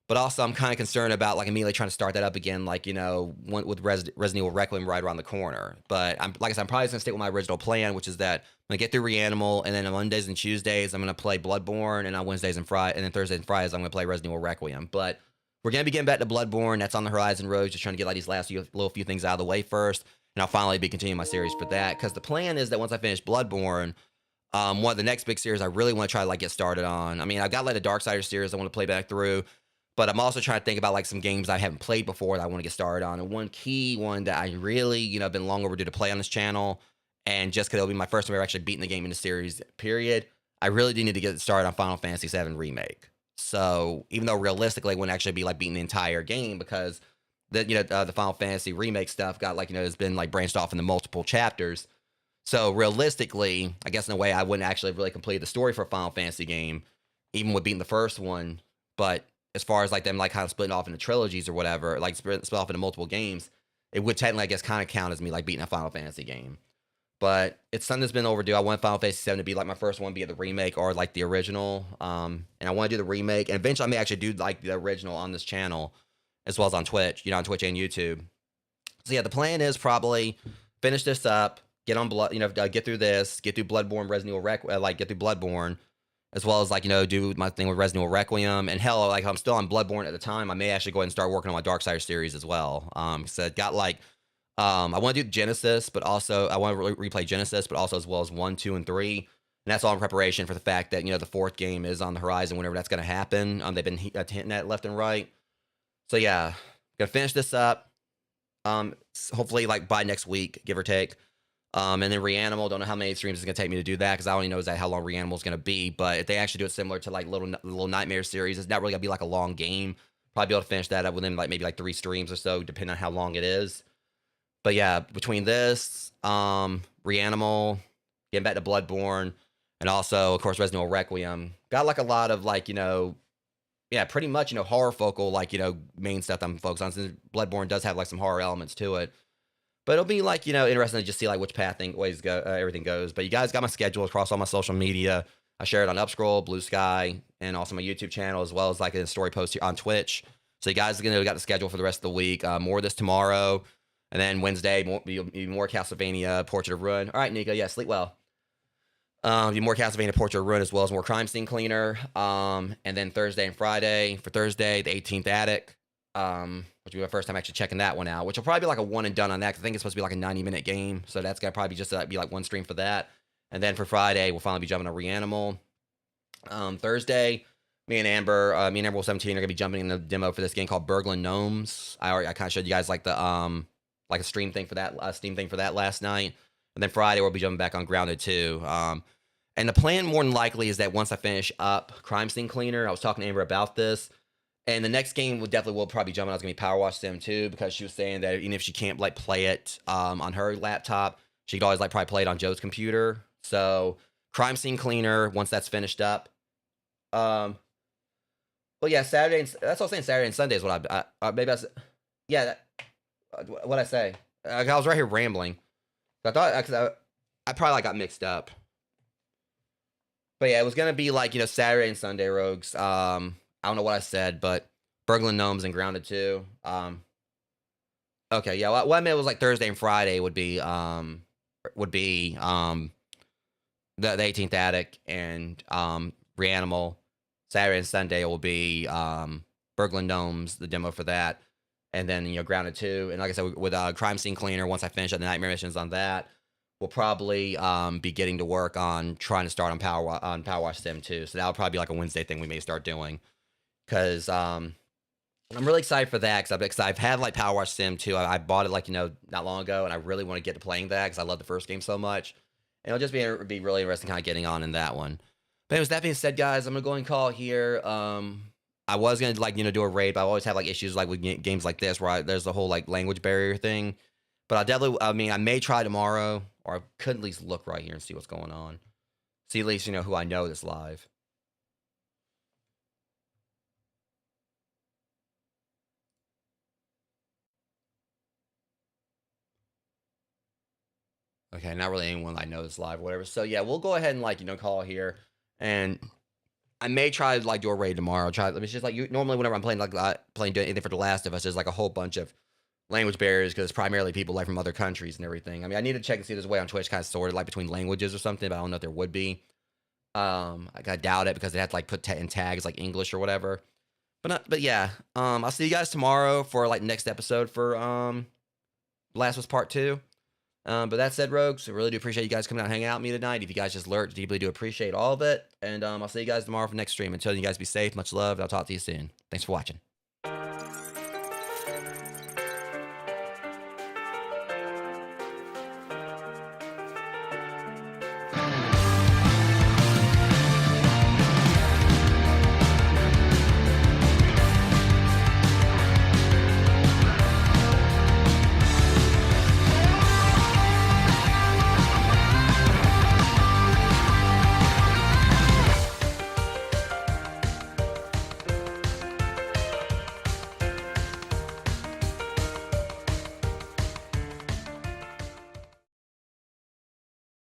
Speaker 1: But also, I'm kind of concerned about, like, immediately trying to start that up again, like, you know, with Resident Evil Requiem right around the corner. But like I said, I'm probably going to stick with my original plan, which is that I'm going to get through Reanimal, and then on Mondays and Tuesdays, I'm going to play Bloodborne, and on Wednesdays and Fridays, and then Thursdays and Fridays, I'm going to play Resident Evil Requiem. But we're going to be getting back to Bloodborne. That's on the horizon road, just trying to get, like, these last few things out of the way first. And I'll finally be continuing my series for that. Because the plan is that once I finish Bloodborne, one of the next big series I really want to try to, like, get started on. I mean, I've got, like, the Darksiders series I want to play back through. But I'm also trying to think about, like, some games I haven't played before that I want to get started on. And one key one that I really, you know, been long overdue to play on this channel, and just because it'll be my first time ever actually beating the game in the series, period, I really do need to get started on Final Fantasy VII Remake. So even though realistically it wouldn't actually be, like, beating the entire game, because the, you know, the Final Fantasy Remake stuff got, like, you know, has been, like, branched off into multiple chapters. So realistically, I guess in a way I wouldn't actually really complete the story for a Final Fantasy game, even with beating the first one. But as far as, like, them, like, kind of splitting off into trilogies or whatever, like, split off into multiple games, it would technically, I guess, kind of count as me, like, beating a Final Fantasy game. But it's something that's been overdue. I want Final Fantasy VII to be, like, my first one, be it the remake or, like, the original. And I want to do the remake, and eventually I may actually do, like, the original on this channel, as well as on Twitch, you know, on Twitch and YouTube. So yeah, the plan is probably finish this up, get on Blood, you know, get through this, get through Bloodborne, Resident Evil get through Bloodborne, as well as, like, you know, do my thing with Resident Evil Requiem. And hell, like, I'm still on Bloodborne at the time, I may actually go ahead and start working on my Darksiders series as well. So it got, like, I want to do Genesis, but also I want to replay Genesis, but also as well as 1, 2, and 3. And that's all in preparation for the fact that, you know, the fourth game is on the horizon whenever that's going to happen. They've been hinting at left and right. So yeah, gonna finish this up. Hopefully, like, by next week, give or take. And then Reanimal, don't know how many streams it's gonna take me to do that, because I don't even know exactly how long Reanimal is gonna be. But if they actually do it similar to, like, little Nightmare series, it's not really gonna be like a long game. Probably be able to finish that up within, like, maybe like 3 streams or so, depending on how long it is. But yeah, between this, Reanimal, getting back to Bloodborne, and also, of course, Resident Evil Requiem, got, like, a lot of, like, you know, yeah, pretty much, you know, horror focal, like, you know, main stuff I'm focused on, since Bloodborne does have, like, some horror elements to it. But it'll be, like, you know, interesting to just see, like, which path everything goes. But you guys got my schedule across all my social media. I share it on Upscroll, Blue Sky, and also my YouTube channel, as well as, like, a story post here on Twitch. So you guys are gonna got the schedule for the rest of the week. More of this tomorrow, and then Wednesday, more Castlevania, Portrait of Ruin. All right, Nico, yeah, sleep well. More Castlevania Portrait of Ruin, as well as more Crime Scene Cleaner. And then Thursday and Friday. For Thursday, the 18th Attic. Which will be my first time actually checking that one out. Which will probably be like a one and done on that, 'cause I think it's supposed to be like a 90-minute game. So that's gonna probably just be like one stream for that. And then for Friday, we'll finally be jumping to Reanimal. Thursday, me and Amber will 17 are gonna be jumping in the demo for this game called Burglin' Gnomes. I kind of showed you guys, like, the like a stream thing for that, Steam thing for that last night. And then Friday, we'll be jumping back on Grounded 2. And the plan, more than likely, is that once I finish up Crime Scene Cleaner, I was talking to Amber about this, and the next game will probably jump on. It's going to be Power Wash Sim 2, because she was saying that even if she can't, like, play it on her laptop, she could always, like, probably play it on Joe's computer. So Crime Scene Cleaner, once that's finished up. Well, yeah, Saturday, that's what I was saying, Saturday and Sunday is what maybe I said, yeah, what'd I say? I was right here rambling. I thought, because I probably, like, got mixed up. But yeah, it was gonna be like, Saturday and Sunday, Rogues. I don't know what I said, but Burgling Gnomes and Grounded 2. Okay, yeah, what I meant was like Thursday and Friday would be the 18th Attic and Reanimal. Saturday and Sunday will be Burgling Gnomes, the demo for that. And then, Grounded 2. And like I said, with Crime Scene Cleaner, once I finish up the nightmare missions on that, we'll probably be getting to work on trying to start on Power Wash Sim 2. So that'll probably be like a Wednesday thing we may start doing. Because I'm really excited for that, because I've had like Power Wash Sim 2. I bought it like, not long ago, and I really want to get to playing that because I love the first game so much. And it'll just be really interesting kind of getting on in that one. But anyways, that being said, guys, I'm going to go and call it here. I was going to do a raid, but I always have like issues like with games like this where there's the whole like language barrier thing. But I may try tomorrow, or I could at least look right here and see what's going on. See at least, who I know that's live. Okay, not really anyone I know that's live or whatever. So yeah, we'll go ahead and like, call here. And I may try to like do a raid tomorrow. It's just like normally whenever I'm playing doing anything for The Last of Us, there's like a whole bunch of language barriers because it's primarily people like from other countries and everything. I need to check and see if there's a way on Twitch kind of sorted like between languages or something, but I don't know if there would be. I doubt it because they have to like put in tags like English or whatever. But yeah, I'll see you guys tomorrow for like next episode for Last of Us Part 2. But that said, Rogues, I really do appreciate you guys coming out and hanging out with me tonight. If you guys just lurked, deeply do appreciate all of it. And I'll see you guys tomorrow for next stream. Until then, you guys be safe. Much love. I'll talk to you soon. Thanks for watching.